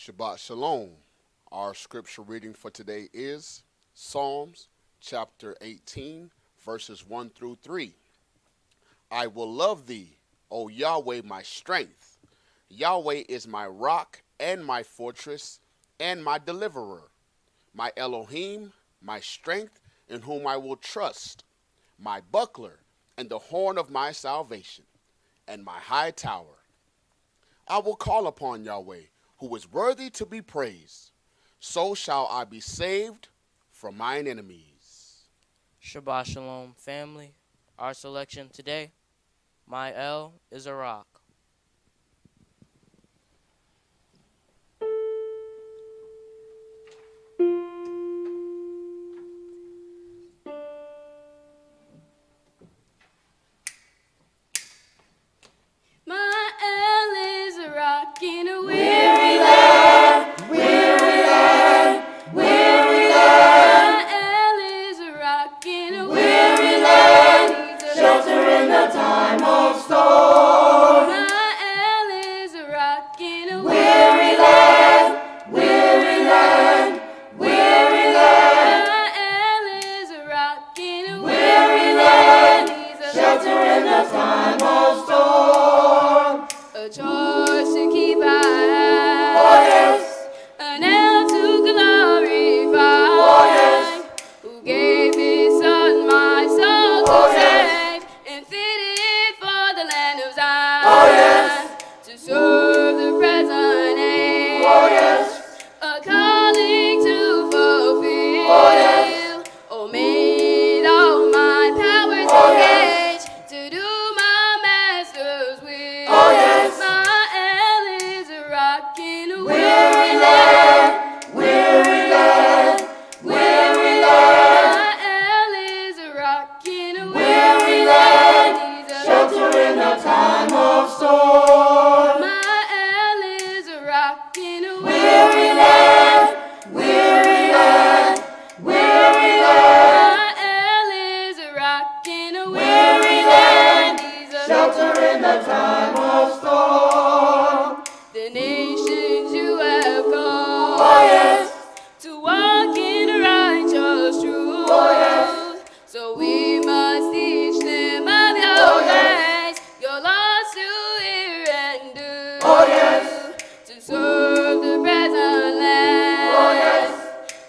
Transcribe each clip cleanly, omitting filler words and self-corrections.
Shabbat Shalom. Our scripture reading for today is Psalms chapter 18, verses 1 through 3. I will love thee, O Yahweh, my strength. Yahweh is my rock and my fortress and my deliverer. My Elohim, my strength, in whom I will trust. My buckler and the horn of my salvation, and my high tower. I will call upon Yahweh, who is worthy to be praised. So shall I be saved from mine enemies. Shabbat Shalom, family. Our selection today, my El is a rock. My El is a rock in a weary land, weary land, weary land. My El is a rock in a weary land, shelter in the time of storm. My El is a rock in a weary land, weary land, weary land. My El is a rock in a weary land, shelter in the time of storm. A choice to keep I have. Oh yes. An El to glorify. Oh yes. Who gave his son my soul to save, and fitted for the land of Zion. Oh yes. To serve the present age. Oh yes. A calling to fulfill. Oh yes. Oh, made all my powers engage to do my master's will. Oh yes. My El is a rock in a weary land, weary land, weary land. My El is a rock in a weary land, shelter in the time of storm. My El is a rock in a weary land, weary land, weary land. My El is a rock in a weary land, shelter in the time of storm. The nations you have called, oh yes, to walk in righteous truth. Oh yes. So we must teach them of your ways, your laws to hear and do. Oh yes. To serve the present land. Oh yes.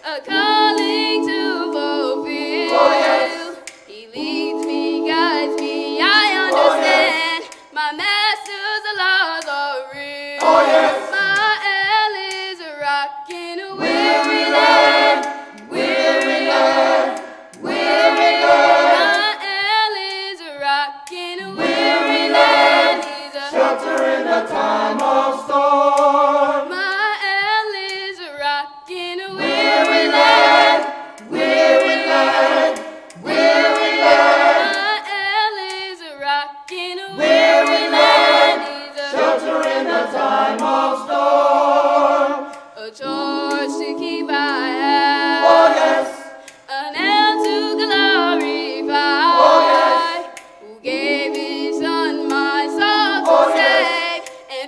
A calling to fulfill. Oh yes. He leads me, guides me, I understand. My master's laws are real. Oh yes. My El is a rock in a weary land, weary land, weary land. My El is a rock in a weary land. He's a shelter in the time of storm. My El is a rock in a weary land, weary land, weary land. My El is a rock in a weary land. He's a shelter in the time of storm. A charge to keep I have. Oh yes. An El to glorify. Oh yes. Who gave his son my soul to save, and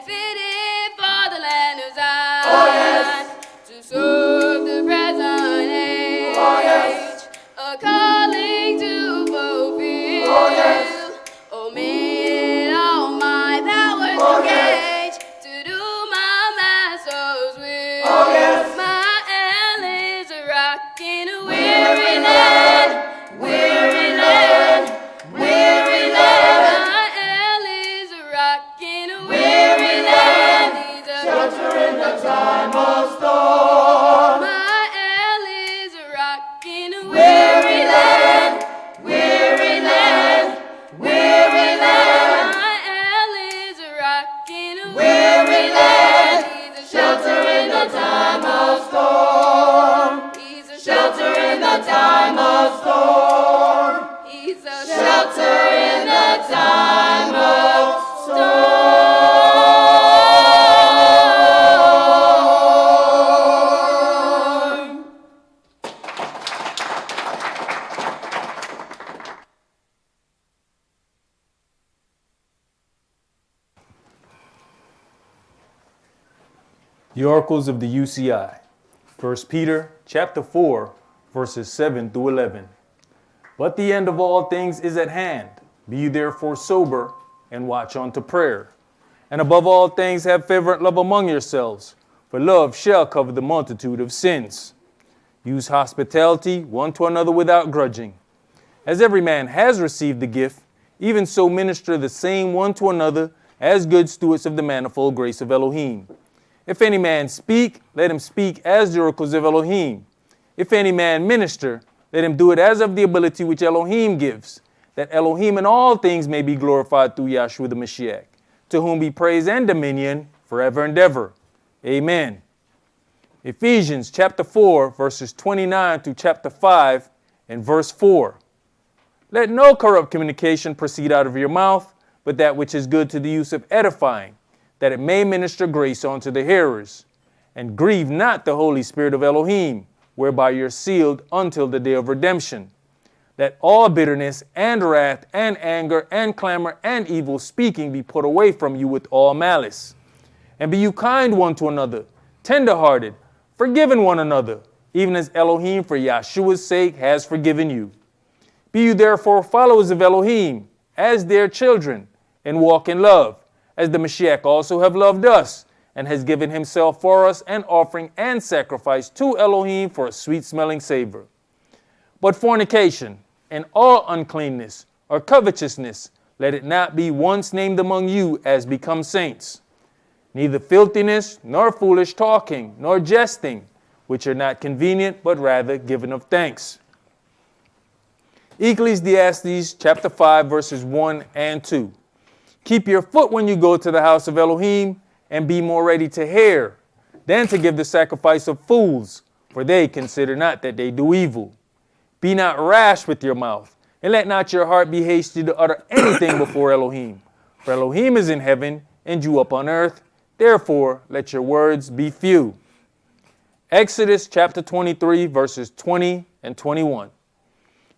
The oracles of the UCI. 1 Peter chapter 4, verses 7 through 11. But the end of all things is at hand. Be you therefore sober, and watch unto prayer. And above all things have fervent love among yourselves, for love shall cover the multitude of sins. Use hospitality one to another without grudging. As every man has received the gift, even so minister the same one to another as good stewards of the manifold grace of Elohim. If any man speak, let him speak as the oracles of Elohim. If any man minister, let him do it as of the ability which Elohim gives, that Elohim in all things may be glorified through Yahshua the Mashiach, to whom be praise and dominion forever and ever. Amen. Ephesians chapter 4, verses 29 through chapter 5 and verse 4. Let no corrupt communication proceed out of your mouth, but that which is good to the use of edifying, that it may minister grace unto the hearers. And grieve not the Holy Spirit of Elohim, whereby you're sealed until the day of redemption. Let all bitterness and wrath and anger and clamor and evil speaking be put away from you with all malice. And be you kind one to another, tender-hearted, forgiving one another, even as Elohim for Yahshua's sake has forgiven you. Be you therefore followers of Elohim, as their children, and walk in love, as the Mashiach also have loved us, and has given himself for us an offering and sacrifice to Elohim for a sweet-smelling savor. But fornication, and all uncleanness, or covetousness, let it not be once named among you as become saints. Neither filthiness, nor foolish talking, nor jesting, which are not convenient, but rather giving of thanks. Ecclesiastes chapter 5, verses 1 and 2. Keep your foot when you go to the house of Elohim, and be more ready to hear than to give the sacrifice of fools, for they consider not that they do evil. Be not rash with your mouth, and let not your heart be hasty to utter anything before Elohim. For Elohim is in heaven, and you upon earth. Therefore, let your words be few. Exodus chapter 23, verses 20 and 21.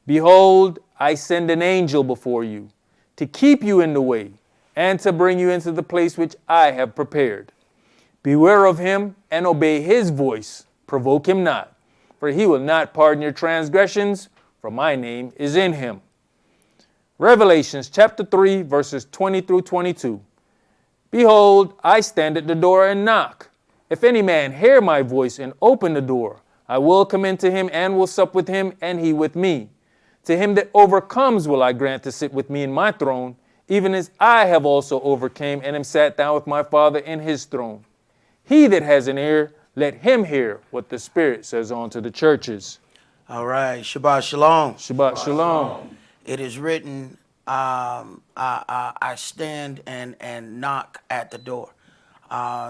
Behold, I send an angel before you, to keep you in the way, and to bring you into the place which I have prepared. Beware of him, and obey his voice. Provoke him not, for he will not pardon your transgressions, for my name is in him. Revelations chapter 3, verses 20 through 22. Behold, I stand at the door and knock. If any man hear my voice and open the door, I will come into him and will sup with him, and he with me. To him that overcomes will I grant to sit with me in my throne, even as I have also overcame and am sat down with my Father in his throne. He that has an ear, let him hear what the Spirit says unto the churches. All right, Shabbat Shalom. Shabbat Shalom. It is written, I stand and knock at the door.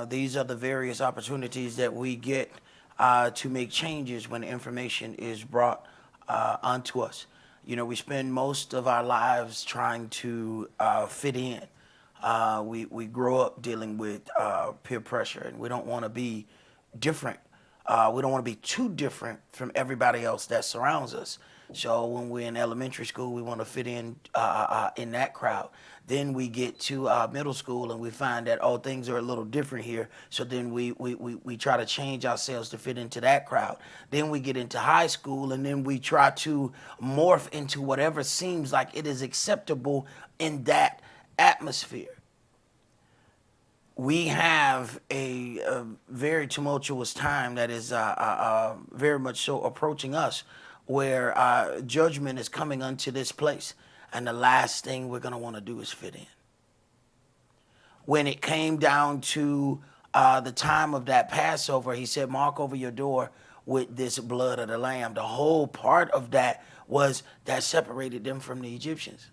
These are the various opportunities that we get to make changes when information is brought unto us. You know, we spend most of our lives trying to fit in. We grow up dealing with peer pressure, and we don't want to be different. We don't want to be too different from everybody else that surrounds us. So when we're in elementary school, we want to fit in that crowd. Then we get to middle school and we find that, oh, things are a little different here. So then we try to change ourselves to fit into that crowd. Then we get into high school and then we try to morph into whatever seems like it is acceptable in that atmosphere. We have a very tumultuous time that is very much so approaching us, where judgment is coming unto this place. And the last thing we're going to want to do is fit in. When it came down to the time of that Passover, he said, mark over your door with this blood of the lamb. The whole part of that was that separated them from the Egyptians.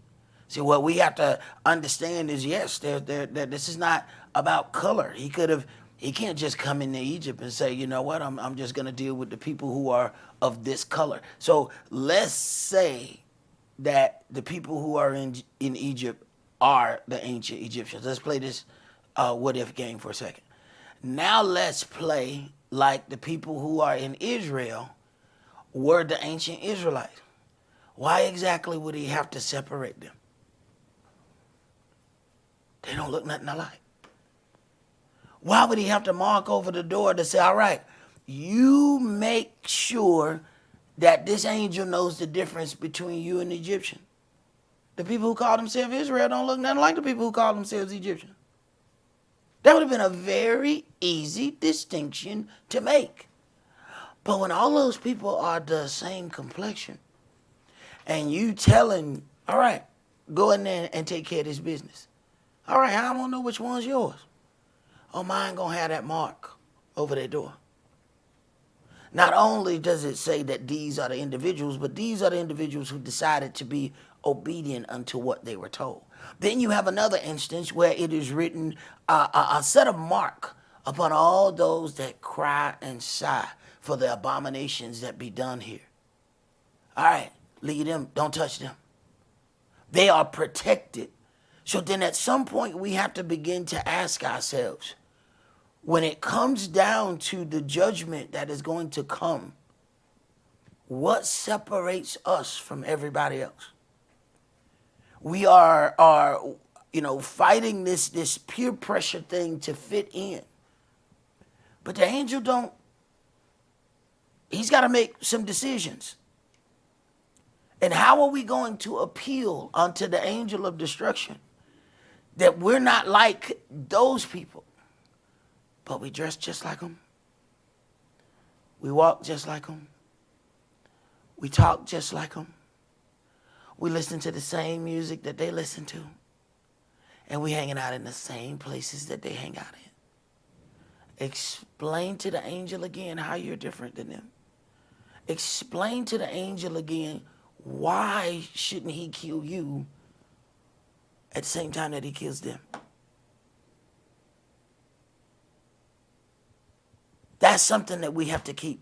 See, what we have to understand is, yes, this is not about color. He can't just come into Egypt and say, you know what, I'm just going to deal with the people who are of this color. So let's say that the people who are in Egypt are the ancient Egyptians. Let's play this what-if game for a second. Now let's play like the people who are in Israel were the ancient Israelites. Why exactly would he have to separate them? They don't look nothing alike. Why would he have to mark over the door to say, all right, you make sure that this angel knows the difference between you and the Egyptian? The people who call themselves Israel don't look nothing like the people who call themselves Egyptian. That would have been a very easy distinction to make. But when all those people are the same complexion, and you telling, all right, go in there and take care of this business. All right, I don't know which one's yours. Oh, mine gonna have that mark over their door. Not only does it say that these are the individuals, but these are the individuals who decided to be obedient unto what they were told. Then you have another instance where it is written, a set of mark upon all those that cry and sigh for the abominations that be done here. All right, leave them, don't touch them. They are protected. So then at some point we have to begin to ask ourselves, when it comes down to the judgment that is going to come, what separates us from everybody else? We are fighting this peer pressure thing to fit in. But the angel he's got to make some decisions. And how are we going to appeal unto the angel of destruction that we're not like those people? But we dress just like them. We walk just like them. We talk just like them. We listen to the same music that they listen to. And we hanging out in the same places that they hang out in. Explain to the angel again how you're different than them. Explain to the angel again why shouldn't he kill you at the same time that he kills them. That's something that we have to keep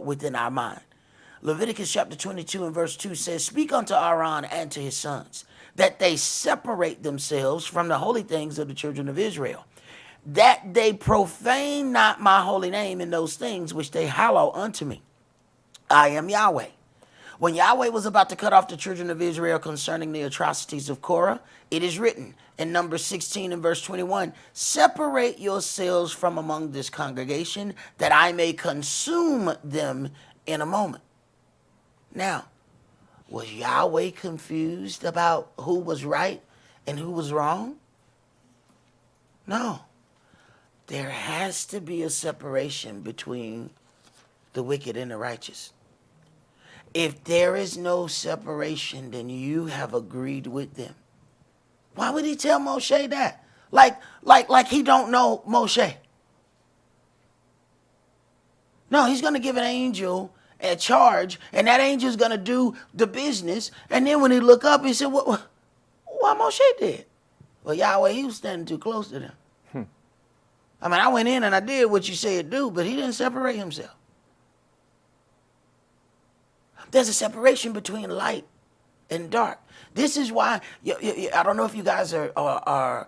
within our mind. Leviticus chapter 22 and verse 2 says, "Speak unto Aaron and to his sons, that they separate themselves from the holy things of the children of Israel, that they profane not my holy name in those things which they hallow unto me. I am Yahweh." When Yahweh was about to cut off the children of Israel concerning the atrocities of Korah, it is written in Numbers 16 and verse 21, "Separate yourselves from among this congregation, that I may consume them in a moment." Now, was Yahweh confused about who was right and who was wrong? No. There has to be a separation between the wicked and the righteous. If there is no separation, then you have agreed with them. Why would he tell Moshe that? Like he don't know Moshe. No, he's going to give an angel a charge, and that angel is going to do the business. And then when he look up, he said, "Why Moshe did?" Well, Yahweh, he was standing too close to them. I mean, I went in and I did what you said do, but he didn't separate himself. There's a separation between light and dark. This is why, I don't know if you guys are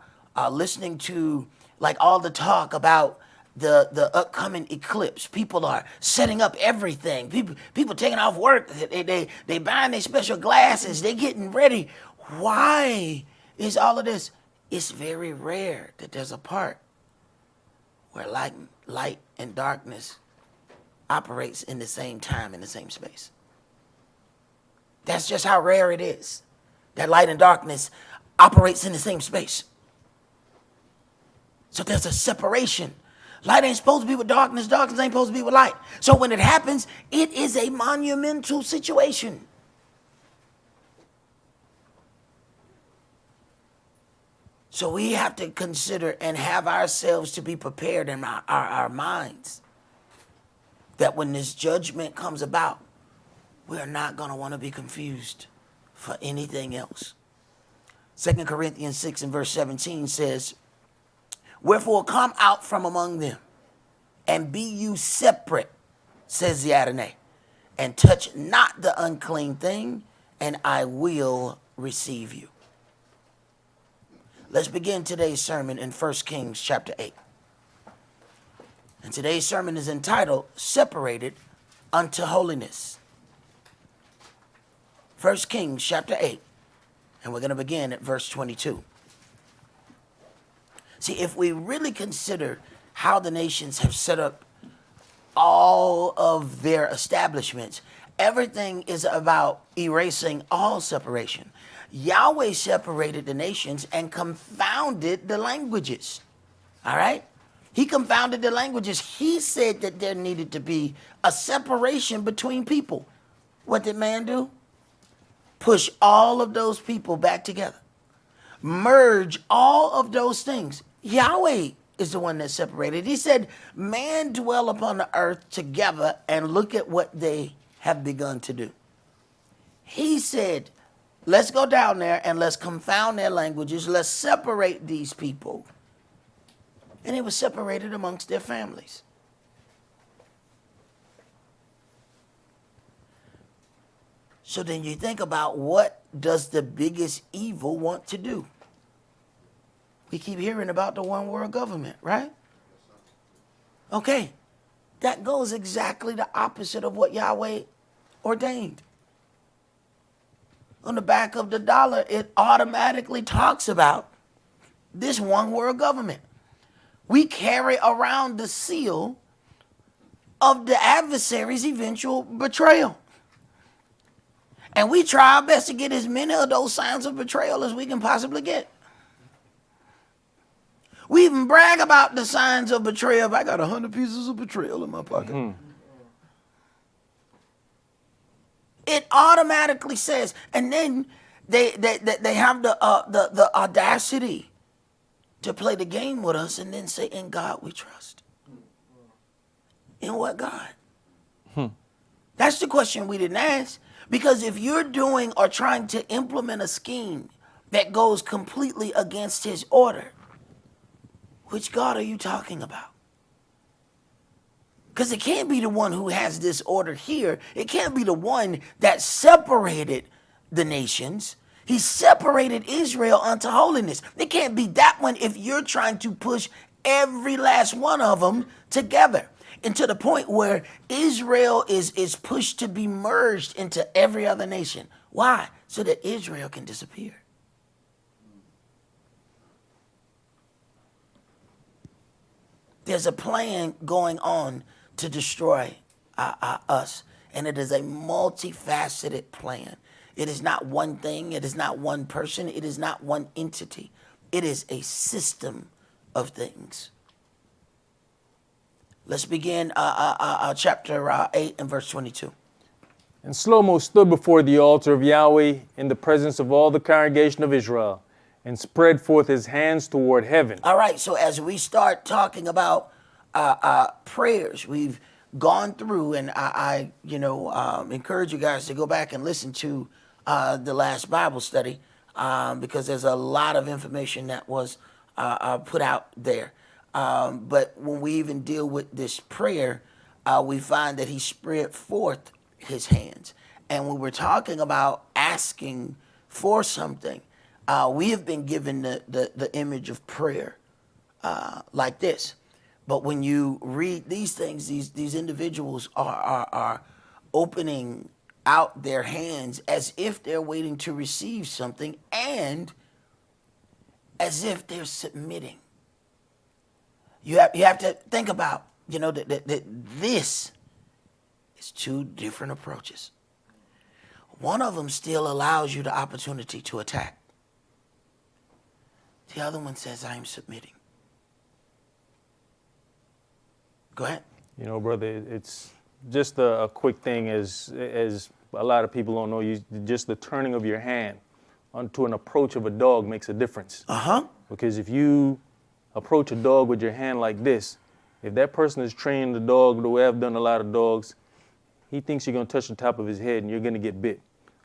listening to like all the talk about the upcoming eclipse. People are setting up everything. People taking off work. They buying their special glasses. They getting ready. Why is all of this? It's very rare that there's a part where light and darkness operates in the same time, in the same space. That's just how rare it is, that light and darkness operates in the same space. So there's a separation. Light ain't supposed to be with darkness. Darkness ain't supposed to be with light. So when it happens, it is a monumental situation. So we have to consider and have ourselves to be prepared in our minds that when this judgment comes about, we are not going to want to be confused for anything else. 2 Corinthians 6 and verse 17 says, "Wherefore come out from among them, and be you separate, says the Adonai, and touch not the unclean thing, and I will receive you." Let's begin today's sermon in 1 Kings chapter 8. And today's sermon is entitled, "Separated unto Holiness." 1 Kings chapter 8, and we're going to begin at verse 22. See, if we really consider how the nations have set up all of their establishments, everything is about erasing all separation. Yahweh separated the nations and confounded the languages. All right? He confounded the languages. He said that there needed to be a separation between people. What did man do? Push all of those people back together. Merge all of those things. Yahweh is the one that separated. He said, man dwell upon the earth together, and look at what they have begun to do. He said, let's go down there and let's confound their languages. Let's separate these people. And it was separated amongst their families. So then you think about, what does the biggest evil want to do? We keep hearing about the one world government, right? Okay, that goes exactly the opposite of what Yahweh ordained. On the back of the dollar, it automatically talks about this one world government. We carry around the seal of the adversary's eventual betrayal. And we try our best to get as many of those signs of betrayal as we can possibly get. We even brag about the signs of betrayal. I got 100 pieces of betrayal in my pocket. It automatically says, and then they have the audacity to play the game with us and then say, in God we trust. In what God? That's the question we didn't ask. Because if you're doing or trying to implement a scheme that goes completely against his order, which God are you talking about? Because it can't be the one who has this order here. It can't be the one that separated the nations. He separated Israel unto holiness. It can't be that one if you're trying to push every last one of them together. And to the point where Israel is pushed to be merged into every other nation. Why? So that Israel can disappear. There's a plan going on to destroy us. And it is a multifaceted plan. It is not one thing. It is not one person. It is not one entity. It is a system of things. Let's begin chapter 8 and verse 22. And Shlomo stood before the altar of Yahweh in the presence of all the congregation of Israel, and spread forth his hands toward heaven. All right, so as we start talking about prayers, we've gone through, and I encourage you guys to go back and listen to the last Bible study, because there's a lot of information that was put out there. But when we even deal with this prayer, we find that he spread forth his hands. And when we're talking about asking for something, we have been given the image of prayer like this. But when you read these things, these individuals are opening out their hands as if they're waiting to receive something, and as if they're submitting. You have to think about, that this is two different approaches. One of them still allows you the opportunity to attack. The other one says, I am submitting. Go ahead. Brother, it's just a quick thing, as a lot of people don't know, just the turning of your hand onto an approach of a dog makes a difference. Because if you approach a dog with your hand like this, if that person is training the dog the way I've done a lot of dogs, he thinks you're going to touch the top of his head and you're going to get bit.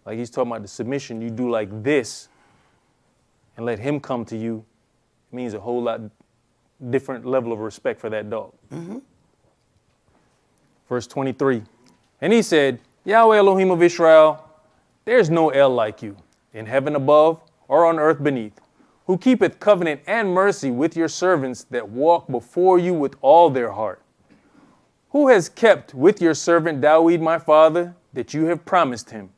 Like he's talking about the submission, you do like this and let him come to you. It means a whole lot different level of respect for that dog. Verse 23, and he said, Yahweh Elohim of Israel, there's no El like you, in heaven above or on earth beneath, who keepeth covenant and mercy with your servants that walk before you with all their heart. Who has kept with your servant Dawid my father, that you have promised him?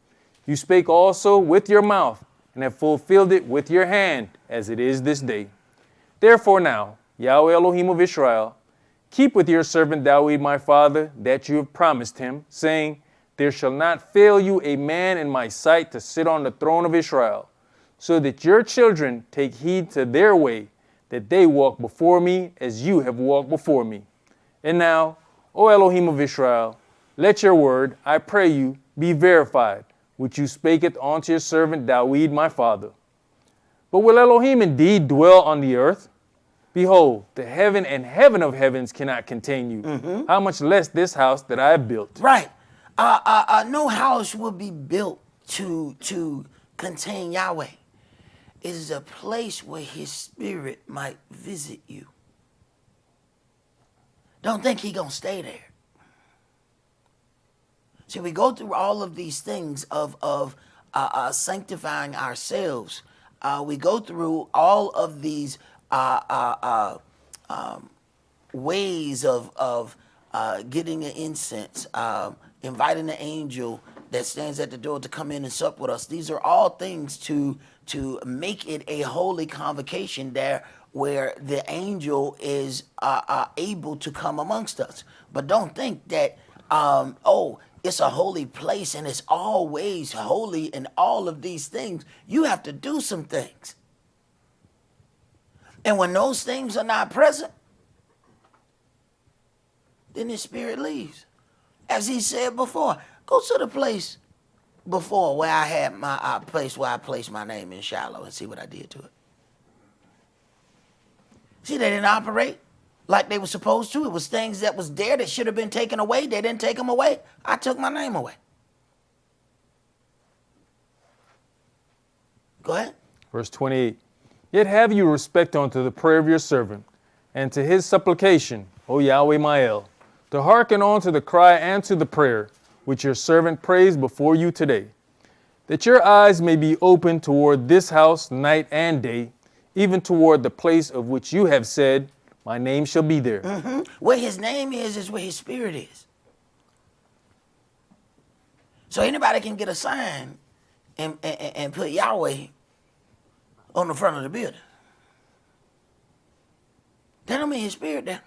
You spake also with your mouth, and have fulfilled it with your hand, as it is this day. Therefore now, Yahweh Elohim of Israel, keep with your servant David my father that you have promised him, saying, there shall not fail you a man in my sight to sit on the throne of Israel, so that your children take heed to their way, that they walk before me as you have walked before me. And now, O Elohim of Israel, let your word, I pray you, be verified, which you spaketh unto your servant David my father. But will Elohim indeed dwell on the earth? Behold, the heaven and heaven of heavens cannot contain you. How much less this house that I have built? Right. No house will be built to contain Yahweh. It is a place where his spirit might visit you. Don't think he gonna stay there. See, we go through all of these things of sanctifying ourselves. We go through all of these ways of getting an incense, inviting the angel that stands at the door to come in and sup with us. These are all things to make it a holy convocation there where the angel is able to come amongst us. But don't think that, it's a holy place and it's always holy and all of these things. You have to do some things. And when those things are not present, then his spirit leaves. As he said before, go to the place before where I had my place where I placed my name in Shiloh and see what I did to it. See, they didn't operate like they were supposed to. It was things that was there that should have been taken away. They didn't take them away. I took my name away. Go ahead. Verse 28. Yet have you respect unto the prayer of your servant, and to his supplication, O Yahweh my El, to hearken unto the cry and to the prayer, which your servant prays before you today, that your eyes may be open toward this house night and day, even toward the place of which you have said, my name shall be there. Where his name is where his spirit is. So anybody can get a sign and put Yahweh on the front of the building. That don't mean his spirit there.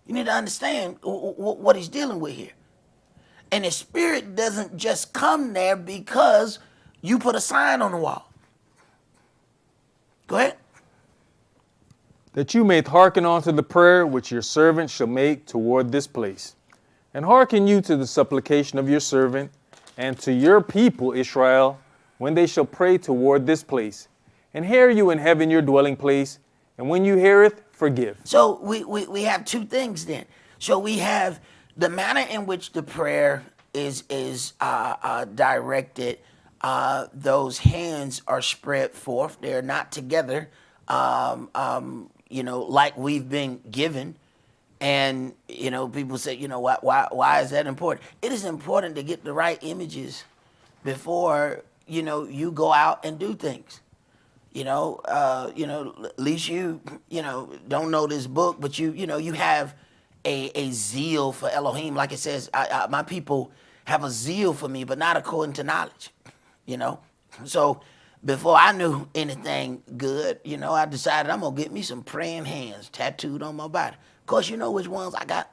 You need to understand what he's dealing with here. And his spirit doesn't just come there because you put a sign on the wall. Go ahead. That you may hearken unto the prayer which your servant shall make toward this place. And hearken you to the supplication of your servant, and to your people Israel, when they shall pray toward this place. And hear you in heaven your dwelling place, and when you heareth, forgive. So we have two things then. So we have the manner in which the prayer is directed. Those hands are spread forth. They're not together. Like we've been given. And, people say, why is that important? It is important to get the right images before, you go out and do things. At least you don't know this book, but you have a zeal for Elohim. Like it says, my people have a zeal for me, but not according to knowledge, So before I knew anything good, I decided I'm going to get me some praying hands tattooed on my body. Of course, you know which ones I got.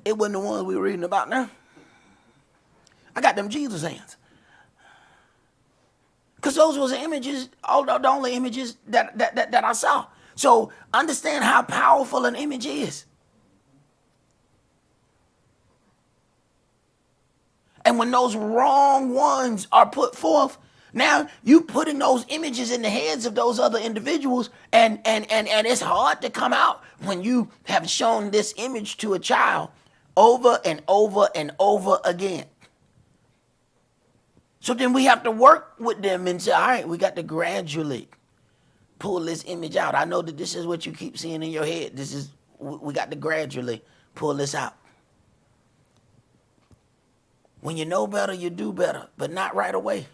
It wasn't the ones we were reading about now. I got them Jesus hands. Because those was the images, the only images that I saw. So understand how powerful an image is. And when those wrong ones are put forth, now you putting those images in the heads of those other individuals, and it's hard to come out when you have shown this image to a child over and over and over again. So then we have to work with them and say, all right, we got to gradually pull this image out. I know that this is what you keep seeing in your head. We got to gradually pull this out. When you know better, you do better, but not right away.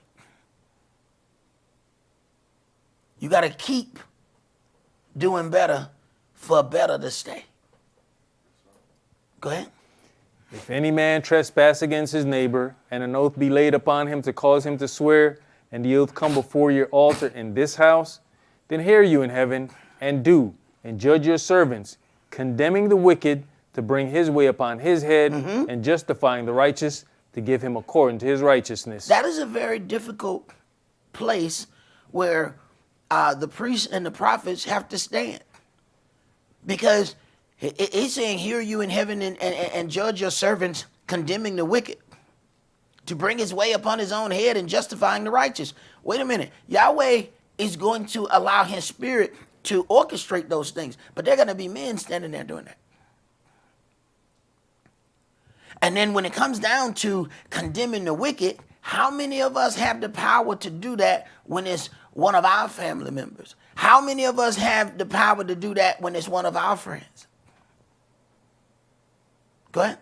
You got to keep doing better for better to stay. Go ahead. If any man trespass against his neighbor, and an oath be laid upon him to cause him to swear, and the oath come before your altar in this house, then hear you in heaven, and do, and judge your servants, condemning the wicked to bring his way upon his head, and justifying the righteous to give him according to his righteousness. That is a very difficult place where the priests and the prophets have to stand. Because it's saying, hear you in heaven and judge your servants, condemning the wicked to bring his way upon his own head and justifying the righteous. Wait a minute. Yahweh is going to allow his spirit to orchestrate those things. But there are going to be men standing there doing that. And then when it comes down to condemning the wicked, how many of us have the power to do that when it's one of our family members? How many of us have the power to do that when it's one of our friends? Go ahead.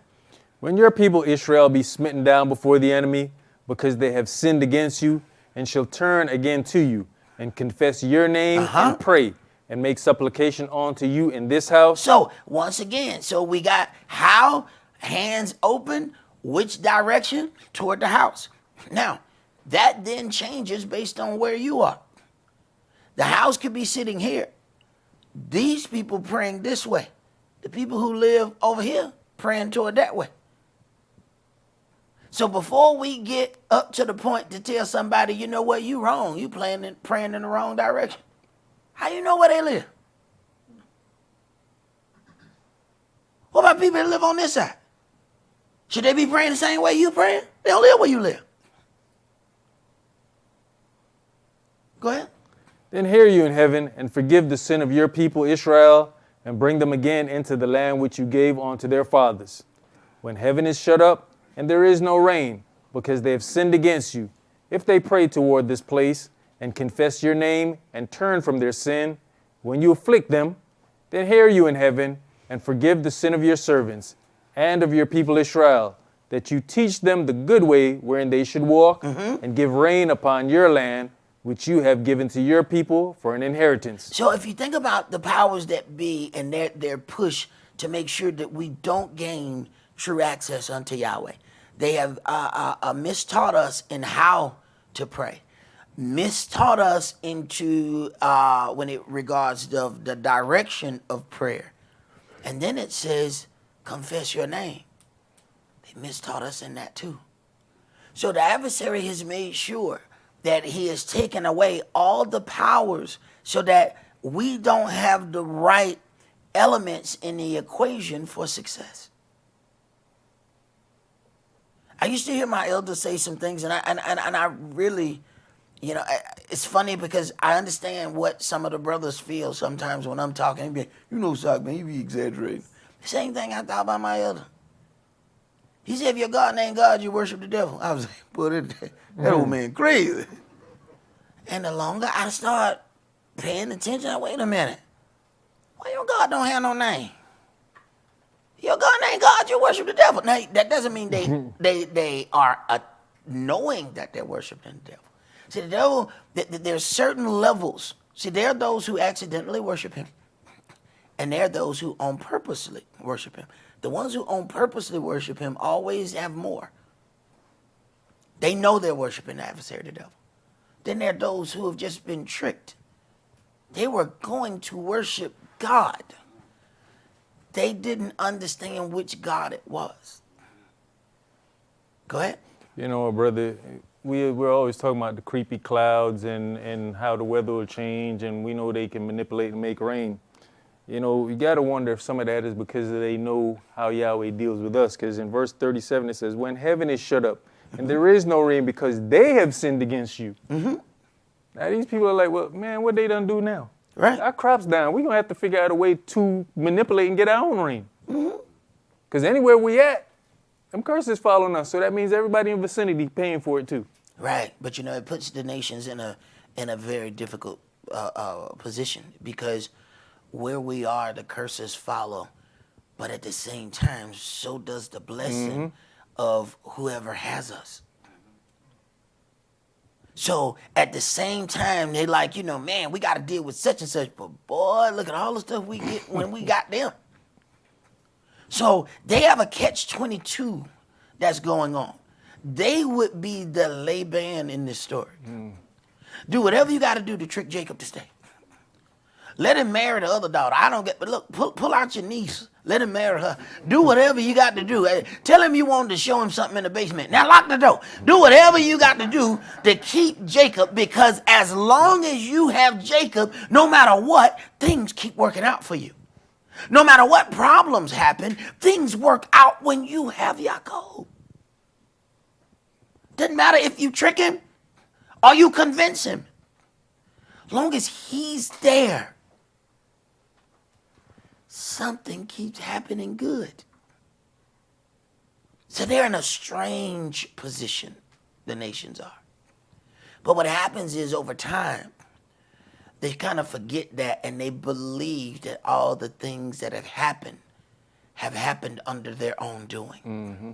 When your people Israel be smitten down before the enemy, because they have sinned against you, and shall turn again to you, and confess your name, and pray, and make supplication unto you in this house. So, once again, we got how, hands open, which direction? Toward the house. Now, that then changes based on where you are. The house could be sitting here. These people praying this way. The people who live over here praying toward that way. So before we get up to the point to tell somebody, you know what, you wrong. You praying in the wrong direction. How you know where they live? What about people that live on this side? Should they be praying the same way you praying? They don't live where you live. Go ahead. Then hear you in heaven, and forgive the sin of your people Israel, and bring them again into the land which you gave unto their fathers. When heaven is shut up, and there is no rain, because they have sinned against you, if they pray toward this place, and confess your name, and turn from their sin, when you afflict them, then hear you in heaven, and forgive the sin of your servants, and of your people Israel, that you teach them the good way wherein they should walk, and give rain upon your land, which you have given to your people for an inheritance. So if you think about the powers that be and their push to make sure that we don't gain true access unto Yahweh, they have mistaught us in how to pray, mistaught us into when it regards the direction of prayer. And then it says, confess your name. They mistaught us in that too. So the adversary has made sure that he has taken away all the powers so that we don't have the right elements in the equation for success. I used to hear my elders say some things, and I really, it's funny because I understand what some of the brothers feel sometimes when I'm talking. They be, Sock, man, you be exaggerating. The same thing I thought about my elder. He said, if your God ain't God, you worship the devil. I was like, put it that old man crazy. And the longer I start paying attention, wait a minute. Why your God don't have no name? Your God ain't God, you worship the devil. Now, that doesn't mean they are knowing that they're worshiping the devil. See, the devil, there's certain levels. See, there are those who accidentally worship him. And there are those who on purposely worship him. The ones who on purposely worship him always have more. They know they're worshiping the adversary, the devil. Then there are those who have just been tricked. They were going to worship God. They didn't understand which God it was. Go ahead. Brother, we're always talking about the creepy clouds and how the weather will change, and we know they can manipulate and make rain. You got to wonder if some of that is because they know how Yahweh deals with us. Because in verse 37, it says, when heaven is shut up and there is no rain because they have sinned against you. Now, these people are like, well, man, what they done do now? Right. Our crop's down. We're going to have to figure out a way to manipulate and get our own rain. Because anywhere we at, them curses following us. So that means everybody in the vicinity paying for it too. Right. But, it puts the nations in a very difficult position because where we are, the curses follow. But at the same time, so does the blessing of whoever has us. So at the same time, they like, man, we got to deal with such and such. But boy, look at all the stuff we get when we got them. So they have a catch-22 that's going on. They would be the Laban in this story. Do whatever you got to do to trick Jacob to stay. Let him marry the other daughter. I don't get, but look, pull out your niece. Let him marry her. Do whatever you got to do. Tell him you wanted to show him something in the basement. Now lock the door. Do whatever you got to do to keep Jacob, because as long as you have Jacob, no matter what, things keep working out for you. No matter what problems happen, things work out when you have Yaakov. Doesn't matter if you trick him or you convince him. As long as he's there, something keeps happening good. So they're in a strange position, the nations are. But what happens is over time, they kind of forget that, and they believe that all the things that have happened under their own doing. Mm-hmm.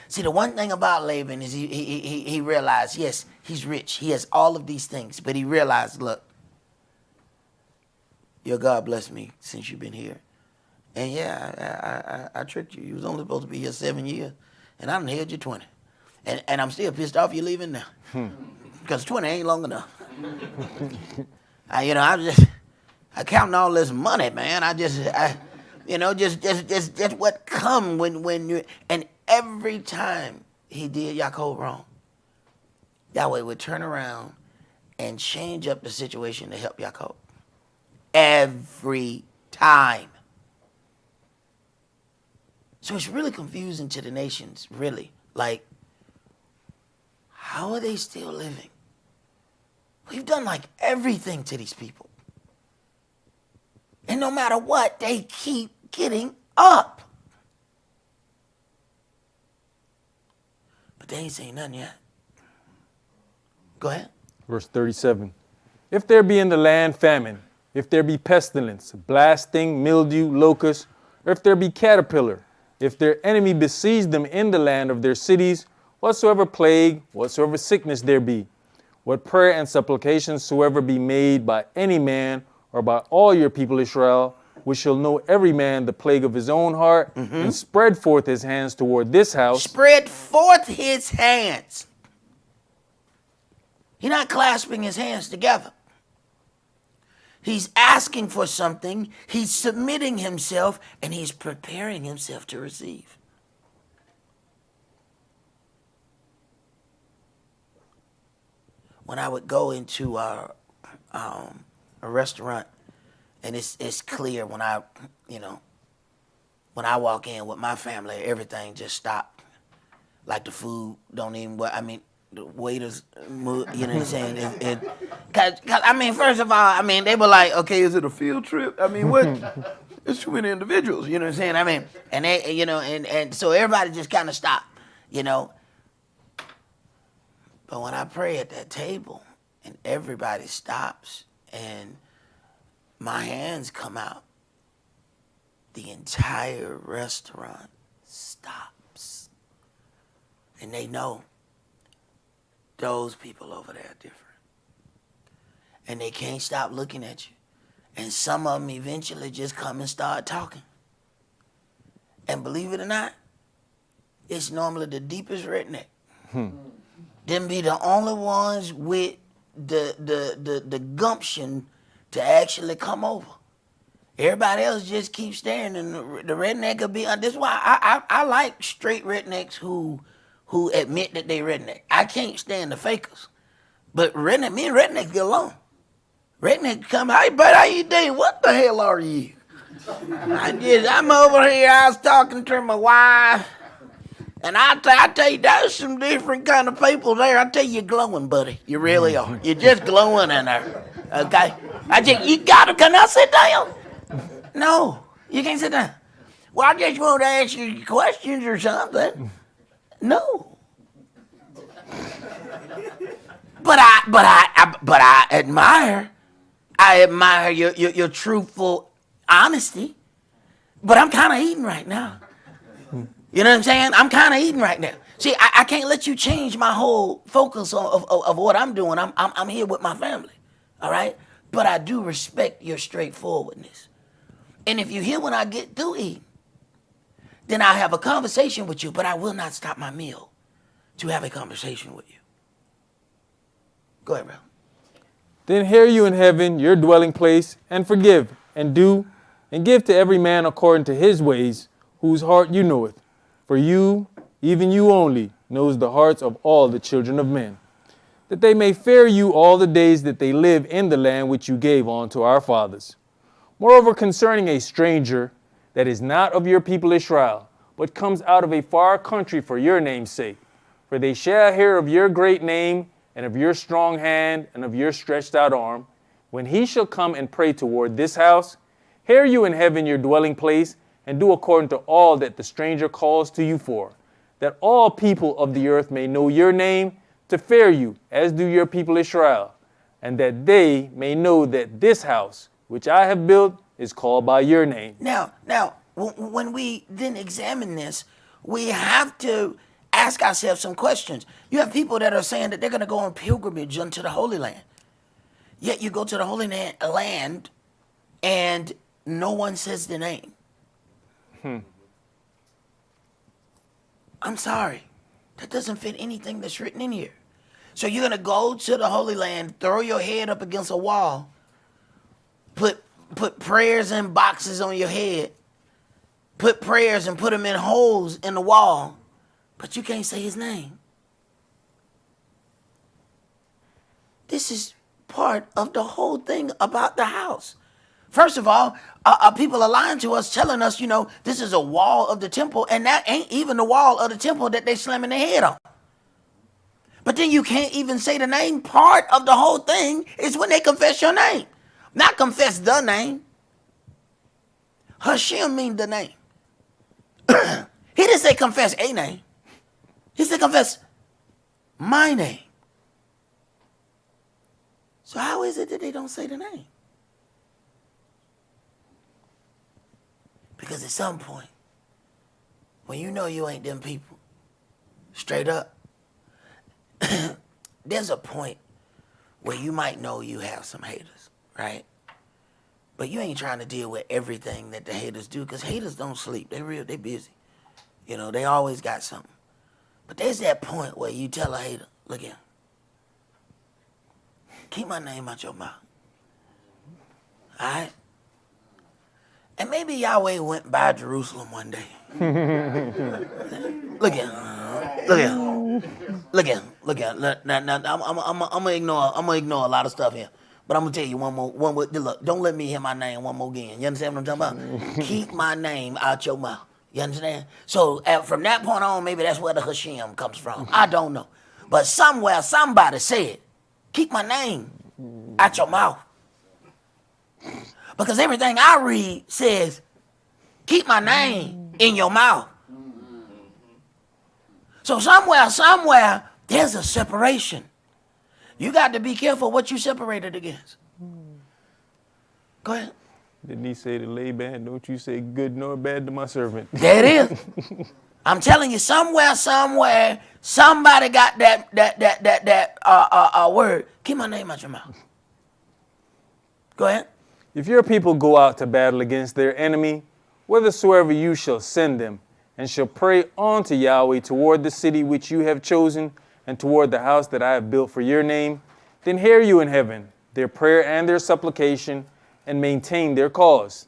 See, the one thing about Laban is he realized, yes, he's rich. He has all of these things. But he realized, look, your God blessed me since you've been here. And yeah, I tricked you. You was only supposed to be here 7 years. And I done held you 20. And I'm still pissed off you leaving now. Because 20 ain't long enough. I counting all this money, man. Just what come when you, and every time he did Yaakov wrong, Yahweh would turn around and change up the situation to help Yaakov. Every time. So it's really confusing to the nations, really. Like, how are they still living? We've done like everything to these people. And no matter what, they keep getting up. But they ain't saying nothing yet. Go ahead. Verse 37. If there be in the land famine, if there be pestilence, blasting, mildew, locust, or if there be caterpillar, if their enemy besiege them in the land of their cities, whatsoever plague, whatsoever sickness there be, what prayer and supplication soever be made by any man or by all your people Israel, we shall know every man the plague of his own heart, and spread forth his hands toward this house. Spread forth his hands. He's not clasping his hands together. He's asking for something, he's submitting himself, and he's preparing himself to receive. When I would go into a restaurant, and it's clear when I walk in with my family, everything just stopped. Like the food don't even, the waiters, you know what I'm saying? Cause first of all, they were like, okay, is it a field trip? What? There's too many individuals, you know what I'm saying? And they, and so everybody just kind of stopped, But when I pray at that table and everybody stops and my hands come out, the entire restaurant stops. And they know those people over there are different. And they can't stop looking at you. And some of them eventually just come and start talking. And believe it or not, it's normally the deepest redneck. Them be the only ones with the gumption to actually come over. Everybody else just keeps staring, and the redneck will be. This is why I like straight rednecks who admit that they redneck. I can't stand the fakers. But me and rednecks get along. Redneck come, hey buddy, how you doing? What the hell are you? I'm over here, I was talking to my wife. And I tell you, there's some different kind of people there. I tell you, you're glowing, buddy. You really are. You're just glowing in there. Okay? Can I sit down? No, you can't sit down. Well, I just want to ask you questions or something. No. But I admire your truthful honesty. But I'm kind of eating right now. You know what I'm saying? I'm kind of eating right now. See, I can't let you change my whole focus of what I'm doing. I'm here with my family, all right? But I do respect your straightforwardness. And if you hear when I get through eating, then I'll have a conversation with you, but I will not stop my meal to have a conversation with you. Go ahead, bro. Then hear you in heaven, your dwelling place, and forgive, and do, and give to every man according to his ways, whose heart you knoweth. For you, even you only, knows the hearts of all the children of men, that they may fear you all the days that they live in the land which you gave unto our fathers. Moreover, concerning a stranger that is not of your people Israel, but comes out of a far country for your name's sake, for they shall hear of your great name, and of your strong hand, and of your stretched out arm, when he shall come and pray toward this house, hear you in heaven your dwelling place, and do according to all that the stranger calls to you for, that all people of the earth may know your name, to fear you, as do your people Israel, and that they may know that this house, which I have built, is called by your name. Now, when we then examine this, we have to ask ourselves some questions. You have people that are saying that they're going to go on pilgrimage unto the Holy Land. Yet you go to the Holy Land and no one says the name. I'm sorry. That doesn't fit anything that's written in here. So you're going to go to the Holy Land, throw your head up against a wall, put prayers in boxes on your head, put prayers and put them in holes in the wall, but you can't say his name. This is part of the whole thing about the house. First of all, people are lying to us, telling us, this is a wall of the temple, and that ain't even the wall of the temple that they slamming their head on. But then you can't even say the name. Part of the whole thing is when they confess your name. Not confess the name. Hashem means the name. He didn't say confess a name. He said confess my name. So how is it that they don't say the name? Because at some point, when you know you ain't them people, straight up, there's a point where you might know you have some haters, right? But you ain't trying to deal with everything that the haters do, because haters don't sleep. They busy. They always got something. But there's that point where you tell a hater, look here, keep my name out your mouth. All right? And maybe Yahweh went by Jerusalem one day. Look here. Now, I'm gonna ignore a lot of stuff here. But I'm gonna tell you one more. Look, don't let me hear my name one more again. You understand what I'm talking about? Keep my name out your mouth. You understand? So from that point on, maybe that's where the Hashem comes from. I don't know. But somewhere, somebody said, keep my name out your mouth. Because everything I read says, keep my name in your mouth. So somewhere, there's a separation. You got to be careful what you separated against. Go ahead. Didn't he say to Laban, don't you say good nor bad to my servant? There it is. I'm telling you, somewhere, somebody got that word. Keep my name out your mouth. Go ahead. If your people go out to battle against their enemy, whithersoever you shall send them, and shall pray unto Yahweh toward the city which you have chosen, and toward the house that I have built for your name, then hear you in heaven their prayer and their supplication, and maintain their cause.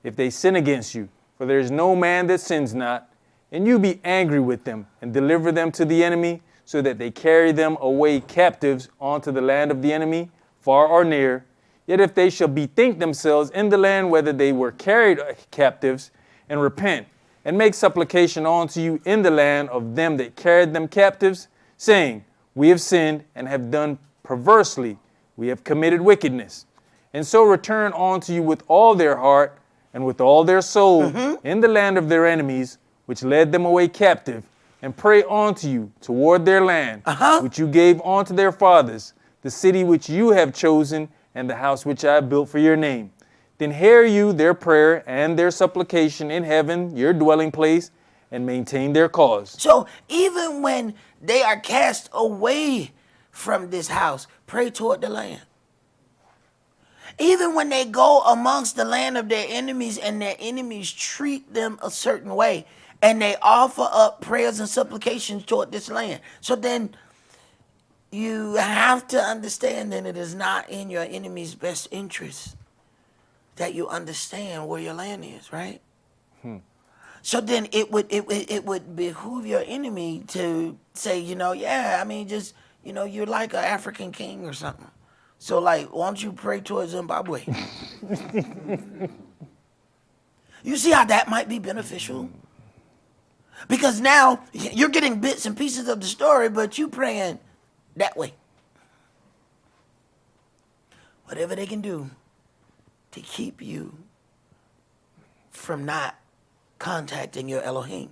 If they sin against you, for there is no man that sins not, and you be angry with them, and deliver them to the enemy, so that they carry them away captives unto the land of the enemy, far or near. Yet if they shall bethink themselves in the land whether they were carried captives, and repent, and make supplication unto you in the land of them that carried them captives, saying, we have sinned and have done perversely, we have committed wickedness, and so return unto you with all their heart and with all their soul in the land of their enemies, which led them away captive, and pray unto you toward their land, which you gave unto their fathers, the city which you have chosen, and the house which I have built for your name. Then hear you their prayer and their supplication in heaven, your dwelling place, and maintain their cause. So even when they are cast away from this house, pray toward the land. Even when they go amongst the land of their enemies and their enemies treat them a certain way, and they offer up prayers and supplications toward this land. So then you have to understand that it is not in your enemy's best interest that you understand where your land is, right? So then it would behoove your enemy to say, yeah, I mean, just, you're like an African king or something. So, like, why don't you pray towards Zimbabwe? You see how that might be beneficial? Because now you're getting bits and pieces of the story, but you praying that way. Whatever they can do to keep you from not contacting your Elohim.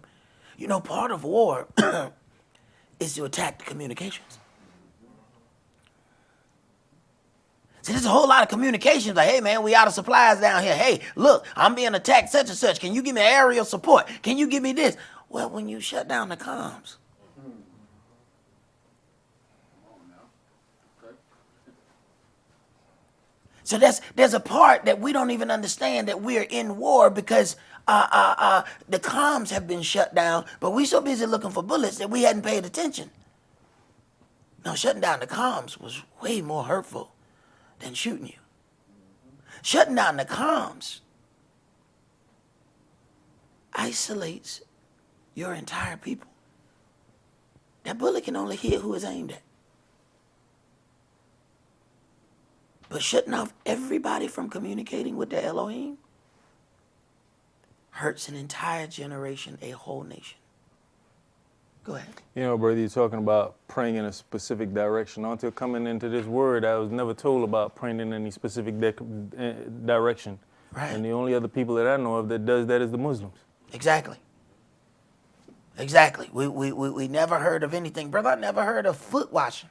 Part of war is to attack the communications. See, there's a whole lot of communications like, hey, man, we out of supplies down here. Hey, look, I'm being attacked such and such. Can you give me aerial support? Can you give me this? Well, when you shut down the comms. So there's a part that we don't even understand that we're in war because the comms have been shut down, but we so busy looking for bullets that we hadn't paid attention. No, shutting down the comms was way more hurtful than shooting you. Shutting down the comms isolates your entire people. That bullet can only hit who it's aimed at. But shutting off everybody from communicating with their Elohim hurts an entire generation, a whole nation. Go ahead. Brother, you're talking about praying in a specific direction. Until coming into this word, I was never told about praying in any specific direction. Right. And the only other people that I know of that does that is the Muslims. Exactly. We never heard of anything. Brother, I never heard of foot washing.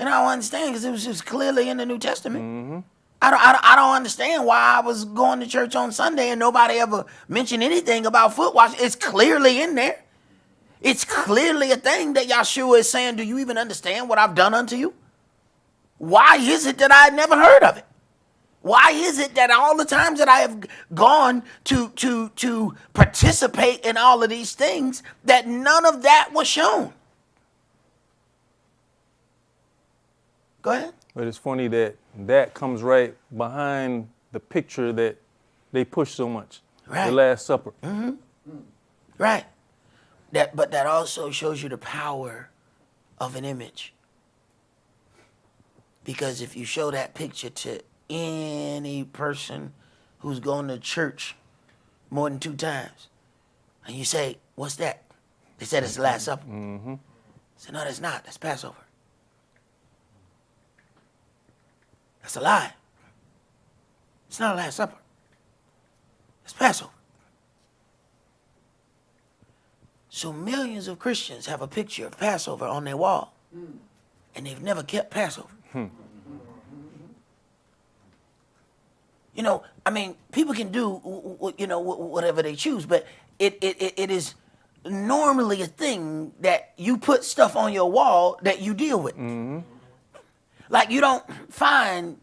And I don't understand because it was just clearly in the New Testament. Mm-hmm. I don't understand why I was going to church on Sunday and nobody ever mentioned anything about foot washing. It's clearly in there. It's clearly a thing that Yahshua is saying, do you even understand what I've done unto you? Why is it that I had never heard of it? Why is it that all the times that I have gone to participate in all of these things, that none of that was shown? Go ahead. But it's funny that comes right behind the picture that they push so much. Right. The Last Supper. Mm-hmm. Right. But that also shows you the power of an image. Because if you show that picture to any person who's going to church more than 2 times, and you say, what's that? They said it's the Last Supper. Mm-hmm. I said, no, that's not. That's Passover. That's a lie. It's not a Last Supper. It's Passover. So millions of Christians have a picture of Passover on their wall, and they've never kept Passover. People can do, whatever they choose, but it is normally a thing that you put stuff on your wall that you deal with. Mm-hmm. Like you don't find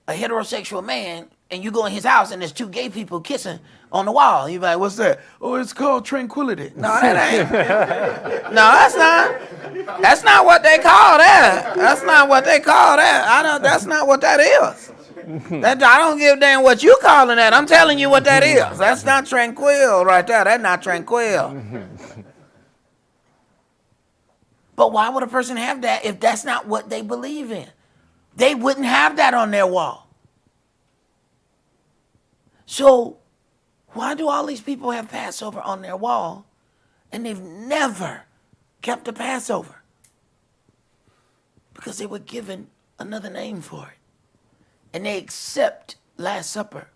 a heterosexual man and you go in his house and there's 2 gay people kissing on the wall. You're like, what's that? Oh, it's called tranquility. No, that ain't. No, that's not what they call that. That's not what they call that. That's not what that is. I don't give a damn what you calling that. I'm telling you what that is. That's not tranquil right there. That's not tranquil. But why would a person have that if that's not what they believe in? They wouldn't have that on their wall. So why do all these people have Passover on their wall and they've never kept a Passover? Because they were given another name for it. And they accept Last Supper.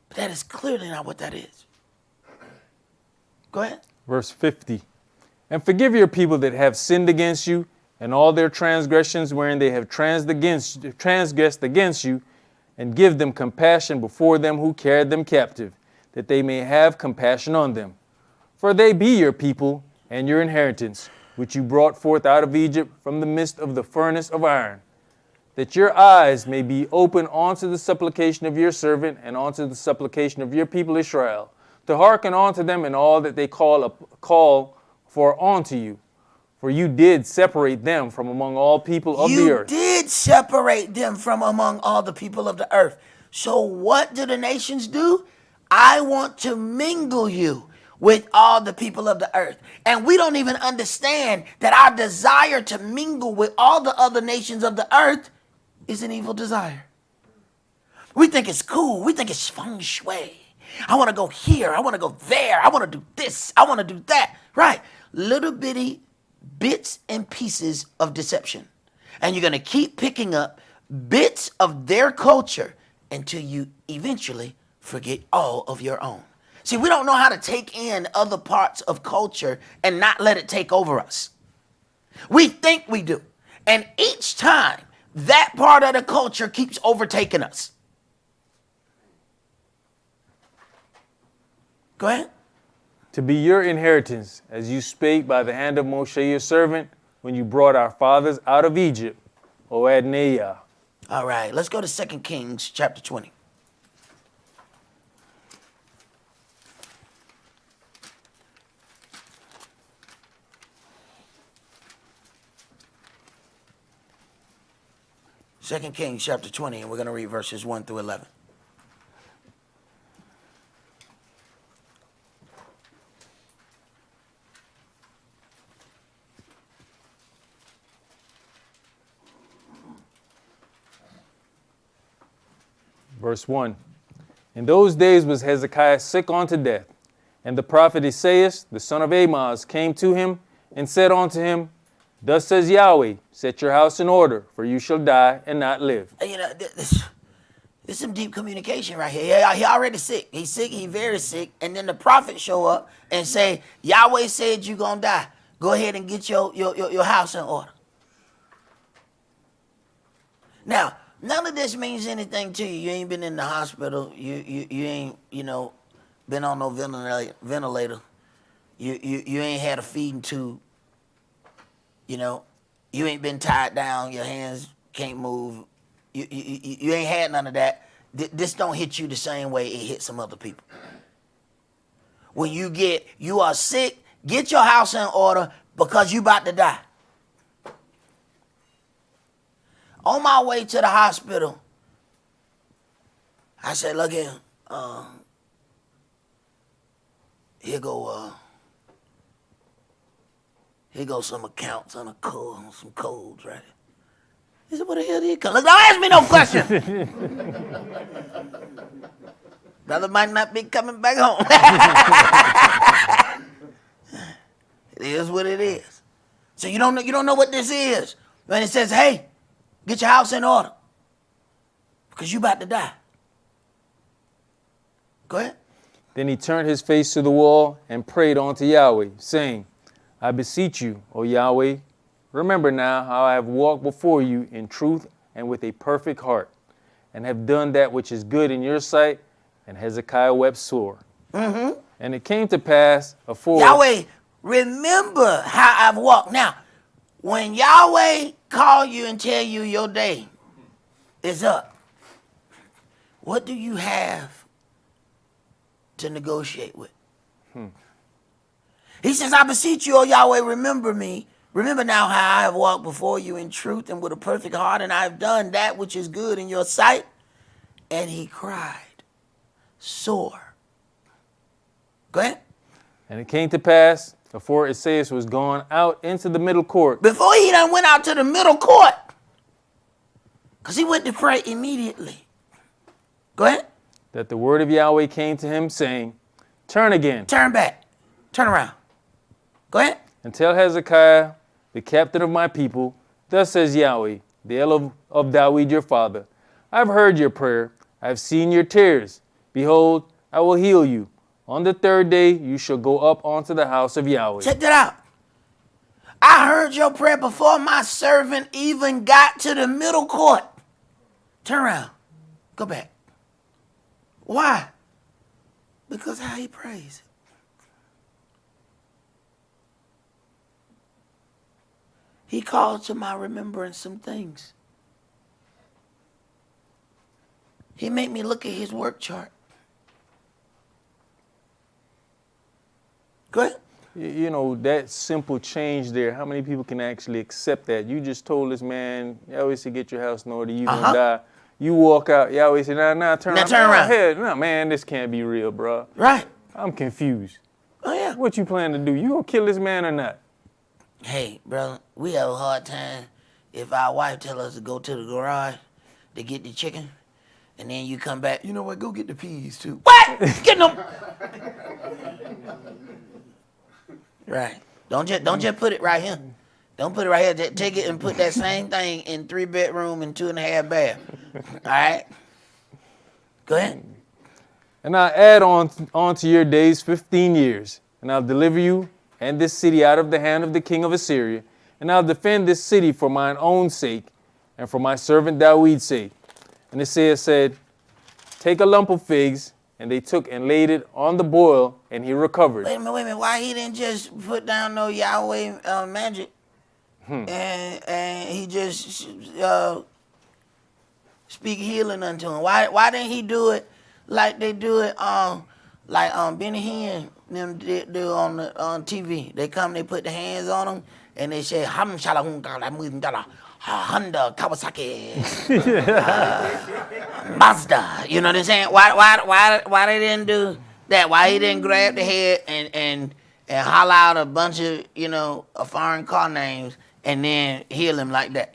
But that is clearly not what that is. Go ahead. Verse 50. And forgive your people that have sinned against you, and all their transgressions wherein they have transgressed against you, and give them compassion before them who carried them captive, that they may have compassion on them. For they be your people and your inheritance, which you brought forth out of Egypt from the midst of the furnace of iron, that your eyes may be open unto the supplication of your servant and unto the supplication of your people Israel, to hearken unto them in all that they call for unto you. For you did separate them from among all people of the You earth. did separate them from among all the people of the earth. So what do the nations do? I want to mingle you with all the people of the earth. And we don't even understand that our desire to mingle with all the other nations of the earth is an evil desire. We think it's cool. We think it's feng shui. I want to go here. I want to go there. I want to do this. I want to do that. Right. Little bitty bits and pieces of deception. And you're going to keep picking up bits of their culture until you eventually forget all of your own. See, we don't know how to take in other parts of culture and not let it take over us. We think we do. And each time, that part of the culture keeps overtaking us. Go ahead. To be your inheritance, as you spake by the hand of Moshe your servant, when you brought our fathers out of Egypt, O Adonai. All right, let's go to 2 Kings chapter 20. Second Kings chapter 20, and we're going to read verses 1 through 11. Verse 1. In those days was Hezekiah sick unto death, and the prophet Esaias, the son of Amoz, came to him and said unto him, Thus says Yahweh, set your house in order, for you shall die and not live. You know, there's some deep communication right here. Yeah, he already sick. He's sick. He's very sick. And then the prophet show up and say, Yahweh said you're going to die. Go ahead and get your house in order. Now, none of this means anything to you. You ain't been in the hospital. You ain't, been on no ventilator. You ain't had a feeding tube. You ain't been tied down. Your hands can't move. You ain't had none of that. This don't hit you the same way it hit some other people. When you are sick, get your house in order because you about to die. On my way to the hospital, I said, look here, here go some accounts on some codes, right? He said, what the hell did he come? Look, don't ask me no question. Brother might not be coming back home. It is what it is. So you don't know what this is. When it says, hey, get your house in order because you about to die. Go ahead. Then he turned his face to the wall and prayed unto Yahweh, saying, I beseech you, O Yahweh, remember now how I have walked before you in truth and with a perfect heart, and have done that which is good in your sight. And Hezekiah wept sore. Mm-hmm. And it came to pass afore... Yahweh, remember how I've walked. Now, when Yahweh call you and tell you your day is up, what do you have to negotiate with? He says, I beseech you, O Yahweh, remember me. Remember now how I have walked before you in truth and with a perfect heart, and I have done that which is good in your sight. And he cried sore. Go ahead. And it came to pass, before Esaias was gone out into the middle court. Before he done went out to the middle court, because he went to pray immediately. Go ahead. That the word of Yahweh came to him, saying, Turn again. Turn back. Turn around. Go ahead. And tell Hezekiah, the captain of my people, Thus says Yahweh, the El of David your father, I have heard your prayer. I have seen your tears. Behold, I will heal you. On the third day you shall go up onto the house of Yahweh. Check that out. I heard your prayer before my servant even got to the middle court. Turn around. Go back. Why? Because how he prays. He called to my remembrance some things. He made me look at his work chart. Go ahead. You know, that simple change there, how many people can actually accept that? You just told this man, Yahweh said, get your house in order, you gonna die. You walk out, Yahweh said, nah, turn around. Turn around. Hell, nah, man, this can't be real, bro. Right. I'm confused. Oh, yeah. What you plan to do? You gonna kill this man or not? Hey, brother, we have a hard time if our wife tell us to go to the garage to get the chicken, and then you come back, you know what, go get the peas, too. What? Get them. Right. Don't just put it right here. Don't put it right here. Just take it and put that same thing in 3-bedroom and 2.5 bath. All right? Go ahead. And I'll add on to your days 15 years, and I'll deliver you and this city out of the hand of the king of Assyria, and I'll defend this city for mine own sake and for my servant David's sake. And Isaiah said, take a lump of figs, and they took and laid it on the boil, and he recovered. Wait a minute. Why he didn't just put down no Yahweh magic? And he just speak healing unto him. Why didn't he do it like they do it like Benny Hinn them do on TV? They come, they put the hands on them, and they say Ham Shalahun Honda Kawasaki Mazda. You know what I'm saying? Why they didn't do that? Why he didn't grab the head and holler out a bunch of foreign car names and then heal him like that?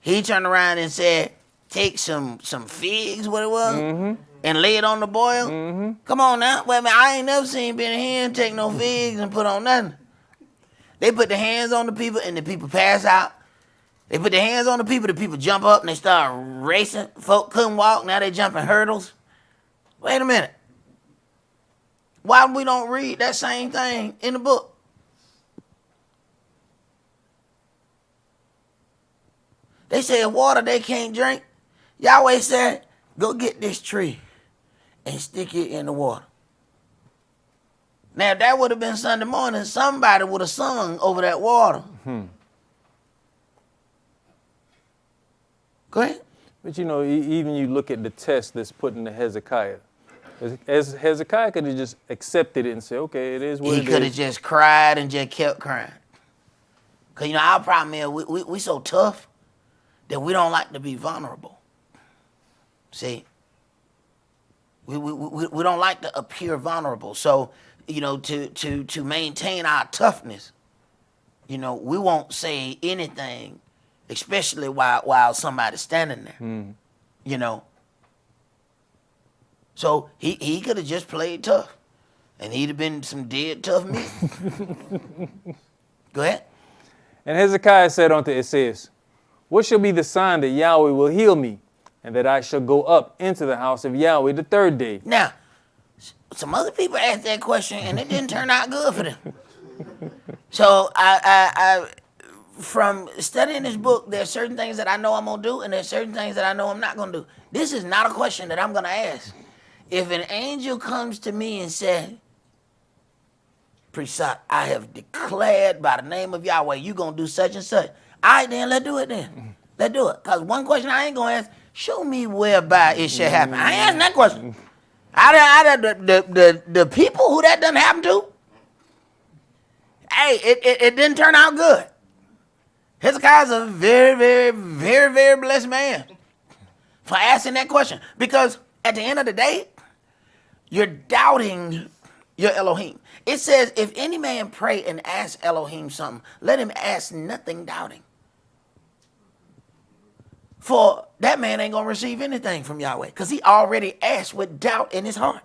He turned around and said, take some figs, what it was, and lay it on the boil. Come on now. Wait a minute, I ain't never seen Benny Hinn take no figs and put on nothing. They put the hands on the people and the people pass out. They put their hands on the people jump up and they start racing. Folk couldn't walk, now they jumping hurdles. Wait a minute. Why we don't read that same thing in the book? They said water they can't drink. Yahweh said, go get this tree and stick it in the water. Now, if that would have been Sunday morning, somebody would have sung over that water. Go ahead. But you know, even you look at the test that's put into Hezekiah. As Hezekiah could have just accepted it and said, okay, it is what it is. He could have just cried and just kept crying. Because, our problem is we so tough that we don't like to be vulnerable. See? We don't like to appear vulnerable. So, to maintain our toughness, we won't say anything, especially while somebody's standing there. So he could have just played tough, and he'd have been some dead tough meat. Go ahead. And Hezekiah said unto Isaiah, what shall be the sign that Yahweh will heal me, and that I shall go up into the house of Yahweh the third day? Now, some other people asked that question, and it didn't turn out good for them. So I from studying this book, there's certain things that I know I'm going to do, and there's certain things that I know I'm not going to do. This is not a question that I'm going to ask. If an angel comes to me and says, Priest, I have declared by the name of Yahweh, you're going to do such and such. All right, then, let's do it then. Let's do it. Because one question I ain't going to ask, show me whereby it shall happen. I ain't asking that question. The people who that doesn't happen to, hey, it didn't turn out good. Hezekiah's a very, very, very, very blessed man for asking that question. Because at the end of the day, you're doubting your Elohim. It says, if any man pray and ask Elohim something, let him ask nothing doubting. For that man ain't going to receive anything from Yahweh because he already asked with doubt in his heart.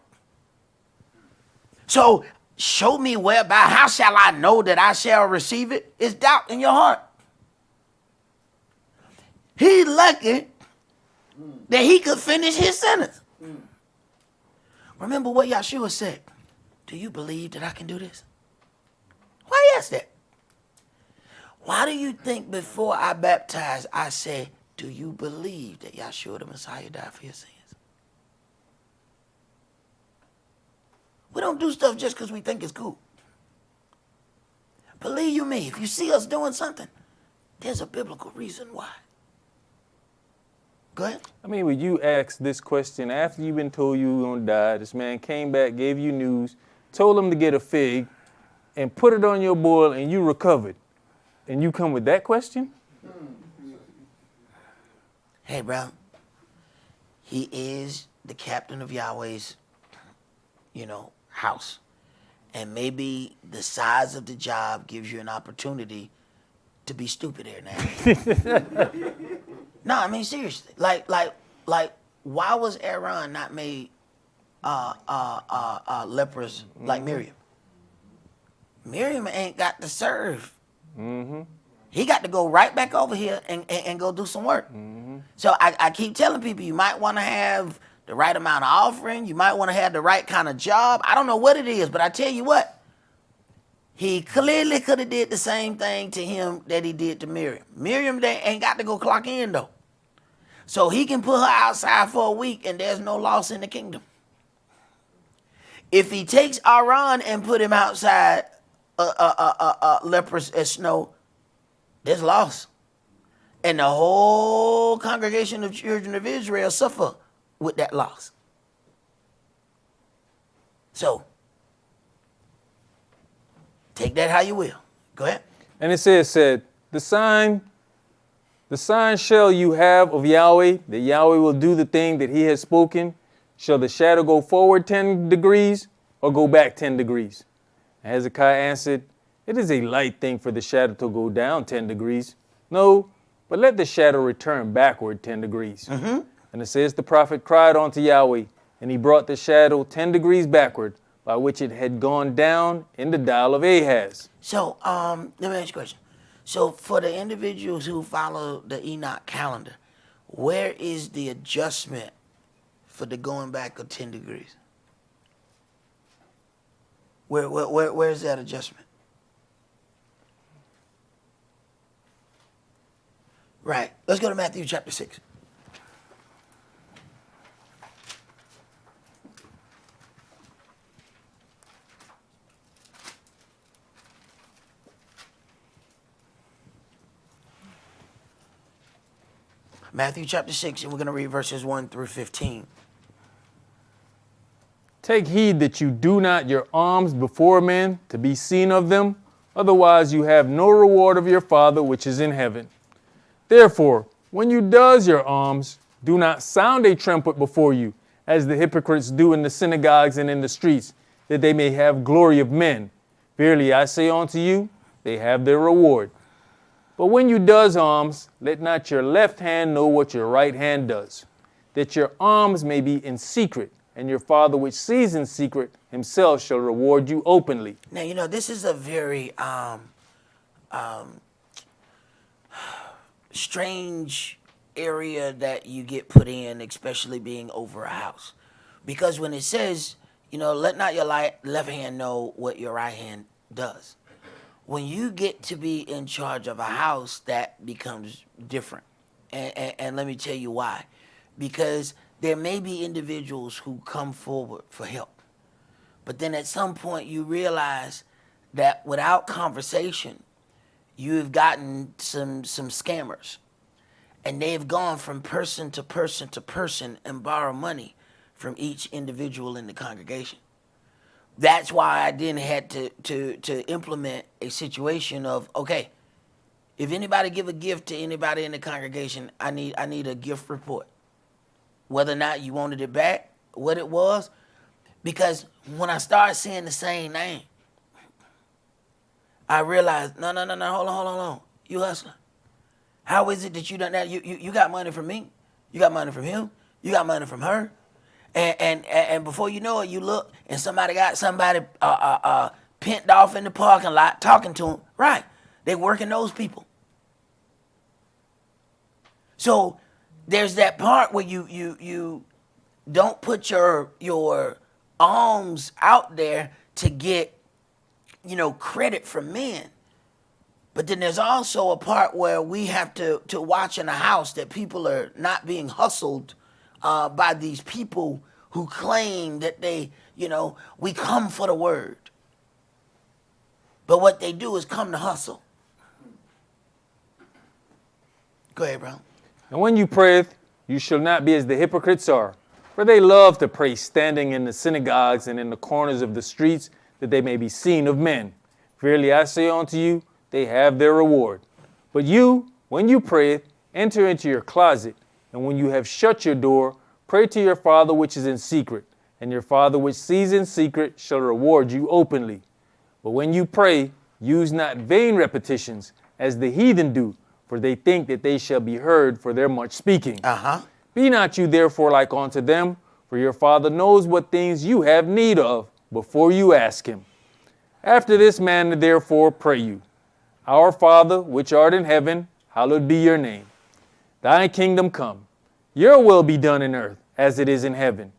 So show me whereby, how shall I know that I shall receive it? It's doubt in your heart. He lucky that he could finish his sentence. Remember what Yahshua said. Do you believe that I can do this? Why he asked that? Why do you think before I baptize, I say, do you believe that Yahshua the Messiah died for your sins? We don't do stuff just because we think it's cool. Believe you me, if you see us doing something, there's a biblical reason why. Go ahead. I mean, when you ask this question after you've been told you were going to die, this man came back, gave you news, told him to get a fig, and put it on your boil and you recovered. And you come with that question? Hey, bro. He is the captain of Yahweh's, house. And maybe the size of the job gives you an opportunity to be stupid here now. No, I mean seriously. Like, why was Aaron not made leprous like Miriam? Miriam ain't got to serve. Mm-hmm. He got to go right back over here and go do some work. Mm-hmm. So I keep telling people you might want to have the right amount of offering. You might want to have the right kind of job. I don't know what it is, but I tell you what. He clearly could have did the same thing to him that he did to Miriam. Miriam they ain't got to go clock in though. So he can put her outside for a week and there's no loss in the kingdom. If he takes Aaron and put him outside leprous as snow, there's loss. And the whole congregation of children of Israel suffer with that loss. So, take that how you will. Go ahead. And it said, the sign shall you have of Yahweh, that Yahweh will do the thing that he has spoken. Shall the shadow go forward 10 degrees or go back 10 degrees? And Hezekiah answered, it is a light thing for the shadow to go down 10 degrees. No, but let the shadow return backward 10 degrees. Mm-hmm. And it says, the prophet cried unto Yahweh, and he brought the shadow 10 degrees backward, by which it had gone down in the dial of Ahaz. So, let me ask you a question. So, for the individuals who follow the Enoch calendar, where is the adjustment for the going back of 10 degrees? Where is that adjustment? Right. Let's go to Matthew chapter 6. Matthew chapter 6, and we're going to read verses 1 through 15. Take heed that you do not your alms before men to be seen of them, otherwise you have no reward of your Father which is in heaven. Therefore, when you does your alms, do not sound a trumpet before you, as the hypocrites do in the synagogues and in the streets, that they may have glory of men. Verily I say unto you, they have their reward. But when you does alms, let not your left hand know what your right hand does, that your alms may be in secret, and your Father which sees in secret himself shall reward you openly. Now, this is a very strange area that you get put in, especially being over a house. Because when it says, let not your left hand know what your right hand does. When you get to be in charge of a house, that becomes different. And let me tell you why. Because there may be individuals who come forward for help. But then at some point you realize that without conversation, you've gotten some scammers. And they've gone from person to person to person and borrow money from each individual in the congregation. That's why I then had to implement a situation of, okay, if anybody give a gift to anybody in the congregation, I need a gift report. Whether or not you wanted it back, what it was. Because when I started seeing the same name, I realized, no, hold on. You hustler. How is it that you done that? You got money from me. You got money from him. You got money from her. And before you know it, you look and somebody got somebody pent off in the parking lot talking to them. Right. They working those people. So there's that part where you don't put your alms out there to get, credit from men. But then there's also a part where we have to watch in a house that people are not being hustled by these people who claim that they, we come for the word. But what they do is come to hustle. Go ahead, bro. And when you prayeth, you shall not be as the hypocrites are, for they love to pray standing in the synagogues and in the corners of the streets, that they may be seen of men. Verily I say unto you, they have their reward. But you, when you pray, enter into your closet, and when you have shut your door, pray to your Father which is in secret, and your Father which sees in secret shall reward you openly. But when you pray, use not vain repetitions, as the heathen do, for they think that they shall be heard for their much speaking. Be not you therefore like unto them, for your Father knows what things you have need of before you ask him. After this manner therefore pray you, Our Father, which art in heaven, hallowed be your name. Thy kingdom come, your will be done in earth as it is in heaven.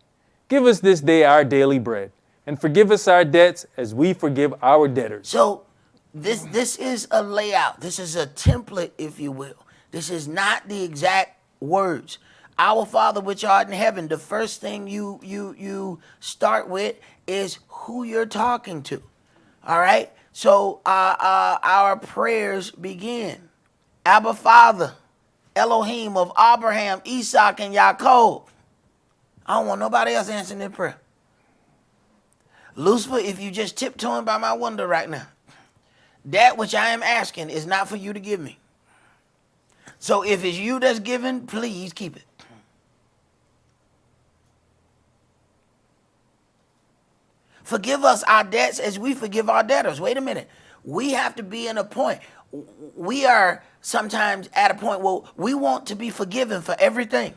Give us this day our daily bread, and forgive us our debts as we forgive our debtors. So this is a layout. This is a template, if you will. This is not the exact words. Our Father which art in heaven, the first thing you start with is who you're talking to. All right? So our prayers begin. Abba Father, Elohim of Abraham, Esaac, and Jacob. I don't want nobody else answering that prayer. Lucifer, if you just tiptoeing by my window right now, that which I am asking is not for you to give me. So if it's you that's giving, please keep it. Forgive us our debts as we forgive our debtors. Wait a minute. We have to be in a point. We are sometimes at a point where we want to be forgiven for everything,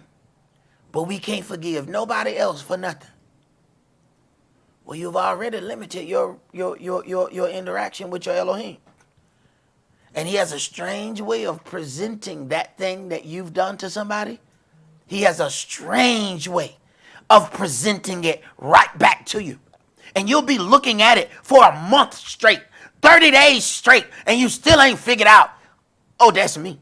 but we can't forgive nobody else for nothing. Well, you've already limited your interaction with your Elohim. And he has a strange way of presenting that thing that you've done to somebody. He has a strange way of presenting it right back to you. And you'll be looking at it for a month straight, 30 days straight, and you still ain't figured out, oh, that's me.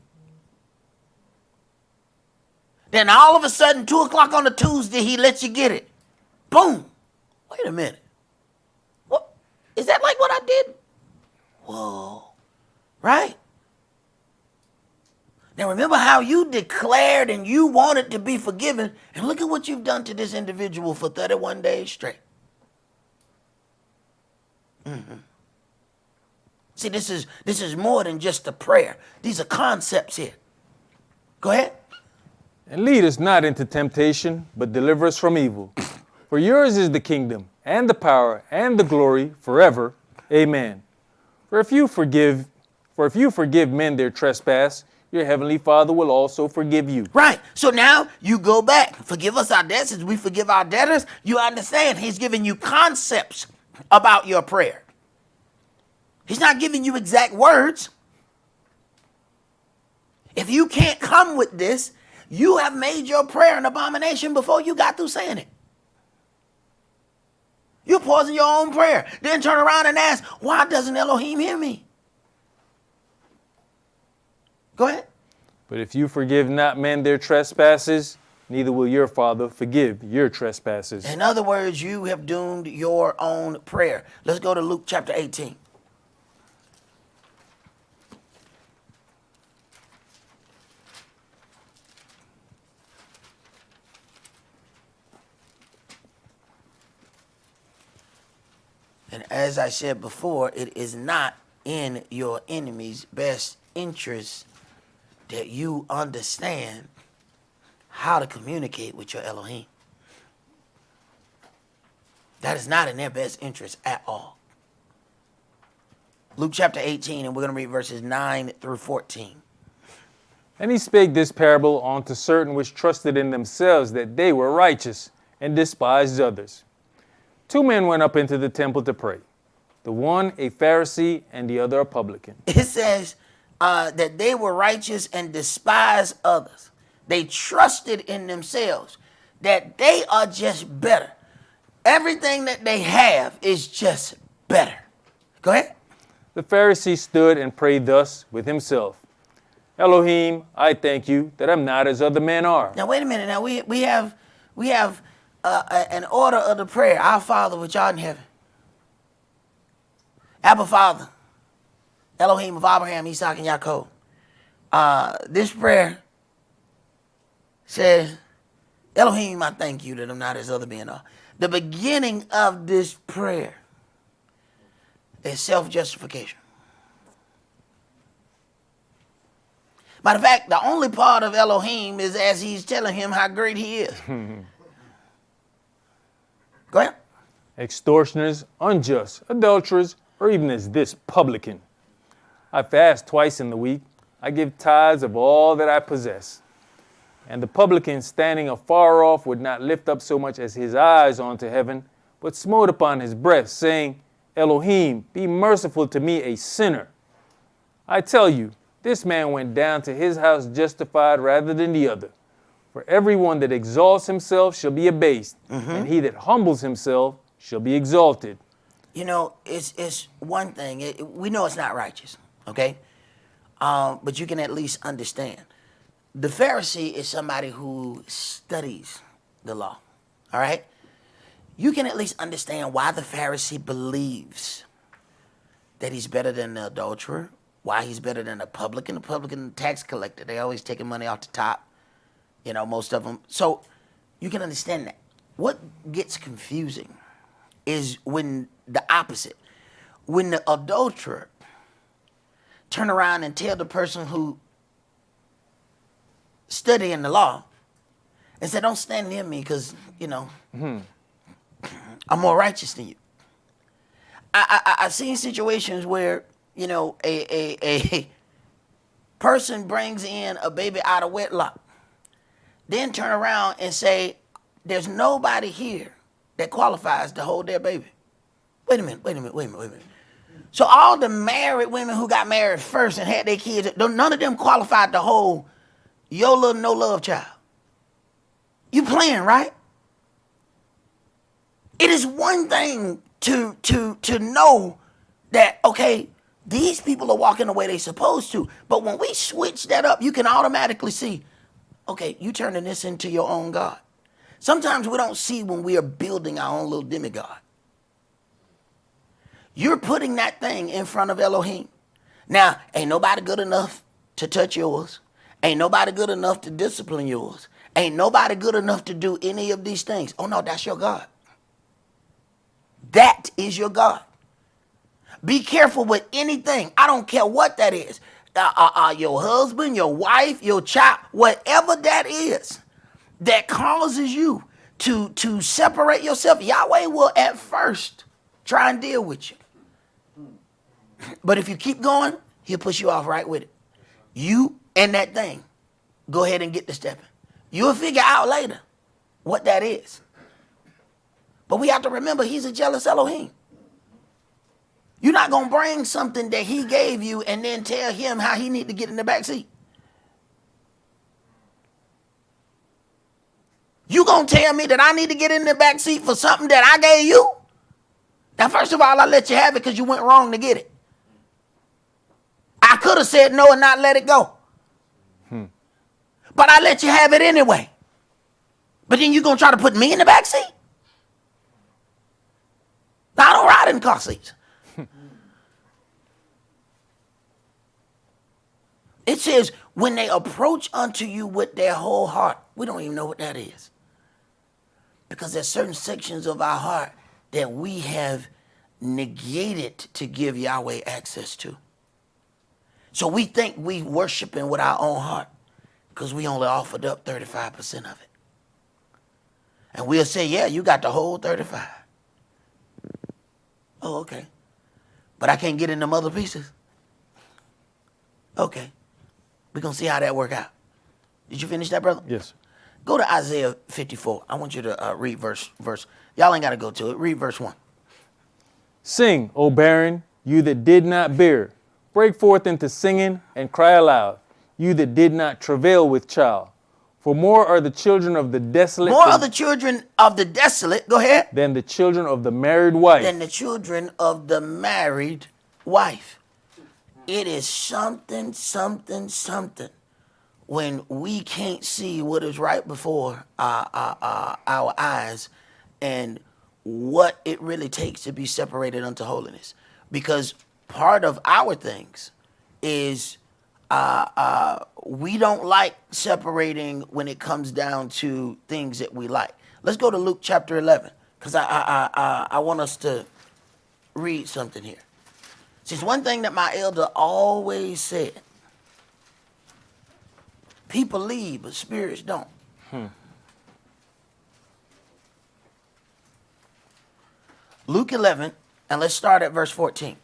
Then all of a sudden, 2 o'clock on a Tuesday, he lets you get it. Boom. Wait a minute. What? Is that like what I did? Whoa. Right? Now remember how you declared and you wanted to be forgiven, and look at what you've done to this individual for 31 days straight. See, this is more than just a prayer. These are concepts here. Go ahead. And lead us not into temptation, but deliver us from evil. For yours is the kingdom, and the power, and the glory, forever. Amen. For if you forgive men their trespass, your heavenly Father will also forgive you. Right. So now you go back. Forgive us our debts as we forgive our debtors. You understand he's giving you concepts about your prayer. He's not giving you exact words. If you can't come with this, you have made your prayer an abomination before you got through saying it. You're pausing your own prayer. Then turn around and ask, why doesn't Elohim hear me? Go ahead. But if you forgive not men their trespasses, neither will your Father forgive your trespasses. In other words, you have doomed your own prayer. Let's go to Luke chapter 18. And as I said before, it is not in your enemy's best interest that you understand how to communicate with your Elohim. That is not in their best interest at all. Luke chapter 18, and we're going to read verses 9 through 14. And he spake this parable unto certain which trusted in themselves that they were righteous, and despised others. 2 men went up into the temple to pray, the one a Pharisee and the other a publican. It says that they were righteous and despised others. They trusted in themselves that they are just better. Everything that they have is just better. Go ahead. The Pharisee stood and prayed thus with himself. Elohim, I thank you that I'm not as other men are. Now wait a minute. Now we have an order of the prayer. Our Father which art in heaven. Abba Father, Elohim of Abraham, Esaac, and Jacob. This prayer says, Elohim, I thank you that I'm not as other men are. The beginning of this prayer, is self-justification. Matter of fact, the only part of Elohim is as he's telling him how great he is. Go ahead. Extortioners, unjust, adulterers, or even as this publican. I fast twice in the week. I give tithes of all that I possess. And the publican standing afar off would not lift up so much as his eyes onto heaven, but smote upon his breast, saying, Elohim, be merciful to me, a sinner. I tell you, this man went down to his house justified rather than the other. For everyone that exalts himself shall be abased, and he that humbles himself shall be exalted. You know, it's one thing. We know it's not righteous, okay? But you can at least understand. The Pharisee is somebody who studies the law, all right? You can at least understand why the Pharisee believes that he's better than the adulterer, why he's better than the publican tax collector. They always taking money off the top, you know, most of them. So you can understand that. What gets confusing is when the opposite, when the adulterer turn around and tell the person who studying the law and say, don't stand near me because, you know, I'm more righteous than you. I've seen situations where, you know, a person brings in a baby out of wedlock, then turn around and say, there's nobody here that qualifies to hold their baby. Wait a minute. So all the married women who got married first and had their kids, none of them qualified to hold your little no-love child. You playing, right? It is one thing to know that, okay, these people are walking the way they're supposed to. But when we switch that up, you can automatically see, okay, you turning this into your own God. Sometimes we don't see when we are building our own little demigod. You're putting that thing in front of Elohim. Now, ain't nobody good enough to touch yours. Ain't nobody good enough to discipline yours. Ain't nobody good enough to do any of these things. Oh no, that's your God. That is your God. Be careful with anything. I don't care what that is. Your husband, your wife, your child, whatever that is that causes you to separate yourself, Yahweh will at first try and deal with you. But if you keep going, he'll push you off right with it. You and that thing, go ahead and get to stepping. You'll figure out later what that is. But we have to remember he's a jealous Elohim. You're not going to bring something that he gave you and then tell him how he need to get in the back seat. You going to tell me that I need to get in the back seat for something that I gave you? Now, first of all, I let you have it because you went wrong to get it. I could have said no and not let it go. But I let you have it anyway. But then you're going to try to put me in the back seat? Now, I don't ride in car seats. It says, when they approach unto you with their whole heart. We don't even know what that is. Because there's certain sections of our heart that we have negated to give Yahweh access to. So we think we worshiping with our own heart because we only offered up 35% of it. And we'll say, yeah, you got the whole 35. Oh, okay. But I can't get in them other pieces. Okay. We're going to see how that work out. Did you finish that, brother? Yes. Go to Isaiah 54. I want you to read verse. Y'all ain't got to go to it. Read verse 1. Sing, O barren, you that did not bear. Break forth into singing and cry aloud, you that did not travail with child. For more are the children of the desolate. More are the children of the desolate. Go ahead. Than the children of the married wife. Than the children of the married wife. It is something when we can't see what is right before our eyes and what it really takes to be separated unto holiness. Because part of our things is we don't like separating when it comes down to things that we like. Let's go to Luke chapter 11, because I want us to read something here. It's one thing that my elder always said. People leave, but spirits don't. Luke 11, and let's start at verse 14.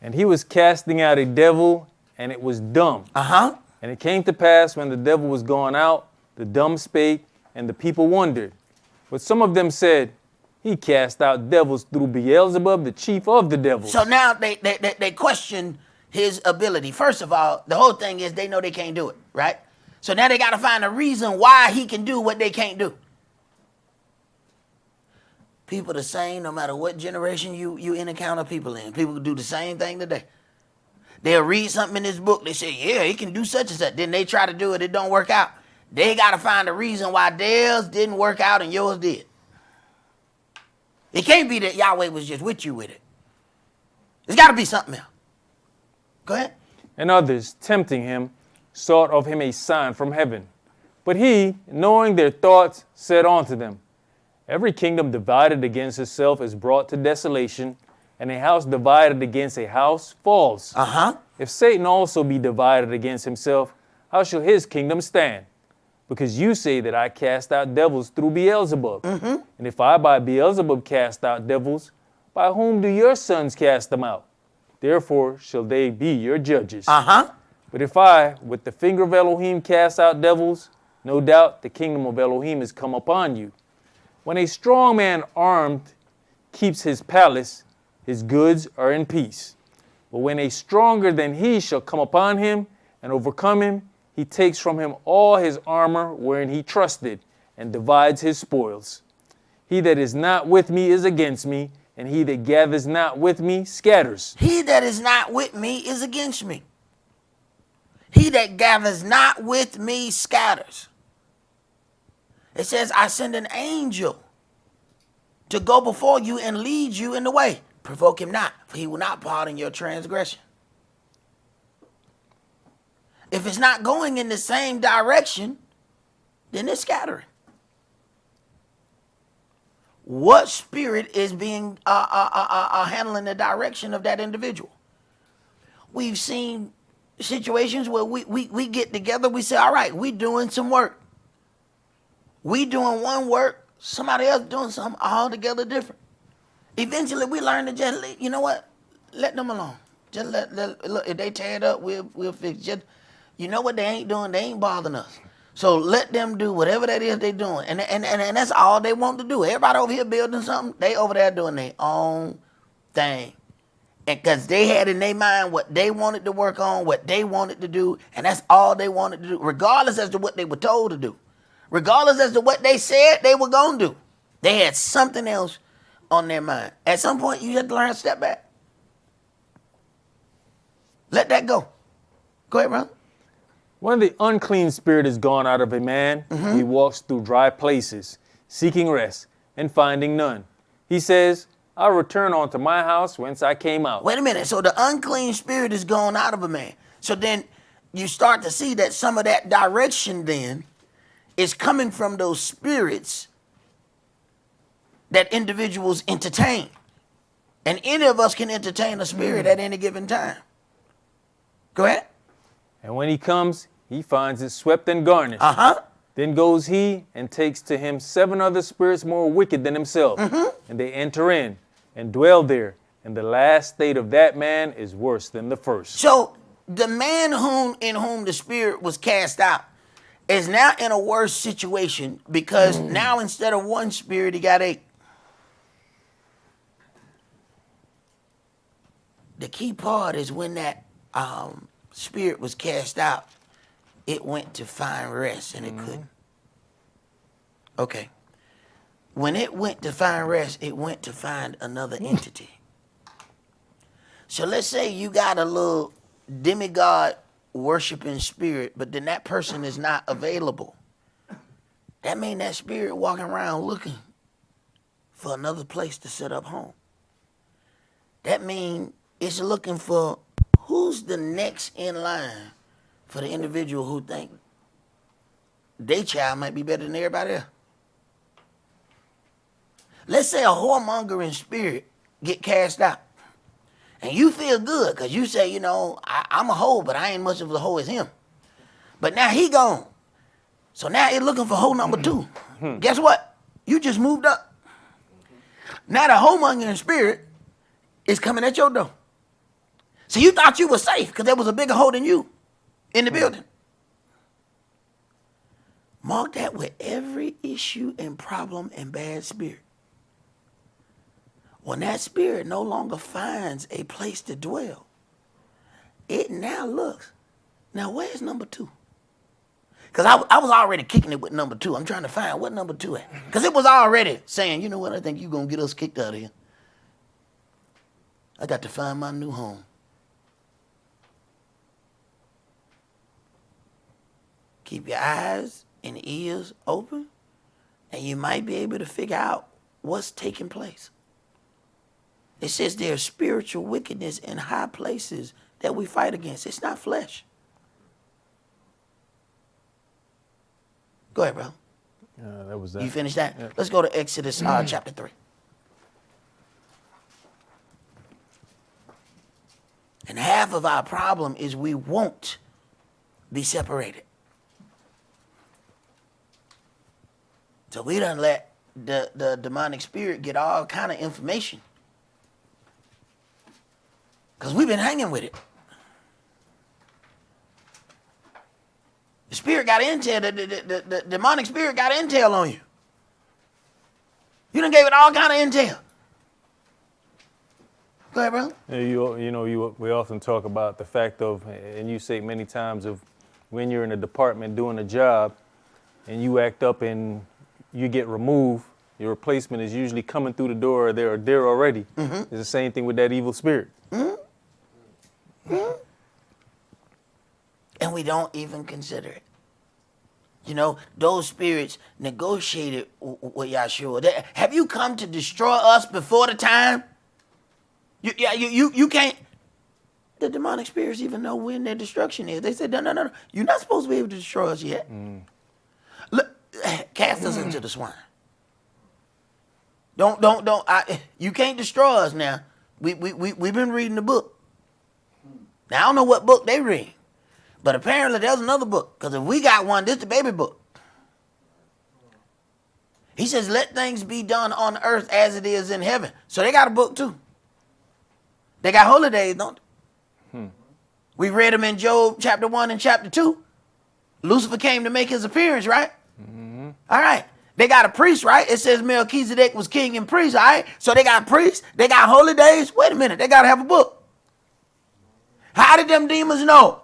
And he was casting out a devil, and it was dumb. Uh-huh. And it came to pass, when the devil was gone out, the dumb spake, and the people wondered. But some of them said, he cast out devils through Beelzebub, the chief of the devils. So now they question his ability. First of all, the whole thing is they know they can't do it, right? So now they got to find a reason why he can do what they can't do. People the same no matter what generation you encounter people in. People do the same thing today. They'll read something in this book. They say, yeah, he can do such and such. Then they try to do it. It don't work out. They got to find a reason why theirs didn't work out and yours did. It can't be that Yahweh was just with you with it. There's got to be something else. Go ahead. And others, tempting him, sought of him a sign from heaven. But he, knowing their thoughts, said unto them, every kingdom divided against itself is brought to desolation, and a house divided against a house falls. Uh-huh. If Satan also be divided against himself, how shall his kingdom stand? Because you say that I cast out devils through Beelzebub. Mm-hmm. And if I by Beelzebub cast out devils, by whom do your sons cast them out? Therefore shall they be your judges. Uh-huh. But if I, with the finger of Elohim, cast out devils, no doubt the kingdom of Elohim is come upon you. When a strong man armed keeps his palace, his goods are in peace. But when a stronger than he shall come upon him and overcome him, he takes from him all his armor wherein he trusted, and divides his spoils. He that is not with me is against me, and he that gathers not with me scatters. He that is not with me is against me. He that gathers not with me scatters. It says, I send an angel to go before you and lead you in the way. Provoke him not, for he will not pardon your transgression. If it's not going in the same direction, then it's scattering. What spirit is being handling the direction of that individual? We've seen situations where we get together, we say, all right, we doing some work. We doing one work, somebody else doing something altogether different. Eventually we learn to just, you know what, let them alone. Just look, if they tear it up, we'll fix it. You know what they ain't doing? They ain't bothering us. So let them do whatever that is they doing. And that's all they want to do. Everybody over here building something, they over there doing their own thing. And because they had in their mind what they wanted to work on, what they wanted to do, and that's all they wanted to do, regardless as to what they were told to do. Regardless as to what they said they were going to do. They had something else on their mind. At some point, you have to learn to step back. Let that go. Go ahead, brother. When the unclean spirit is gone out of a man, he walks through dry places, seeking rest and finding none. He says, I'll return unto my house whence I came out. Wait a minute. So the unclean spirit is gone out of a man. So then you start to see that some of that direction then is coming from those spirits that individuals entertain. And any of us can entertain a spirit at any given time. Go ahead. And when he comes, he finds it swept and garnished. Uh-huh. Then goes he and takes to him 7 other spirits more wicked than himself. And they enter in and dwell there. And the last state of that man is worse than the first. So the man in whom the spirit was cast out is now in a worse situation because now instead of 1 spirit, he got 8. The key part is when that spirit was cast out, it went to find rest and it couldn't. Okay. When it went to find rest, it went to find another entity. So let's say you got a little demigod worshiping spirit, but then that person is not available. That means that spirit walking around looking for another place to set up home. That means it's looking for who's the next in line for the individual who think their child might be better than everybody else. Let's say a whoremongering spirit get cast out. And you feel good because you say, you know, I'm a hoe, but I ain't much of a hoe as him. But now he gone. So now you're looking for hoe number 2. Guess what? You just moved up. Now the homongering spirit is coming at your door. So you thought you were safe because there was a bigger hoe than you in the building. Mark that with every issue and problem and bad spirit. When that spirit no longer finds a place to dwell, it now looks, now where's number 2? Because I was already kicking it with number 2. I'm trying to find what number 2 at. Because it was already saying, you know what, I think you're going to get us kicked out of here. I got to find my new home. Keep your eyes and ears open, and you might be able to figure out what's taking place. It says there's spiritual wickedness in high places that we fight against. It's not flesh. Go ahead, bro. That was that. You finished that? Yeah. Let's go to Exodus chapter 3. And half of our problem is we won't be separated. So we done let the demonic spirit get all kind of information. Because we've been hanging with it. The spirit got intel, the demonic spirit got intel on you. You done gave it all kind of intel. Go ahead, brother. Yeah, we often talk about the fact of, and you say many times, of when you're in a department doing a job and you act up and you get removed, your replacement is usually coming through the door or they're there already. Mm-hmm. It's the same thing with that evil spirit. Mm-hmm. Mm-hmm. And we don't even consider it. You know, those spirits negotiated with Yahshua. Have you come to destroy us before the time? You can't. The demonic spirits even know when their destruction is. They said, no. You're not supposed to be able to destroy us yet. Mm. Look, cast us into the swine. You can't destroy us now. We've been reading the book. Now, I don't know what book they read. But apparently there's another book. Because if we got one, this is the baby book. He says, let things be done on earth as it is in heaven. So they got a book too. They got holy days, don't they? We read them in Job chapter 1 and chapter 2. Lucifer came to make his appearance, right? Mm-hmm. All right. They got a priest, right? It says Melchizedek was king and priest, all right? So they got priests. They got holy days. Wait a minute. They got to have a book. How did them demons know?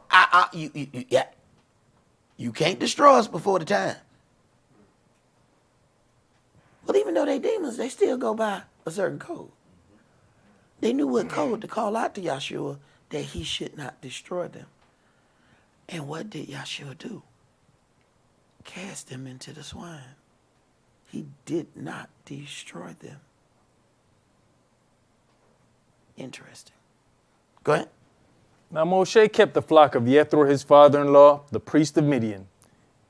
You can't destroy us before the time. But even though they demons, they still go by a certain code. They knew what code to call out to Yahshua that he should not destroy them. And what did Yahshua do? Cast them into the swine. He did not destroy them. Interesting. Go ahead. Now Moshe kept the flock of Jethro, his father-in-law, the priest of Midian.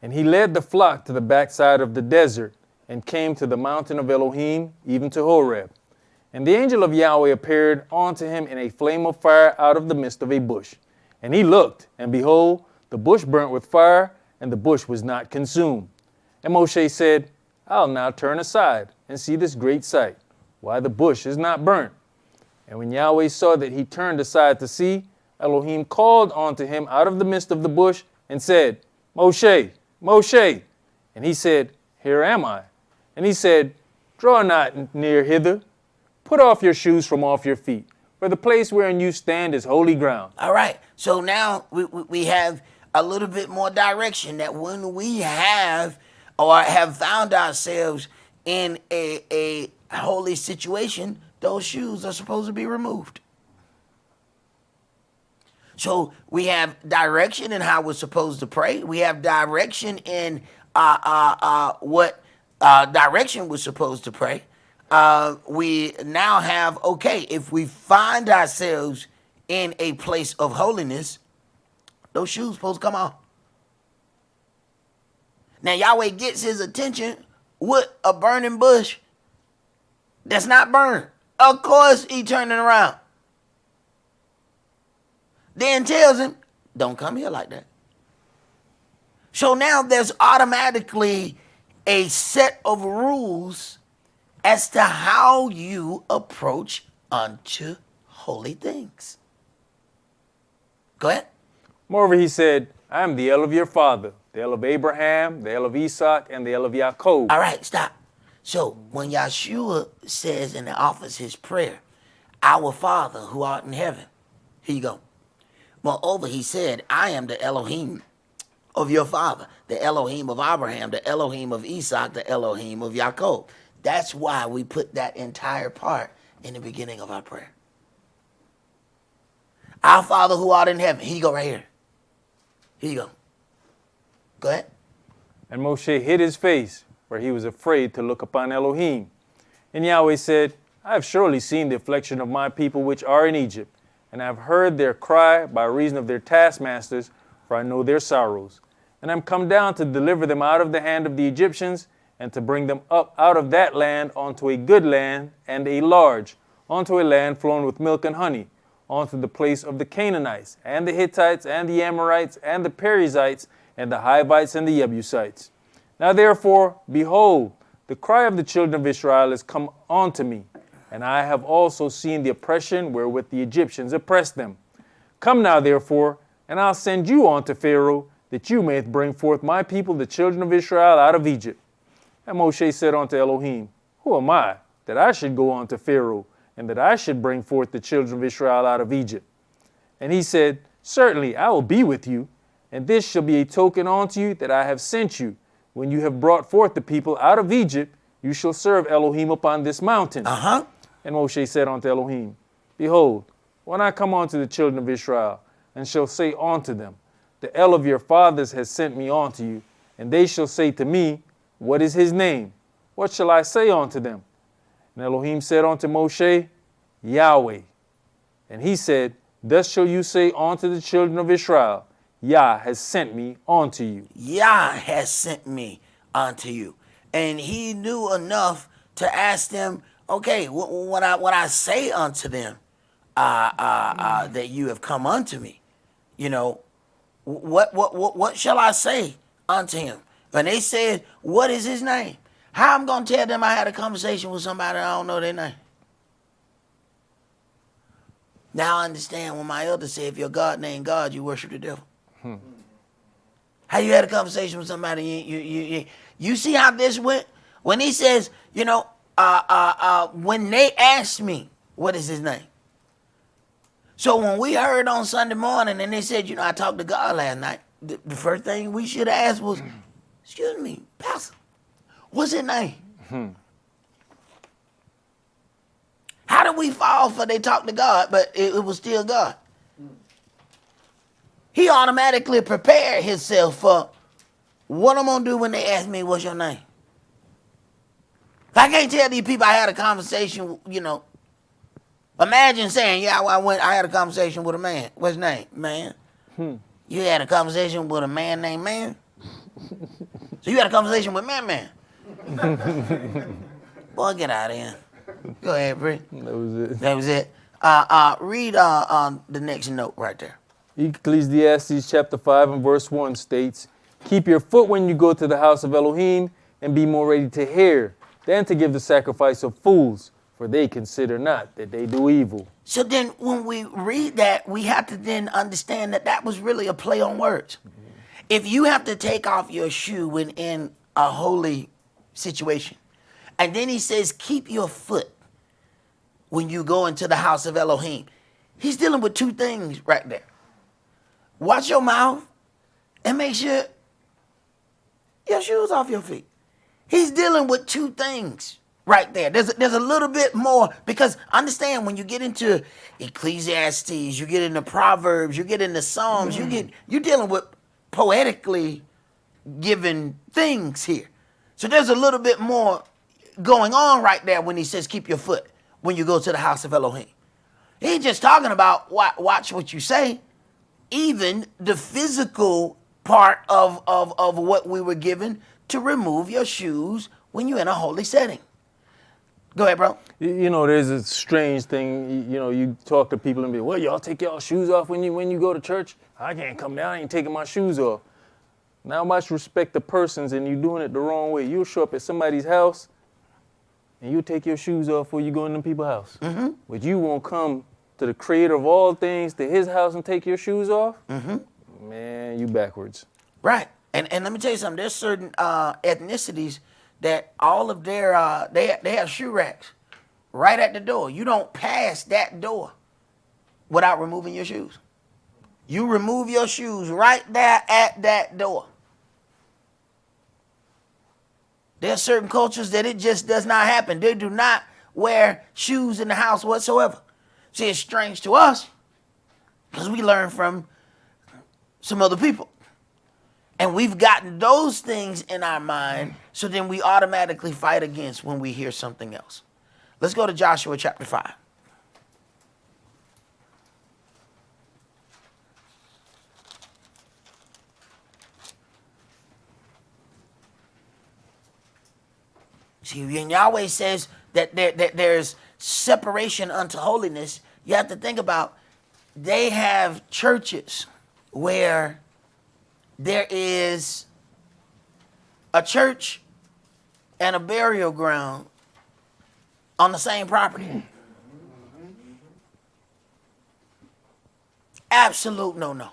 And he led the flock to the backside of the desert and came to the mountain of Elohim, even to Horeb. And the angel of Yahweh appeared unto him in a flame of fire out of the midst of a bush. And he looked, and behold, the bush burnt with fire, and the bush was not consumed. And Moshe said, I'll now turn aside and see this great sight, why the bush is not burnt. And when Yahweh saw that he turned aside to see, Elohim called unto him out of the midst of the bush and said, Moshe, Moshe. And he said, Here am I. And he said, Draw not near hither. Put off your shoes from off your feet, for the place wherein you stand is holy ground. All right. So now we have a little bit more direction that when we have or have found ourselves in a holy situation, those shoes are supposed to be removed. So we have direction in how we're supposed to pray. We have direction in what direction we're supposed to pray. We now have, okay, if we find ourselves in a place of holiness, those shoes supposed to come off. Now Yahweh gets his attention with a burning bush that's not burned. Of course he turning around. then tells him, don't come here like that. So now there's automatically a set of rules as to how you approach unto holy things. Go ahead. Moreover, he said, I am the El of your father, the El of Abraham, the El of Esaac, and the El of Jacob. All right, stop. So when Yahshua says and offers his prayer, our Father who art in heaven, here you go. Moreover, he said, I am the Elohim of your father, the Elohim of Abraham, the Elohim of Esaac, the Elohim of Jacob. That's why we put that entire part in the beginning of our prayer. Our Father who art in heaven. Here you go, right here. Here you go. Go ahead. And Moshe hid his face, for he was afraid to look upon Elohim. And Yahweh said, I have surely seen the affliction of my people which are in Egypt, and I have heard their cry by reason of their taskmasters, for I know their sorrows. And I am come down to deliver them out of the hand of the Egyptians, and to bring them up out of that land onto a good land and a large, onto a land flowing with milk and honey, onto the place of the Canaanites, and the Hittites, and the Amorites, and the Perizzites, and the Hivites, and the Jebusites. Now therefore, behold, the cry of the children of Israel is come unto me, and I have also seen the oppression wherewith the Egyptians oppressed them. Come now therefore, and I'll send you on to Pharaoh, that you mayest bring forth my people, the children of Israel, out of Egypt. And Moshe said unto Elohim, Who am I, that I should go unto Pharaoh, and that I should bring forth the children of Israel out of Egypt? And he said, Certainly I will be with you, and this shall be a token unto you that I have sent you. When you have brought forth the people out of Egypt, you shall serve Elohim upon this mountain. And Moshe said unto Elohim, Behold, when I come unto the children of Israel, and shall say unto them, The El of your fathers has sent me unto you, and they shall say to me, What is his name? What shall I say unto them? And Elohim said unto Moshe, Yahweh. And he said, Thus shall you say unto the children of Israel, Yah has sent me unto you. Yah has sent me unto you. And he knew enough to ask them, okay, when I say unto them that you have come unto me, you know, what shall I say unto him? And they said, what is his name? How I'm going to tell them I had a conversation with somebody I don't know their name? Now I understand when my elder said, if your God named God, you worship the devil. How you had a conversation with somebody, you see how this went? When he says, you know, when they asked me, what is his name? So when we heard on Sunday morning and they said, you know, I talked to God last night, the first thing we should have asked was, excuse me, Pastor, what's his name? How did we fall for they talked to God, but it was still God? He automatically prepared himself for what I'm going to do when they ask me, what's your name? I can't tell these people I had a conversation, you know. Imagine saying, yeah, I had a conversation with a man. What's his name? Man. You had a conversation with a man named Man? So you had a conversation with Man. Boy, get out of here. Go ahead, Bree. That was it. Read the next note right there. Ecclesiastes chapter 5 and verse 1 states, Keep your foot when you go to the house of Elohim, and be more ready to hear than to give the sacrifice of fools, for they consider not that they do evil. So then when we read that, we have to then understand that that was really a play on words. If you have to take off your shoe when in a holy situation, and then he says, keep your foot when you go into the house of Elohim, he's dealing with two things right there. Watch your mouth and make sure your shoes off your feet. He's dealing with two things right there. There's a little bit more, because understand when you get into Ecclesiastes, you get into Proverbs, you get into Psalms, you're dealing with poetically given things here. So there's a little bit more going on right there when he says keep your foot when you go to the house of Elohim. He ain't just talking about watch what you say. Even the physical part of what we were given to remove your shoes when you're in a holy setting. Go ahead, bro. You know, there's a strange thing. You know, you talk to people and be, well, y'all take y'all shoes off when you go to church. I can't come down. I ain't taking my shoes off. Now, much respect the persons, and you doing it the wrong way. You'll show up at somebody's house, and you'll take your shoes off before you go in them people's house. Mm-hmm. But you won't come to the creator of all things, to his house, and take your shoes off? Mm-hmm. Man, you backwards. Right. And let me tell you something. There's certain ethnicities that all of their, they have shoe racks right at the door. You don't pass that door without removing your shoes. You remove your shoes right there at that door. There's certain cultures that it just does not happen. They do not wear shoes in the house whatsoever. See, it's strange to us because we learn from some other people. And we've gotten those things in our mind, so then we automatically fight against when we hear something else. Let's go to Joshua chapter 5. See, when Yahweh says that there's separation unto holiness, you have to think about, they have churches where there is a church and a burial ground on the same property. Absolute no-no.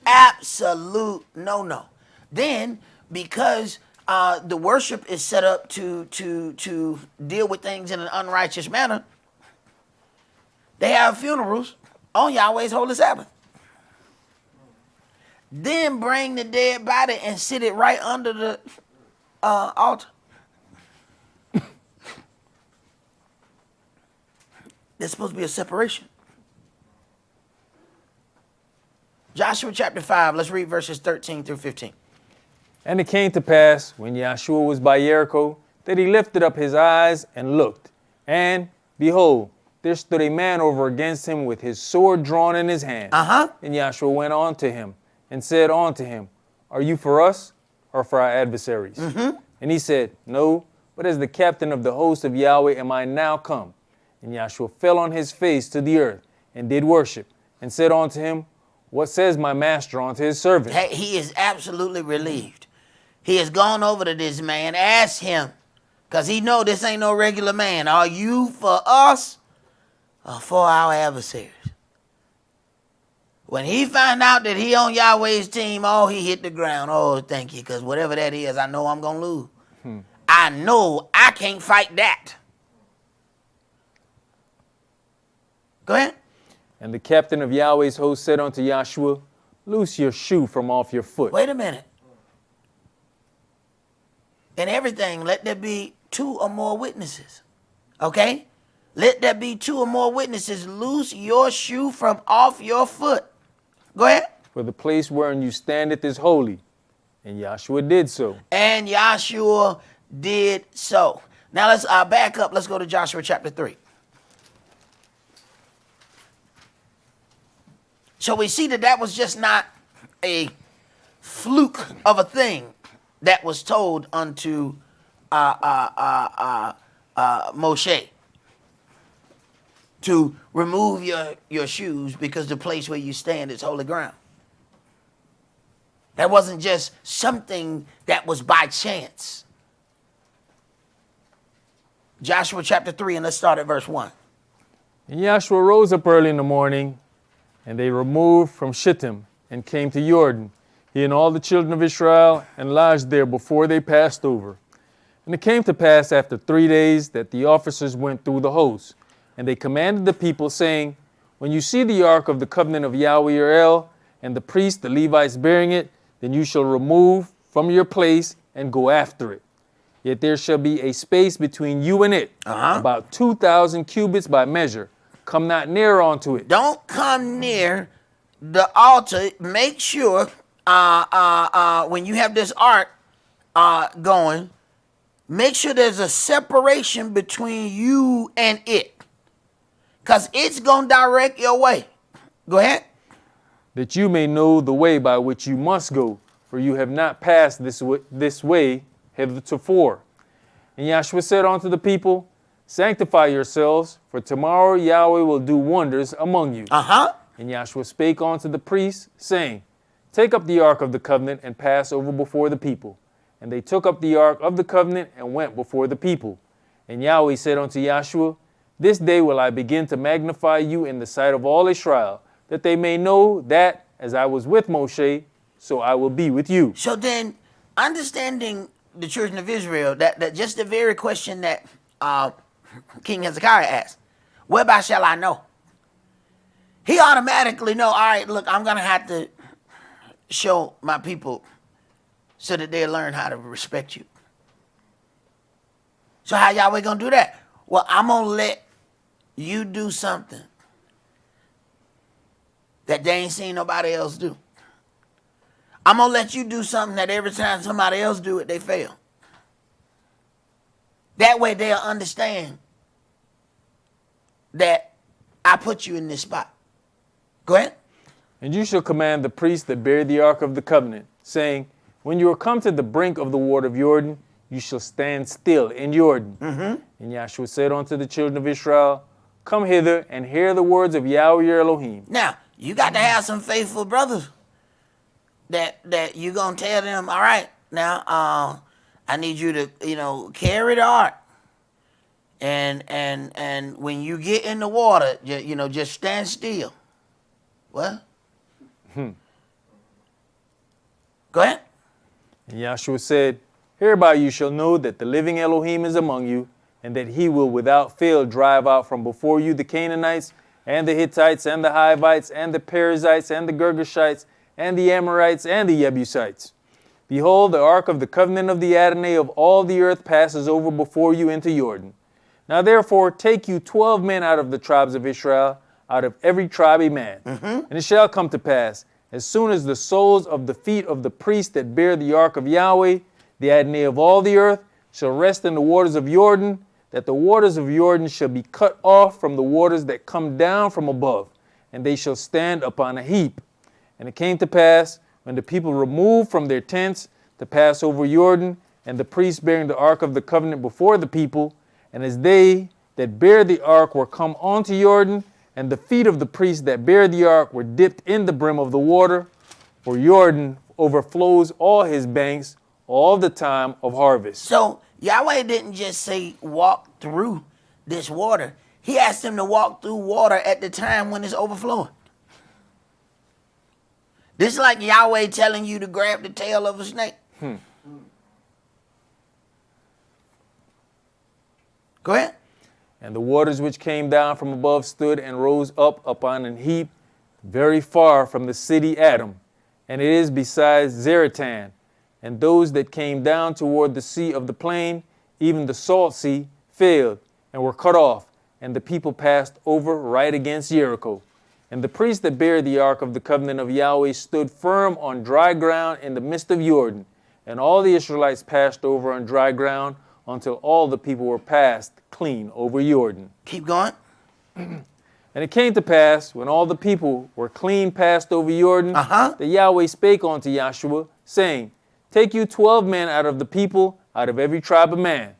Absolute no-no. Then, because the worship is set up to deal with things in an unrighteous manner, they have funerals on Yahweh's holy Sabbath. Then bring the dead body and sit it right under the altar. There's supposed to be a separation. Joshua chapter 5, let's read verses 13 through 15. And it came to pass, when Yahshua was by Jericho, that he lifted up his eyes and looked. And, behold, there stood a man over against him with his sword drawn in his hand. And Yahshua went on to him and said unto him, Are you for us or for our adversaries? And he said, No, but as the captain of the host of Yahweh am I now come. And Yahshua fell on his face to the earth and did worship, and said unto him, What says my master unto his servant? Hey, he is absolutely relieved. He has gone over to this man, asked him, because he know this ain't no regular man. Are you for us or for our adversaries? When he found out that he on Yahweh's team, oh, he hit the ground. Oh, thank you, because whatever that is, I know I'm going to lose. I know I can't fight that. Go ahead. And the captain of Yahweh's host said unto Yahshua, Loose your shoe from off your foot. Wait a minute. In everything, let there be 2 or more witnesses. Okay? Let there be 2 or more witnesses. Loose your shoe from off your foot. Go ahead. For the place wherein you standeth is holy. And Yahshua did so. And Yahshua did so. Now let's back up. Let's go to Joshua chapter 3. So we see that was just not a fluke of a thing that was told unto Moshe to remove your shoes because the place where you stand is holy ground. That wasn't just something that was by chance. Joshua chapter 3, and let's start at verse 1. And Yahshua rose up early in the morning, and they removed from Shittim and came to Jordan, he and all the children of Israel, and lodged there before they passed over. And it came to pass after 3 days that the officers went through the host, and they commanded the people, saying, When you see the ark of the covenant of Yahweh your El, and the priests, the Levites, bearing it, then you shall remove from your place and go after it. Yet there shall be a space between you and it, about 2,000 cubits by measure. Come not near unto it. Don't come near the altar. Make sure when you have this ark going, make sure there's a separation between you and it. Because it's going to direct your way. Go ahead. That you may know the way by which you must go, for you have not passed this way heretofore. And Yahshua said unto the people, sanctify yourselves, for tomorrow Yahweh will do wonders among you. And Yahshua spake unto the priests, saying, take up the ark of the covenant and pass over before the people. And they took up the ark of the covenant and went before the people. And Yahweh said unto Yahshua, this day will I begin to magnify you in the sight of all Israel, that they may know that, as I was with Moshe, so I will be with you. So then, understanding the children of Israel, that just the very question that King Hezekiah asked, whereby shall I know? He automatically know, all right, look, I'm going to have to show my people so that they'll learn how to respect you. So how Yahweh going to do that? Well, I'm going to let you do something that they ain't seen nobody else do. I'm going to let you do something that every time somebody else do it, they fail. That way they'll understand that I put you in this spot. Go ahead. And you shall command the priests that bear the ark of the covenant, saying, when you are come to the brink of the water of Jordan, you shall stand still in Jordan. And Yahshua said unto the children of Israel, come hither and hear the words of Yahweh your Elohim. Now, you got to have some faithful brothers that you're going to tell them, all right, now I need you to, carry the ark. And when you get in the water, just stand still. What? Go ahead. And Yahshua said, hereby you shall know that the living Elohim is among you, and that he will without fail drive out from before you the Canaanites, and the Hittites, and the Hivites, and the Perizzites, and the Girgashites, and the Amorites, and the Jebusites. Behold, the ark of the covenant of the Adonai of all the earth passes over before you into Jordan. Now therefore take you 12 men out of the tribes of Israel, out of every tribe a man. And it shall come to pass, as soon as the soles of the feet of the priests that bear the ark of Yahweh, the Adonai of all the earth, shall rest in the waters of Jordan, that the waters of Jordan shall be cut off from the waters that come down from above, and they shall stand upon a heap. And it came to pass, when the people removed from their tents to pass over Jordan, and the priests bearing the ark of the covenant before the people, and as they that bear the ark were come onto Jordan, and the feet of the priests that bear the ark were dipped in the brim of the water, for Jordan overflows all his banks all the time of harvest. So Yahweh didn't just say walk through this water. He asked them to walk through water at the time when it's overflowing. This is like Yahweh telling you to grab the tail of a snake. Go ahead. And the waters which came down from above stood and rose up upon an heap very far from the city Adam, and it is besides Zaratan. And those that came down toward the sea of the plain, even the salt sea, failed and were cut off, and the people passed over right against Jericho. And the priests that bear the ark of the covenant of Yahweh stood firm on dry ground in the midst of Jordan, and all the Israelites passed over on dry ground until all the people were passed clean over Jordan. Keep going. And it came to pass, when all the people were clean passed over Jordan, that Yahweh spake unto Yahshua, saying, take you 12 men out of the people, out of every tribe of man,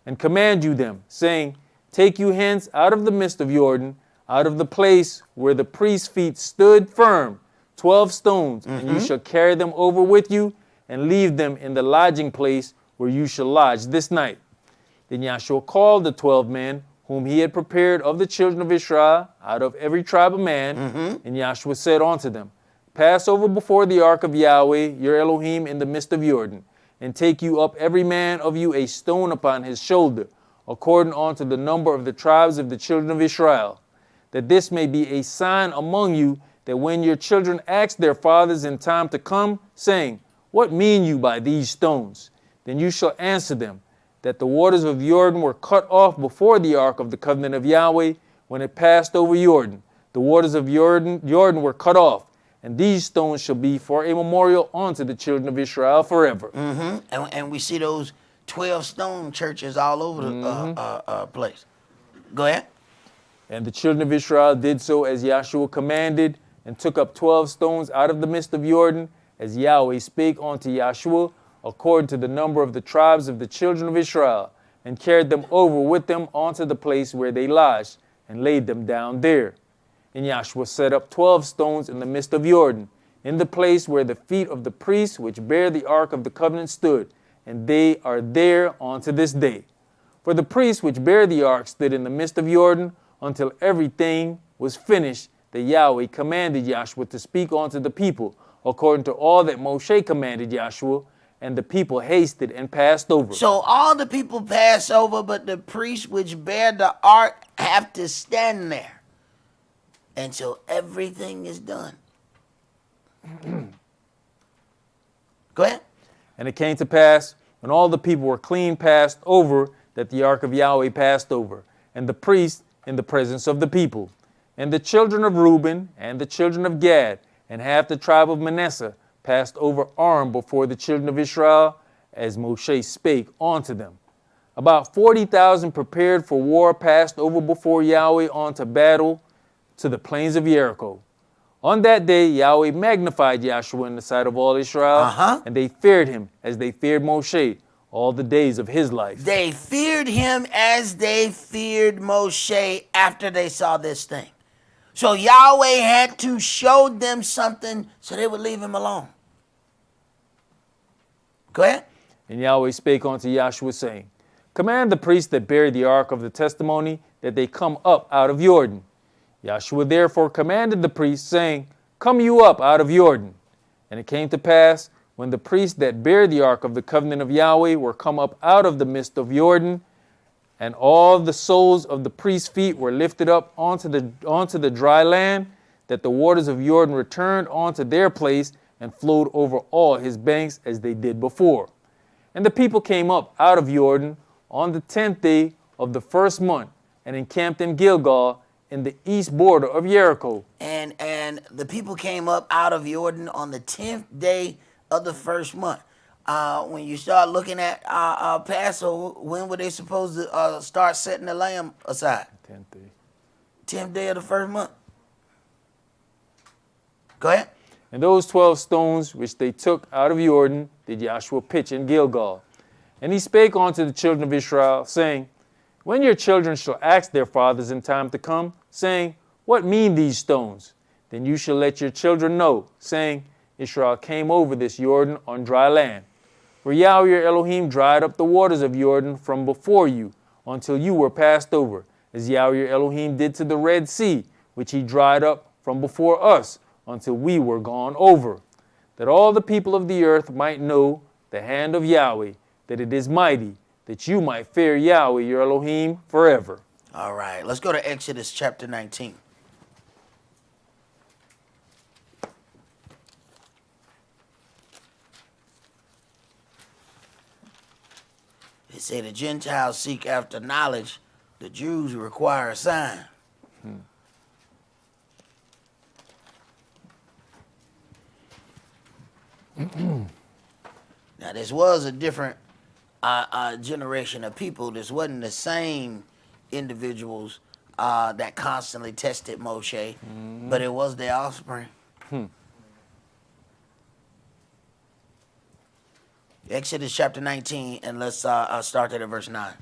and command you them, saying, take you hence out of the midst of Jordan, out of the place where the priest's feet stood firm, 12 stones, and you shall carry them over with you, and leave them in the lodging place where you shall lodge this night. Then Yahshua called the 12 men, whom he had prepared of the children of Israel, out of every tribe of man, and Yahshua said unto them, pass over before the ark of Yahweh, your Elohim, in the midst of Jordan, and take you up every man of you a stone upon his shoulder, according unto the number of the tribes of the children of Israel, that this may be a sign among you, that when your children ask their fathers in time to come, saying, what mean you by these stones? Then you shall answer them, that the waters of Jordan were cut off before the ark of the covenant of Yahweh when it passed over Jordan. The waters of Jordan were cut off, and these stones shall be for a memorial unto the children of Israel forever. And we see those 12 stone churches all over the place. Go ahead. And the children of Israel did so as Yahshua commanded, and took up 12 stones out of the midst of Jordan, as Yahweh spake unto Yahshua, according to the number of the tribes of the children of Israel. and carried them over with them onto the place where they lodged, and laid them down there. And Joshua set up 12 stones in the midst of Jordan, in the place where the feet of the priests which bear the ark of the covenant stood, and they are there unto this day. For the priests which bear the ark stood in the midst of Jordan until everything was finished, that Yahweh commanded Joshua to speak unto the people, according to all that Moshe commanded Joshua, and the people hasted and passed over. So all the people pass over, but the priests which bear the ark have to stand there until everything is done. Go ahead. And it came to pass, when all the people were clean passed over, that the ark of Yahweh passed over, and the priests in the presence of the people. And the children of Reuben and the children of Gad and half the tribe of Manasseh passed over armed before the children of Israel, as Moshe spake unto them. About 40,000 prepared for war passed over before Yahweh unto battle to the plains of Jericho. On that day Yahweh magnified Joshua in the sight of all Israel, and they feared him as they feared Moshe all the days of his life. They feared him as they feared Moshe after they saw this thing. So Yahweh had to show them something so they would leave him alone. Go ahead. And Yahweh spake unto Joshua, saying, Command the priests that bear the ark of the testimony that they come up out of Jordan. Joshua therefore commanded the priests, saying, Come you up out of Jordan. And it came to pass, when the priests that bear the ark of the covenant of Yahweh were come up out of the midst of Jordan, and all the soles of the priests' feet were lifted up onto the dry land, that the waters of Jordan returned onto their place and flowed over all his banks as they did before. And the people came up out of Jordan on the 10th day of the first month, and encamped in Gilgal in the east border of Jericho. And the people came up out of Jordan on the 10th day of the first month. When you start looking at Passover, when were they supposed to start setting the lamb aside? 10th day. 10th day of the first month. Go ahead. And those 12 stones which they took out of Jordan did Joshua pitch in Gilgal. And he spake unto the children of Israel, saying, When your children shall ask their fathers in time to come, saying, What mean these stones? Then you shall let your children know, saying, Israel came over this Jordan on dry land. For Yahweh your Elohim dried up the waters of Jordan from before you, until you were passed over, as Yahweh your Elohim did to the Red Sea, which he dried up from before us, until we were gone over. That all the people of the earth might know the hand of Yahweh, that it is mighty, that you might fear Yahweh your Elohim forever. All right, let's go to Exodus chapter 19. They say the Gentiles seek after knowledge, the Jews require a sign. Now, this was a different generation of people. This wasn't the same individuals that constantly tested Moshe, but it was their offspring. Exodus chapter 19, and let's start at verse 9.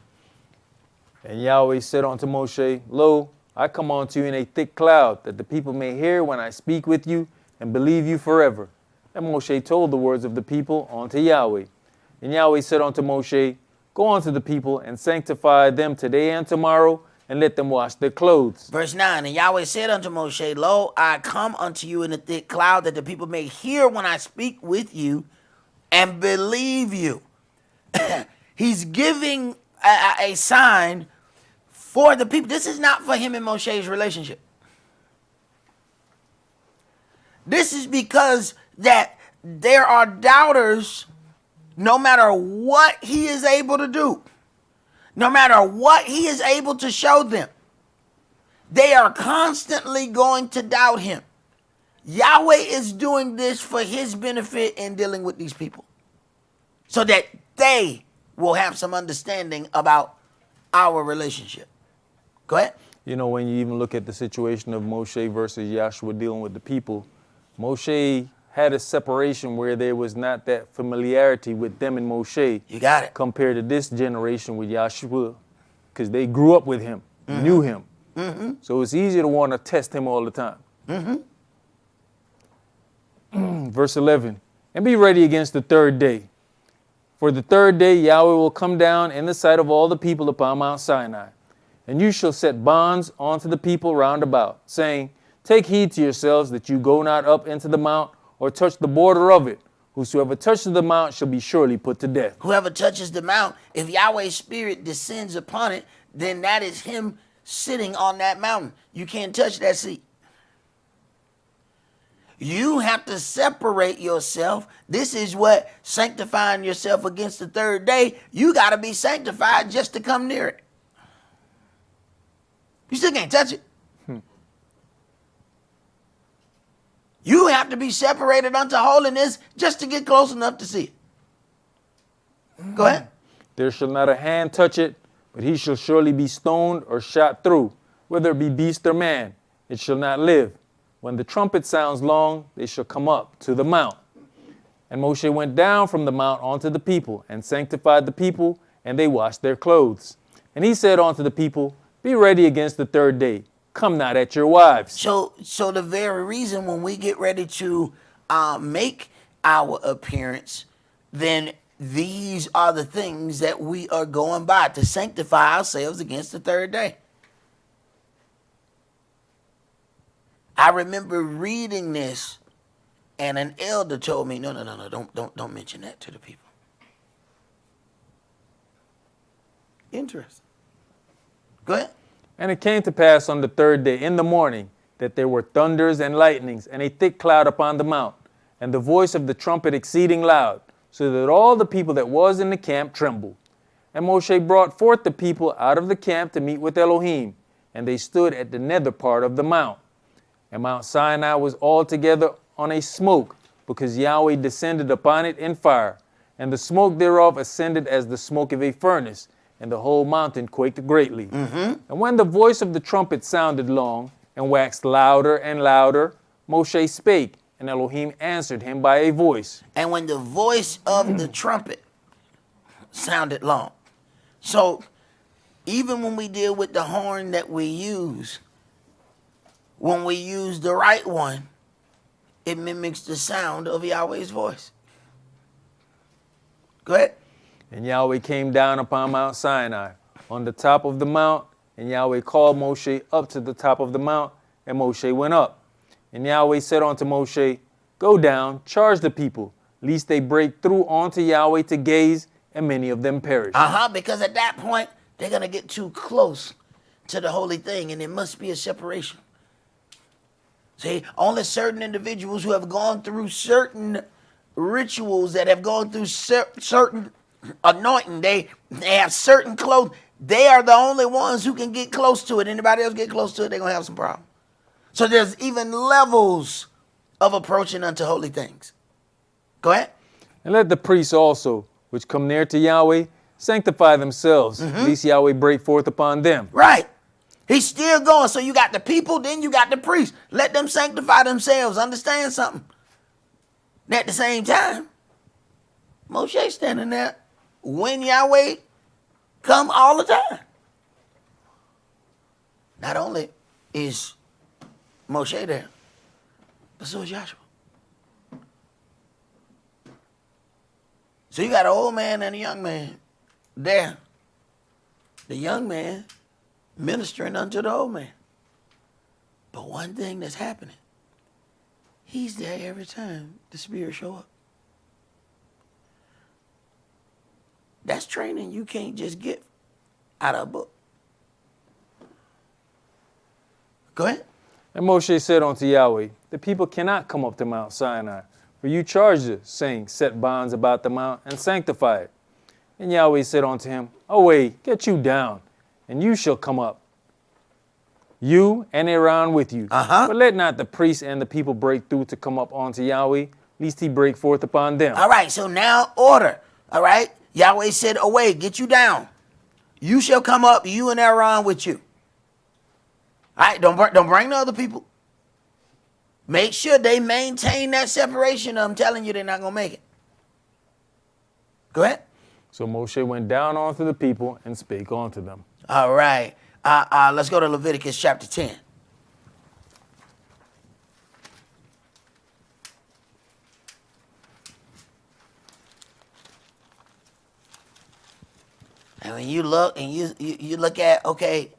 And Yahweh said unto Moshe, Lo, I come unto you in a thick cloud, that the people may hear when I speak with you, and believe you forever. And Moshe told the words of the people unto Yahweh. And Yahweh said unto Moshe, Go unto the people, and sanctify them today and tomorrow, and let them wash their clothes. Verse 9, and Yahweh said unto Moshe, Lo, I come unto you in a thick cloud, that the people may hear when I speak with you, and believe you. He's giving a sign for the people. This is not for him and Moshe's relationship. This is because that there are doubters, no matter what he is able to do, no matter what he is able to show them, they are constantly going to doubt him. Yahweh is doing this for his benefit in dealing with these people, so that they will have some understanding about our relationship. Go ahead. You know, when you even look at the situation of Moshe versus Joshua dealing with the people, Moshe had a separation where there was not that familiarity with them and Moshe. You got it. Compared to this generation with Yahshua, because they grew up with him, knew him. So it's easier to want to test him all the time. Verse 11, and be ready against the third day. For the third day Yahweh will come down in the sight of all the people upon Mount Sinai. And you shall set bonds unto the people round about, saying, take heed to yourselves that you go not up into the mount or touch the border of it. Whosoever touches the mount shall be surely put to death. Whoever touches the mount, if Yahweh's spirit descends upon it, then that is him sitting on that mountain. You can't touch that seat. You have to separate yourself. This is what sanctifying yourself against the third day. You got to be sanctified just to come near it. You still can't touch it. You have to be separated unto holiness just to get close enough to see it. Go ahead. There shall not a hand touch it, but he shall surely be stoned or shot through, whether it be beast or man. It shall not live. When the trumpet sounds long, they shall come up to the mount. And Moshe went down from the mount unto the people, and sanctified the people, and they washed their clothes. And he said unto the people, be ready against the third day. Come not at your wives. So the very reason when we get ready to make our appearance, then these are the things that we are going by to sanctify ourselves against the third day. I remember reading this, and an elder told me, no, don't mention that to the people. Interesting. Go ahead. And it came to pass on the third day in the morning that there were thunders and lightnings and a thick cloud upon the mount, and the voice of the trumpet exceeding loud, so that all the people that was in the camp trembled. And Moshe brought forth the people out of the camp to meet with Elohim, and they stood at the nether part of the mount. And Mount Sinai was altogether on a smoke, because Yahweh descended upon it in fire, and the smoke thereof ascended as the smoke of a furnace, and the whole mountain quaked greatly. And when the voice of the trumpet sounded long, and waxed louder and louder, Moshe spake, and Elohim answered him by a voice. And when the voice of the trumpet sounded long. So even when we deal with the horn that we use, when we use the right one, it mimics the sound of Yahweh's voice. Go ahead. And Yahweh came down upon Mount Sinai on the top of the mount, and Yahweh called Moshe up to the top of the mount, and Moshe went up. And Yahweh said unto Moshe, go down, charge the people, lest they break through unto Yahweh to gaze, and many of them perish. Because at that point, they're going to get too close to the holy thing, and there must be a separation. See, only certain individuals who have gone through certain rituals, that have gone through certain anointing, they have certain clothes, they are the only ones who can get close to it. Anybody else get close to it, they're going to have some problem. So there's even levels of approaching unto holy things. Go ahead. And let the priests also, which come near to Yahweh, sanctify themselves, lest Yahweh break forth upon them. Right. He's still going. So you got the people, then you got the priests. Let them sanctify themselves. Understand something. And at the same time, Moshe standing there when Yahweh come all the time. Not only is Moshe there, but so is Joshua. So you got an old man and a young man there. The young man ministering unto the old man. But one thing that's happening, he's there every time the Spirit show up. That's training you can't just get out of a book. Go ahead. And Moshe said unto Yahweh, the people cannot come up to Mount Sinai, for you charged us, saying, set bonds about the mount and sanctify it. And Yahweh said unto him, away, get you down, and you shall come up, you and Aaron with you. But let not the priests and the people break through to come up unto Yahweh, lest he break forth upon them. All right, so now order. All right, Yahweh said, away, get you down. You shall come up, you and Aaron with you. All right, don't bring the other people. Make sure they maintain that separation. I'm telling you, they're not going to make it. Go ahead. So Moshe went down unto the people and spake unto them. All right. Let's go to Leviticus chapter 10. And when you look and you look at, okay,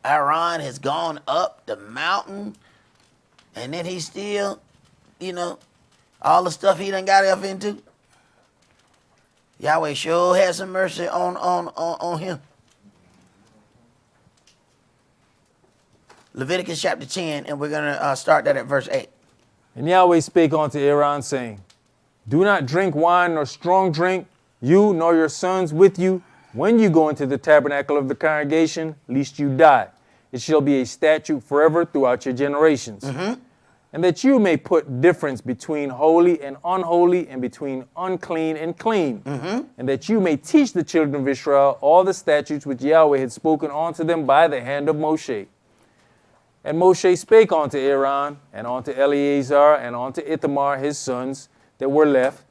Aaron has gone up the mountain, and then he's still, all the stuff he done got up into. Yahweh sure has some mercy on him. Leviticus chapter 10, and we're going to start that at verse 8. And Yahweh spake unto Aaron, saying, Do not drink wine nor strong drink, you nor your sons with you, when you go into the tabernacle of the congregation, lest you die. It shall be a statute forever throughout your generations. And that you may put difference between holy and unholy, and between unclean and clean. And that you may teach the children of Israel all the statutes which Yahweh had spoken unto them by the hand of Moshe. And Moshe spake unto Aaron, and unto Eleazar, and unto Ithamar his sons that were left,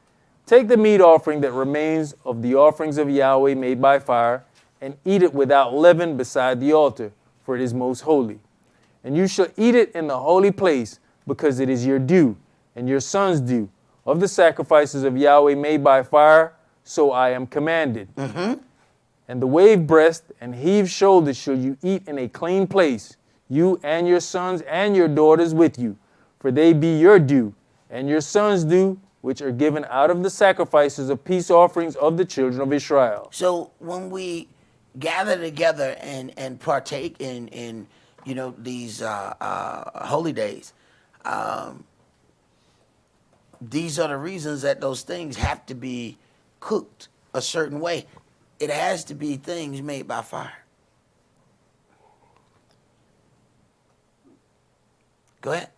Take the meat offering that remains of the offerings of Yahweh made by fire, and eat it without leaven beside the altar, for it is most holy. And you shall eat it in the holy place, because it is your due, and your sons' due, of the sacrifices of Yahweh made by fire, so I am commanded. And the wave breast and heave shoulder shall you eat in a clean place, you and your sons and your daughters with you, for they be your due, and your sons' due, which are given out of the sacrifices of peace offerings of the children of Israel. So when we gather together and partake in these holy days, these are the reasons that those things have to be cooked a certain way. It has to be things made by fire. Go ahead.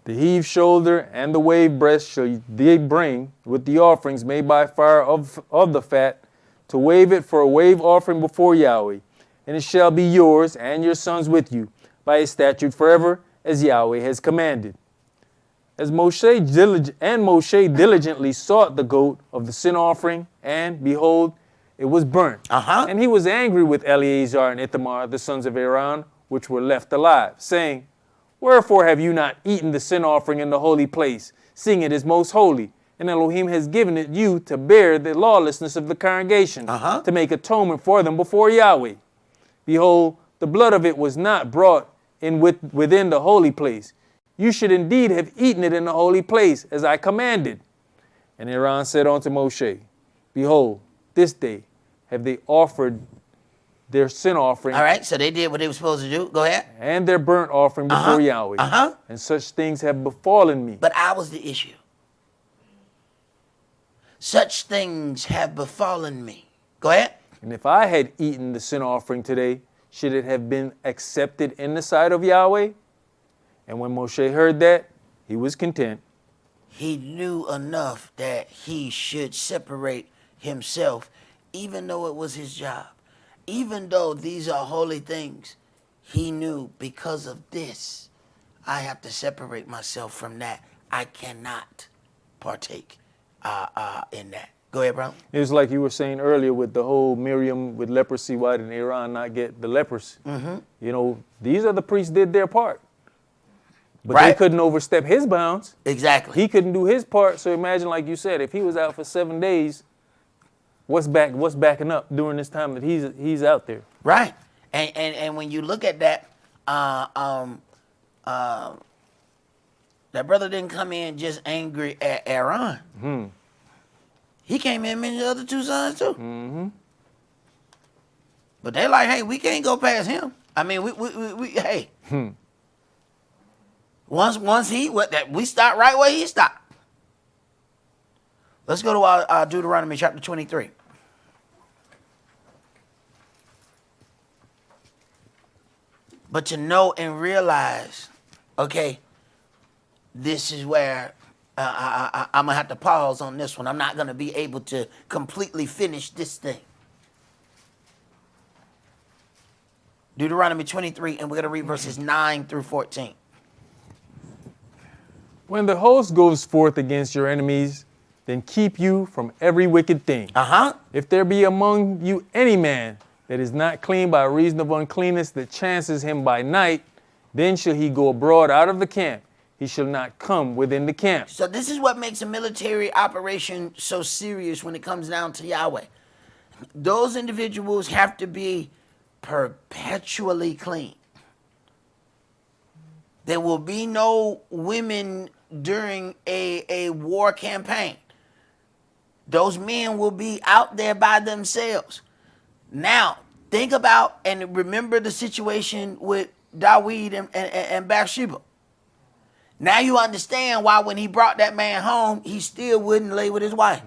The heave shoulder and the wave breast shall they bring with the offerings made by fire of the fat, to wave it for a wave offering before Yahweh. And it shall be yours and your sons with you, by a statute forever, as Yahweh has commanded. As Moshe diligently sought the goat of the sin offering, and behold, it was burnt. And he was angry with Eleazar and Ithamar, the sons of Aaron, which were left alive, saying, Wherefore have you not eaten the sin offering in the holy place, seeing it is most holy? And Elohim has given it you to bear the lawlessness of the congregation, to make atonement for them before Yahweh. Behold, the blood of it was not brought in within the holy place. You should indeed have eaten it in the holy place, as I commanded. And Aaron said unto Moshe, Behold, this day have they offered their sin offering. All right, so they did what they were supposed to do. Go ahead. And their burnt offering before Yahweh. And such things have befallen me. But I was the issue. Such things have befallen me. Go ahead. And if I had eaten the sin offering today, should it have been accepted in the sight of Yahweh? And when Moshe heard that, he was content. He knew enough that he should separate himself, even though it was his job. Even though these are holy things, he knew because of this, I have to separate myself from that. I cannot partake in that. Go ahead, bro. It was like you were saying earlier with the whole Miriam with leprosy. Why didn't Aaron not get the lepers? These other priests did their part. But they couldn't overstep his bounds. Exactly. He couldn't do his part. So imagine, like you said, if he was out for 7 days, what's backing up during this time that he's out there? Right. And when you look at that, that brother didn't come in just angry at Aaron. He came in and mentioned the other two sons too. But they're like, hey, we can't go past him. I mean, we hey. Once we stop right where he stopped. Let's go to our Deuteronomy chapter 23. But to know and realize, okay, this is where I'm going to have to pause on this one. I'm not going to be able to completely finish this thing. Deuteronomy 23, and we're going to read verses 9 through 14. When the host goes forth against your enemies, then keep you from every wicked thing. If there be among you any man that is not clean by reason of uncleanness that chances him by night, then shall he go abroad out of the camp. He shall not come within the camp. So this is what makes a military operation so serious when it comes down to Yahweh. Those individuals have to be perpetually clean. There will be no women during a war campaign. Those men will be out there by themselves. Now, think about and remember the situation with Dawid and Bathsheba. Now you understand why when he brought that man home, he still wouldn't lay with his wife.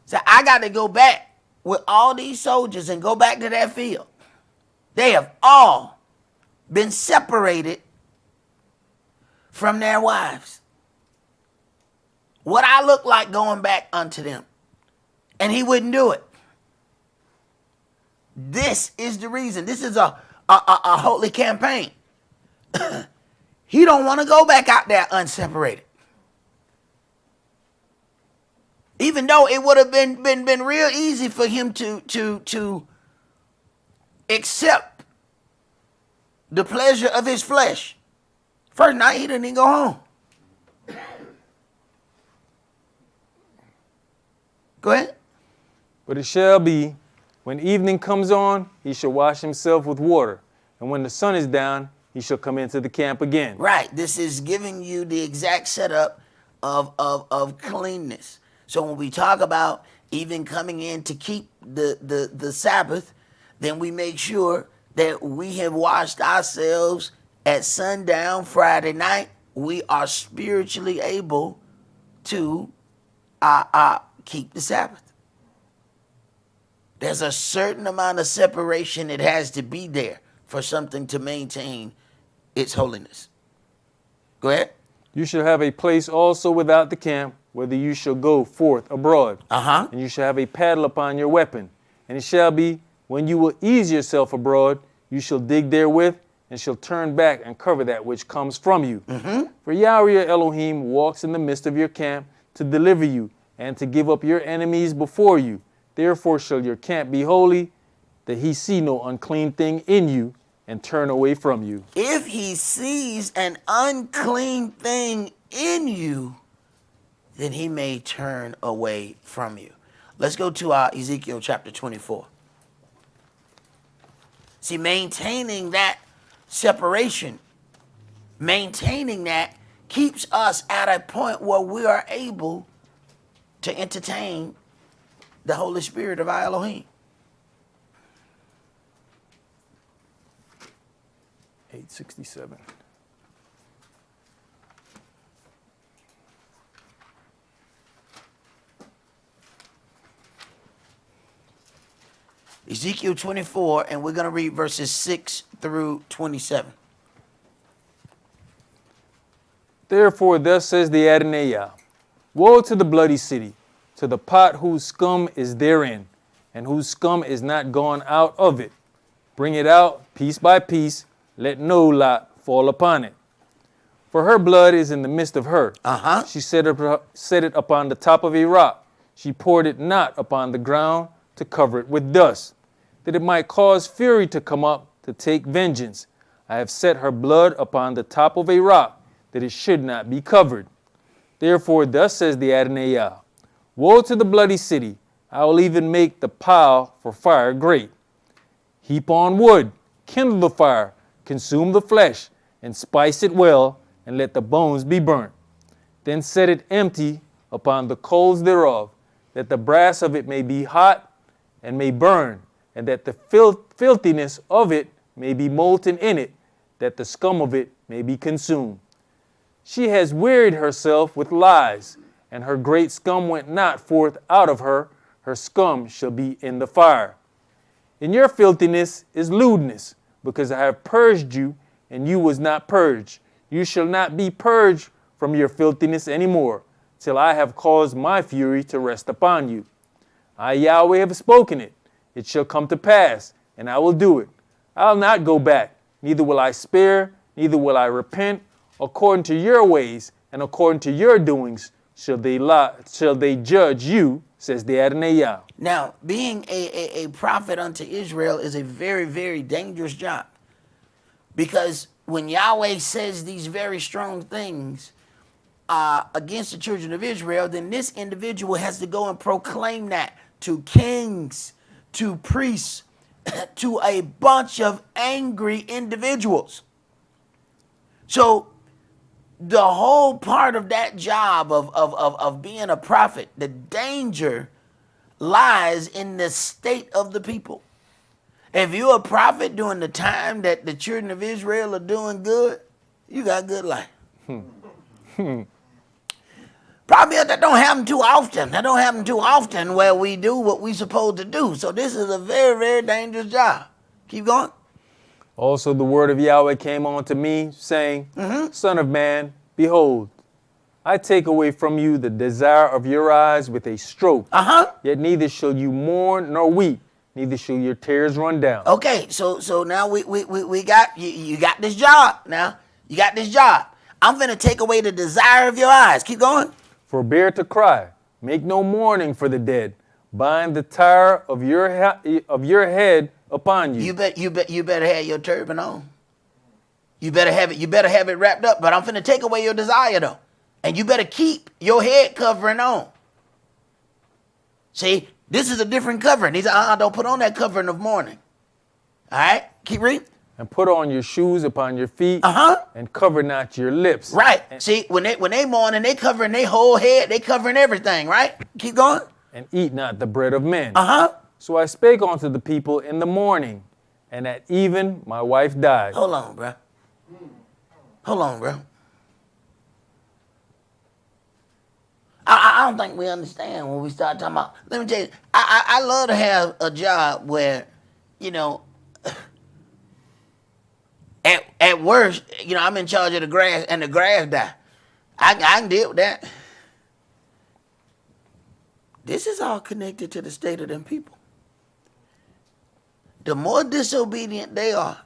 So I got to go back with all these soldiers and go back to that field. They have all been separated from their wives. What I look like going back unto them. And he wouldn't do it. This is the reason. This is a holy campaign. He don't want to go back out there unseparated. Even though it would have been real easy for him to accept the pleasure of his flesh. First night he didn't even go home. Go ahead. But it shall be, when evening comes on, he shall wash himself with water. And when the sun is down, he shall come into the camp again. Right. This is giving you the exact setup of cleanness. So when we talk about even coming in to keep the Sabbath, then we make sure that we have washed ourselves at sundown Friday night. We are spiritually able to keep the Sabbath. There's a certain amount of separation that has to be there for something to maintain its holiness. Go ahead. You shall have a place also without the camp, whither you shall go forth abroad. And you shall have a paddle upon your weapon. And it shall be, when you will ease yourself abroad, you shall dig therewith, and shall turn back and cover that which comes from you. For Yahweh your Elohim walks in the midst of your camp to deliver you, and to give up your enemies before you. Therefore shall your camp be holy, that he see no unclean thing in you, and turn away from you. If he sees an unclean thing in you, then he may turn away from you. Let's go to Ezekiel chapter 24. See, maintaining that separation, maintaining that keeps us at a point where we are able to entertain the Holy Spirit of our Elohim. 867. Ezekiel 24, and we're going to read verses 6 through 27. Therefore thus says the Adonai, woe to the bloody city, to the pot whose scum is therein, and whose scum is not gone out of it. Bring it out piece by piece, let no lot fall upon it. For her blood is in the midst of her. She set it upon the top of a rock. She poured it not upon the ground to cover it with dust, that it might cause fury to come up to take vengeance. I have set her blood upon the top of a rock, that it should not be covered. Therefore thus says the Adonai, woe to the bloody city, I will even make the pile for fire great. Heap on wood, kindle the fire, consume the flesh, and spice it well, and let the bones be burnt. Then set it empty upon the coals thereof, that the brass of it may be hot and may burn, and that the filthiness of it may be molten in it, that the scum of it may be consumed. She has wearied herself with lies, and her great scum went not forth out of her. Her scum shall be in the fire. In your filthiness is lewdness, because I have purged you, and you was not purged. You shall not be purged from your filthiness any more, till I have caused my fury to rest upon you. I, Yahweh, have spoken it. It shall come to pass, and I will do it. I'll not go back, neither will I spare, neither will I repent, according to your ways and according to your doings shall they judge you, says the Adonai Yah. Now, being a prophet unto Israel is a very, very dangerous job. Because when Yahweh says these very strong things against the children of Israel, then this individual has to go and proclaim that to kings, to priests, to a bunch of angry individuals. So the whole part of that job of being a prophet, the danger lies in the state of the people. If you're a prophet during the time that the children of Israel are doing good, you got good life. Probably that don't happen too often. That don't happen too often where we do what we supposed to do. So this is a very, very dangerous job. Keep going. Also the word of Yahweh came unto me, saying, Son of man, behold, I take away from you the desire of your eyes with a stroke. Yet neither shall you mourn nor weep, neither shall your tears run down. Okay, so now we got you got this job. Now you got this job. I'm gonna take away the desire of your eyes. Keep going. Forbear to cry, make no mourning for the dead, bind the tire of your head upon you. You better have your turban on. You better have it wrapped up. But I'm finna take away your desire though, and you better keep your head covering on. See, this is a different covering. He said, don't put on that covering of mourning. All right, keep reading. And put on your shoes upon your feet, and cover not your lips. Right. See, when they mourning, they covering their whole head, they covering everything, right? Keep going. And eat not the bread of men. Uh-huh. So I spake unto the people in the morning, and at even my wife died. Hold on, bro. I don't think we understand when we start talking about. Let me tell you, I love to have a job where, you know, at worst, you know, I'm in charge of the grass and the grass die. I can deal with that. This is all connected to the state of them people. The more disobedient they are,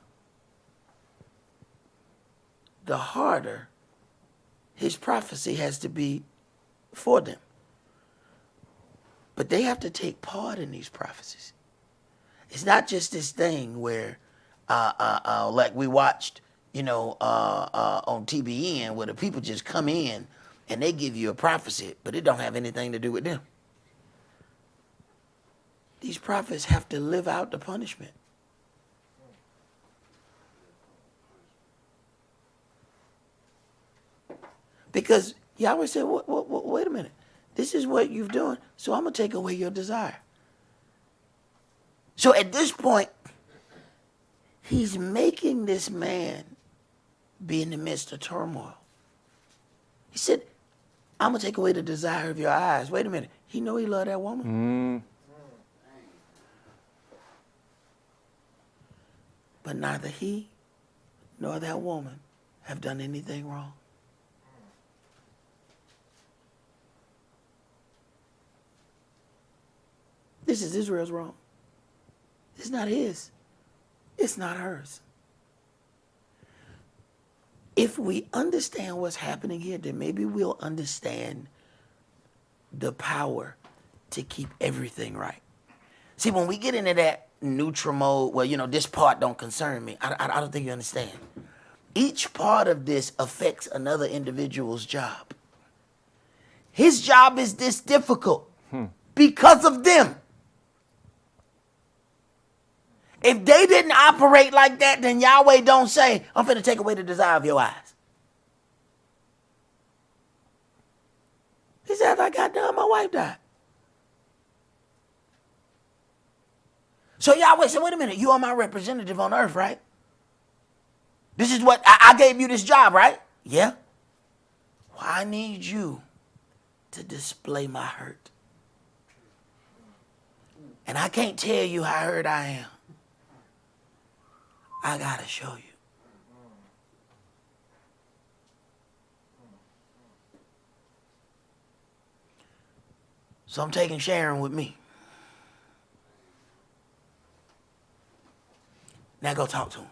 the harder his prophecy has to be for them. But they have to take part in these prophecies. It's not just this thing where, like we watched, you know, on TBN, where the people just come in and they give you a prophecy, but it don't have anything to do with them. These prophets have to live out the punishment. Because Yahweh said, wait a minute. This is what you're doing, so I'm going to take away your desire. So at this point, he's making this man be in the midst of turmoil. He said, I'm going to take away the desire of your eyes. Wait a minute. He know he loved that woman. But neither he nor that woman have done anything wrong. This is Israel's wrong. It's not his. It's not hers. If we understand what's happening here, then maybe we'll understand the power to keep everything right. See, when we get into that neutral mode, well, you know, this part don't concern me, I don't think you understand. Each part of this affects another individual's job. His job is this difficult because of them. If they didn't operate like that, then Yahweh don't say, I'm finna take away the desire of your eyes. He said, after I got done, my wife died. So Yahweh said, wait a minute, you are my representative on earth, right? This is what, I gave you this job, right? Yeah. Well, I need you to display my hurt. And I can't tell you how hurt I am. I gotta show you. So I'm taking Sharon with me. Now go talk to him.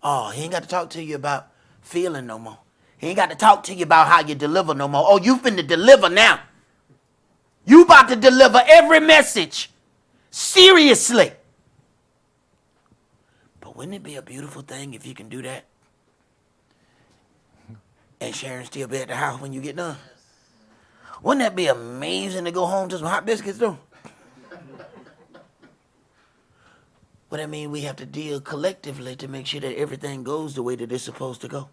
Oh, he ain't got to talk to you about feeling no more. He ain't got to talk to you about how you deliver no more. Oh, you finna deliver now. You about to deliver every message. Seriously. But wouldn't it be a beautiful thing if you can do that? And Sharon still be at the house when you get done? Wouldn't that be amazing to go home to some hot biscuits though? But I mean, we have to deal collectively to make sure that everything goes the way that it's supposed to go.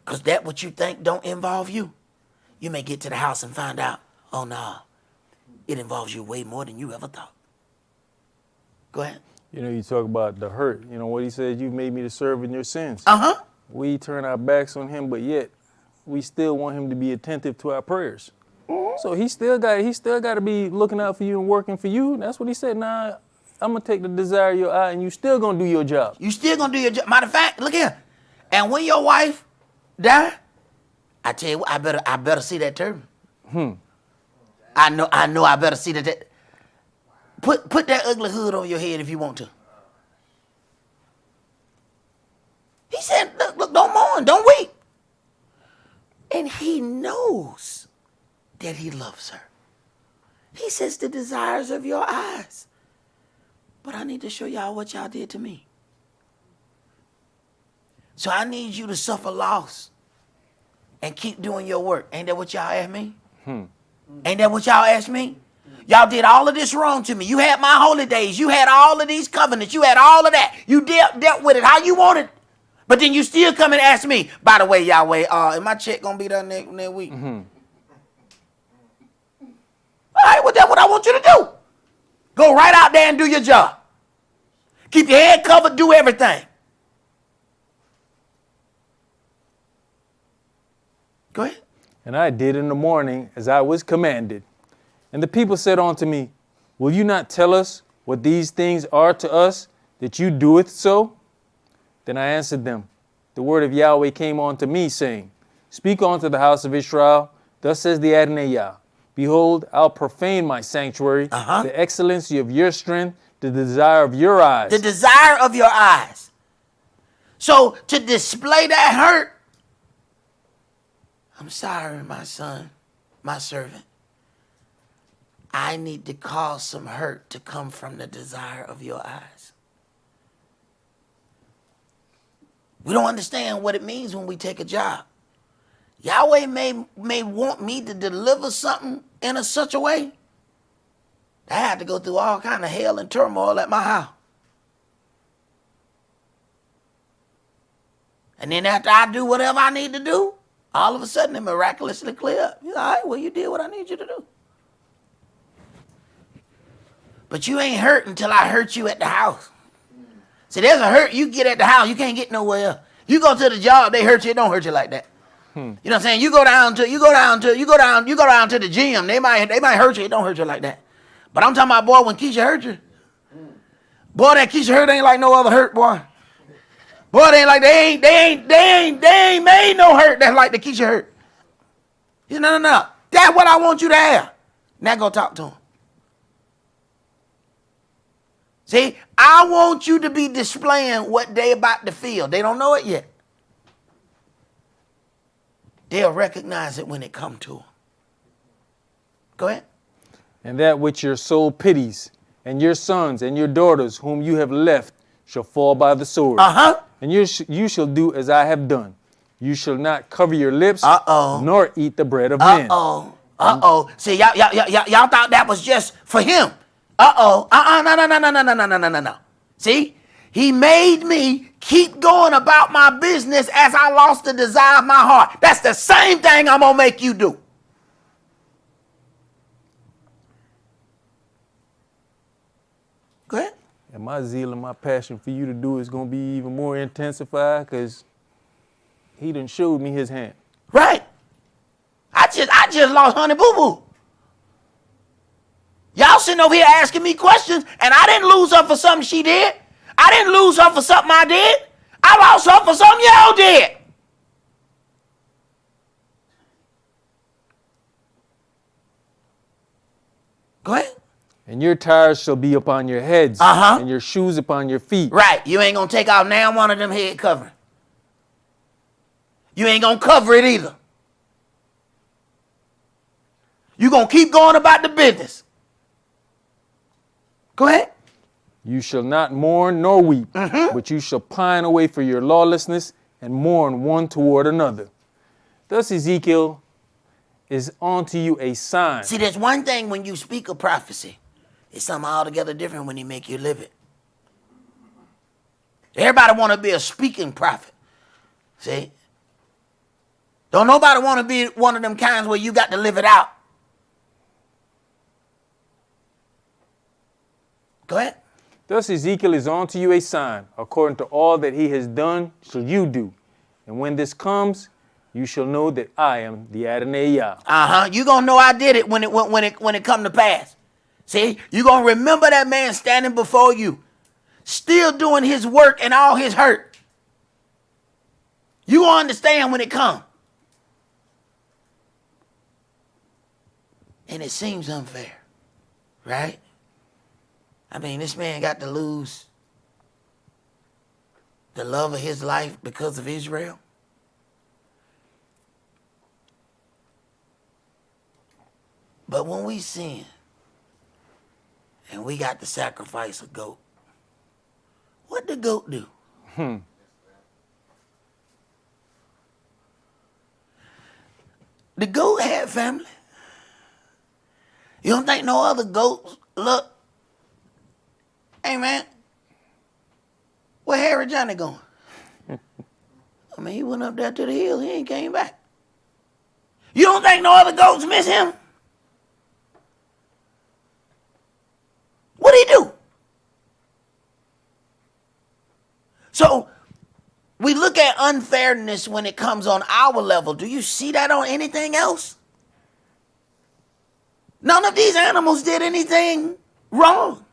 Because that what you think don't involve you, you may get to the house and find out, oh, no, it involves you way more than you ever thought. Go ahead. You know, you talk about the hurt. You know what he said, you made me to serve in your sins. Uh-huh. We turn our backs on him, but yet we still want him to be attentive to our prayers. So he still got to be looking out for you and working for you. That's what he said. Nah, I'm going to take the desire of your eye, and you still going to do your job. You still going to do your job. Matter of fact, look here. And when your wife die, I tell you what, I better see that turban. I know I better see that. Put that ugly hood on your head if you want to. He said, look, don't mourn, don't weep. And he knows that he loves her. He says the desires of your eyes. But I need to show y'all what y'all did to me. So I need you to suffer loss and keep doing your work. Ain't that what y'all asked me? Ain't that what y'all asked me? Y'all did all of this wrong to me. You had my holy days. You had all of these covenants. You had all of that. You dealt with it how you wanted. But then you still come and ask me, by the way, Yahweh, is my check going to be done next week? All right, well, that's what I want you to do. Go right out there and do your job. Keep your head covered, do everything. Go ahead. And I did in the morning as I was commanded. And the people said unto me, will you not tell us what these things are to us, that you doeth so? Then I answered them, the word of Yahweh came unto me, saying, speak unto the house of Israel, thus says the Adonai Yah, behold, I'll profane my sanctuary, the excellency of your strength, the desire of your eyes. The desire of your eyes. So to display that hurt, I'm sorry, my son, my servant. I need to cause some hurt to come from the desire of your eyes. We don't understand what it means when we take a job. Yahweh may want me to deliver something in such a way that I have to go through all kind of hell and turmoil at my house. And then after I do whatever I need to do, all of a sudden it miraculously clear up. You're all right, well, you did what I need you to do. But you ain't hurt until I hurt you at the house. See, there's a hurt you get at the house, you can't get nowhere else. You go to the job, they hurt you, it don't hurt you like that. You know what I'm saying? You go down to the gym, they might hurt you, it don't hurt you like that. But I'm talking about, boy, when Keisha hurt you, boy, that Keisha hurt ain't like no other hurt, boy. Boy, they ain't like they ain't made no hurt that's like the Keisha hurt. No. That's what I want you to have. Now go talk to him. See, I want you to be displaying what they about to feel. They don't know it yet. They'll recognize it when it come to them. Go ahead. And that which your soul pities, and your sons and your daughters whom you have left shall fall by the sword. And you shall do as I have done. You shall not cover your lips, nor eat the bread of men. See, y'all thought that was just for him. No. See, he made me keep going about my business as I lost the desire of my heart. That's the same thing I'm going to make you do. Go ahead. And my zeal and my passion for you to do is going to be even more intensified because he done showed me his hand. Right. I just lost Honey Boo Boo. Y'all sitting over here asking me questions, and I didn't lose her for something she did. I didn't lose her for something I did. I lost her for something y'all did. Go ahead. And your tires shall be upon your heads, and your shoes upon your feet. Right. You ain't going to take off now one of them head covering. You ain't going to cover it either. You're going to keep going about the business. Go ahead. You shall not mourn nor weep, but you shall pine away for your lawlessness and mourn one toward another. Thus Ezekiel is unto you a sign. See, there's one thing when you speak of prophecy. It's something altogether different when he make you live it. Everybody want to be a speaking prophet. See? Don't nobody want to be one of them kinds where you got to live it out. Go ahead. Thus Ezekiel is unto you a sign. According to all that he has done, shall you do. And when this comes, you shall know that I am the Adonai Yah. You gonna know I did it when it come to pass. See, you gonna remember that man standing before you, still doing his work and all his hurt. You gonna understand when it come. And it seems unfair, right? I mean, this man got to lose the love of his life because of Israel. But when we sin and we got to sacrifice a goat, what did the goat do? The goat had family. You don't think no other goats look? Hey, man, where Harry Johnny going? I mean, he went up there to the hill. He ain't came back. You don't think no other goats miss him? What'd he do? So we look at unfairness when it comes on our level. Do you see that on anything else? None of these animals did anything wrong.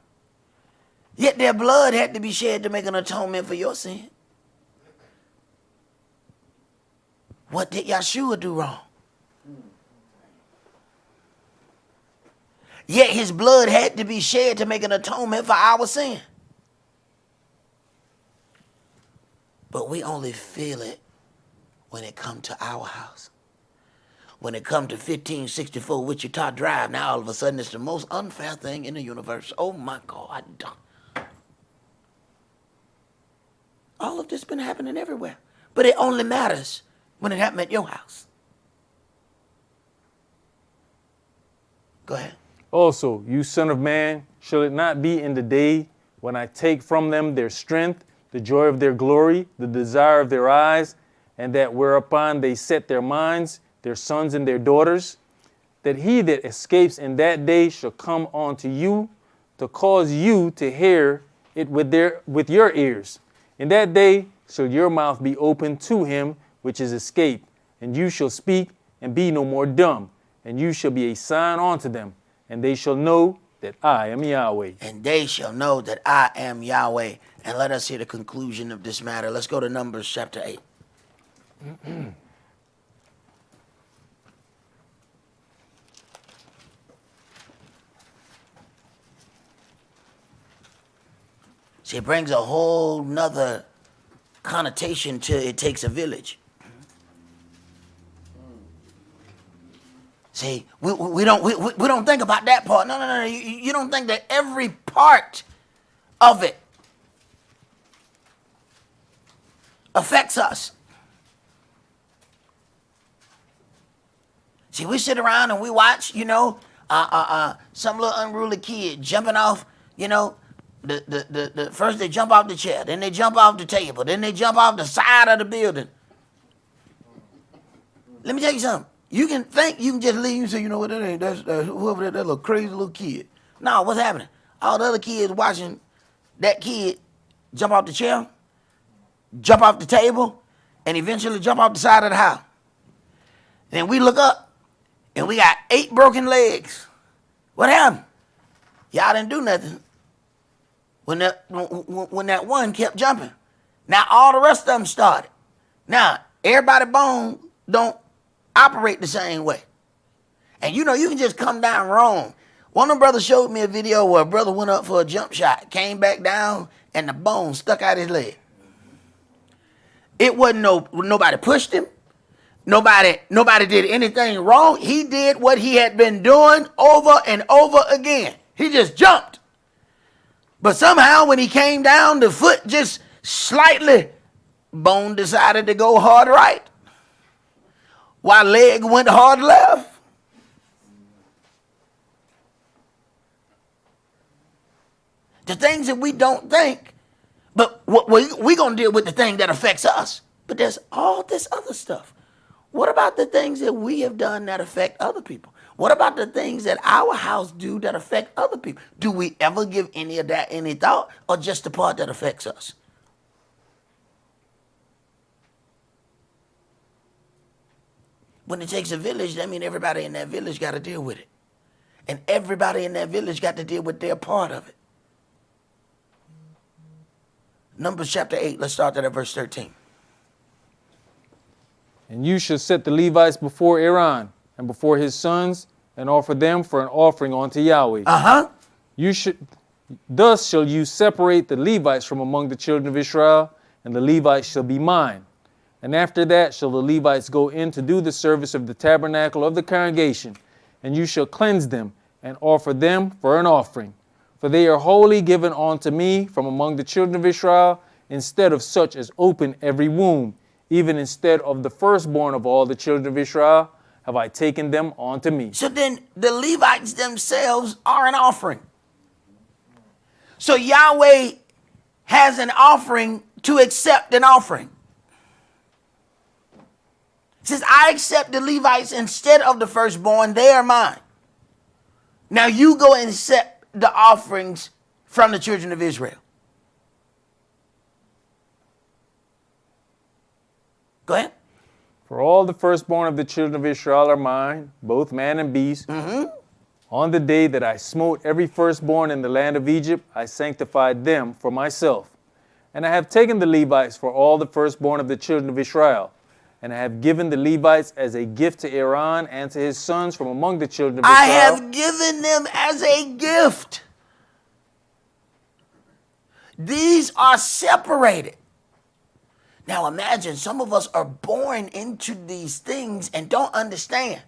Yet their blood had to be shed to make an atonement for your sin. What did Yahshua do wrong? Yet his blood had to be shed to make an atonement for our sin. But we only feel it when it comes to our house. When it comes to 1564 Wichita Drive, now all of a sudden it's the most unfair thing in the universe. Oh my God. All of this been happening everywhere. But it only matters when it happened at your house. Go ahead. Also, you son of man, shall it not be in the day when I take from them their strength, the joy of their glory, the desire of their eyes, and that whereupon they set their minds, their sons and their daughters, that he that escapes in that day shall come unto you to cause you to hear it with your ears. In that day shall your mouth be open to him which is escaped, and you shall speak and be no more dumb, and you shall be a sign unto them, and they shall know that I am Yahweh. And they shall know that I am Yahweh. And let us hear the conclusion of this matter. Let's go to Numbers chapter 8. See, it brings a whole nother connotation to it takes a village. See, we don't think about that part. No. You don't think that every part of it affects us. See, we sit around and we watch, some little unruly kid jumping off, the first they jump off the chair, then they jump off the table, then they jump off the side of the building. Let me tell you something. You can think you can just leave and say, you know what, that's whoever that little crazy little kid. No, what's happening? All the other kids watching that kid jump off the chair, jump off the table, and eventually jump off the side of the house. Then we look up, and we got 8 broken legs. What happened? Y'all didn't do nothing when that one kept jumping. Now all the rest of them started. Now, everybody's bone don't operate the same way. And you can just come down wrong. One of them brothers showed me a video where a brother went up for a jump shot, came back down, and the bone stuck out his leg. It wasn't nobody pushed him. Nobody did anything wrong. He did what he had been doing over and over again. He just jumped. But somehow when he came down, the foot just slightly, bone decided to go hard right, while leg went hard left. The things that we don't think, but we're going to deal with the thing that affects us. But there's all this other stuff. What about the things that we have done that affect other people? What about the things that our house do that affect other people? Do we ever give any of that any thought, or just the part that affects us? When it takes a village, that means everybody in that village got to deal with it. And everybody in that village got to deal with their part of it. Numbers chapter 8, let's start at verse 13. And you shall set the Levites before Aaron and before his sons, and offer them for an offering unto Yahweh. Thus shall you separate the Levites from among the children of Israel, and the Levites shall be mine. And after that shall the Levites go in to do the service of the tabernacle of the congregation, and you shall cleanse them, and offer them for an offering. For they are wholly given unto me from among the children of Israel, instead of such as open every womb, even instead of the firstborn of all the children of Israel, have I taken them unto me. So then the Levites themselves are an offering. So Yahweh has an offering to accept an offering. He says, I accept the Levites instead of the firstborn. They are mine. Now you go and accept the offerings from the children of Israel. Go ahead. For all the firstborn of the children of Israel are mine, both man and beast. On the day that I smote every firstborn in the land of Egypt, I sanctified them for myself. And I have taken the Levites for all the firstborn of the children of Israel. And I have given the Levites as a gift to Aaron and to his sons from among the children of Israel. I have given them as a gift. These are separated. Now imagine some of us are born into these things and don't understand.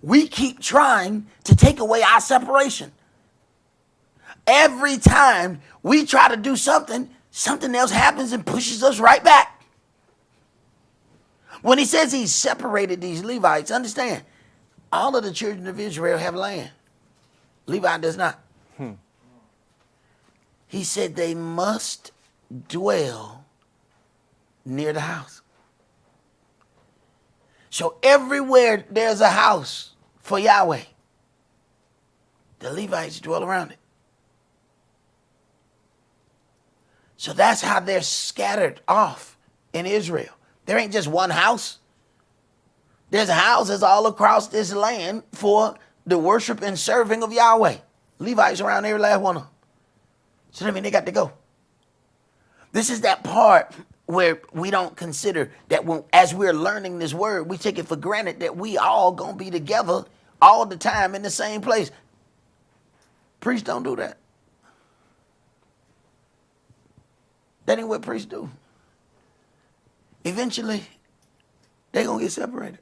We keep trying to take away our separation. Every time we try to do something, something else happens and pushes us right back. When he says he separated these Levites, understand, all of the children of Israel have land. Levi does not. He said they must dwell near the house. So everywhere there's a house for Yahweh, the Levites dwell around it. So that's how they're scattered off in Israel. There ain't just one house. There's houses all across this land for the worship and serving of Yahweh. Levites around every last one of them. So that means they got to go. This is that part where we don't consider that as we're learning this word, we take it for granted that we all going to be together all the time in the same place. Priests don't do that. That ain't what priests do. Eventually, they're going to get separated.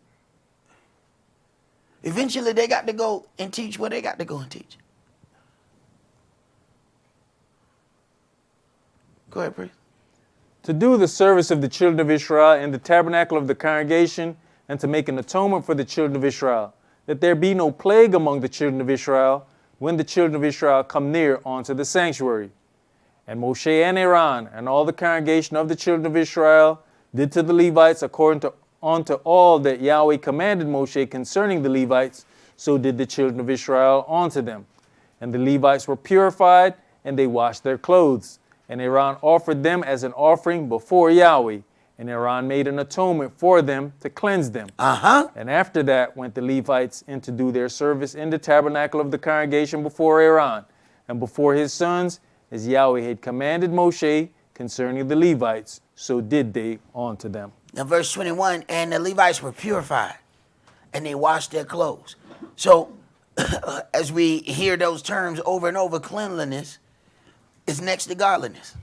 Eventually, they got to go and teach where they got to go and teach. Go ahead, priest. To do the service of the children of Israel in the tabernacle of the congregation, and to make an atonement for the children of Israel, that there be no plague among the children of Israel when the children of Israel come near unto the sanctuary. And Moshe and Aaron and all the congregation of the children of Israel did to the Levites according to unto all that Yahweh commanded Moshe concerning the Levites, so did the children of Israel unto them. And the Levites were purified, and they washed their clothes. And Aaron offered them as an offering before Yahweh. And Aaron made an atonement for them to cleanse them. And after that went the Levites in to do their service in the tabernacle of the congregation before Aaron and before his sons, as Yahweh had commanded Moshe concerning the Levites, so did they unto them. Now verse 21, and the Levites were purified, and they washed their clothes. So as we hear those terms over and over, cleanliness is next to godliness.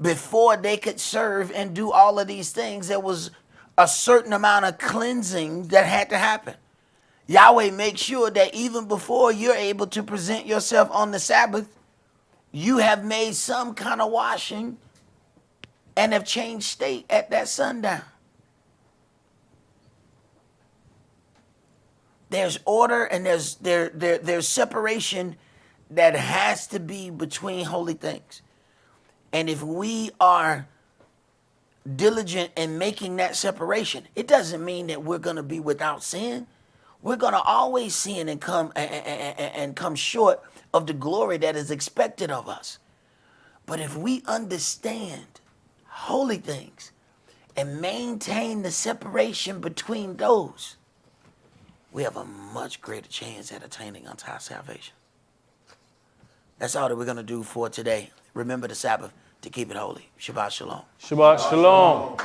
Before they could serve and do all of these things, there was a certain amount of cleansing that had to happen. Yahweh makes sure that even before you're able to present yourself on the Sabbath, you have made some kind of washing and have changed state at that sundown. There's order and there's separation that has to be between holy things. And if we are diligent in making that separation, it doesn't mean that we're going to be without sin. We're going to always sin and come short of the glory that is expected of us. But if we understand holy things and maintain the separation between those, we have a much greater chance at attaining unto our salvation. That's all that we're going to do for today. Remember the Sabbath to keep it holy. Shabbat shalom. Shabbat shalom.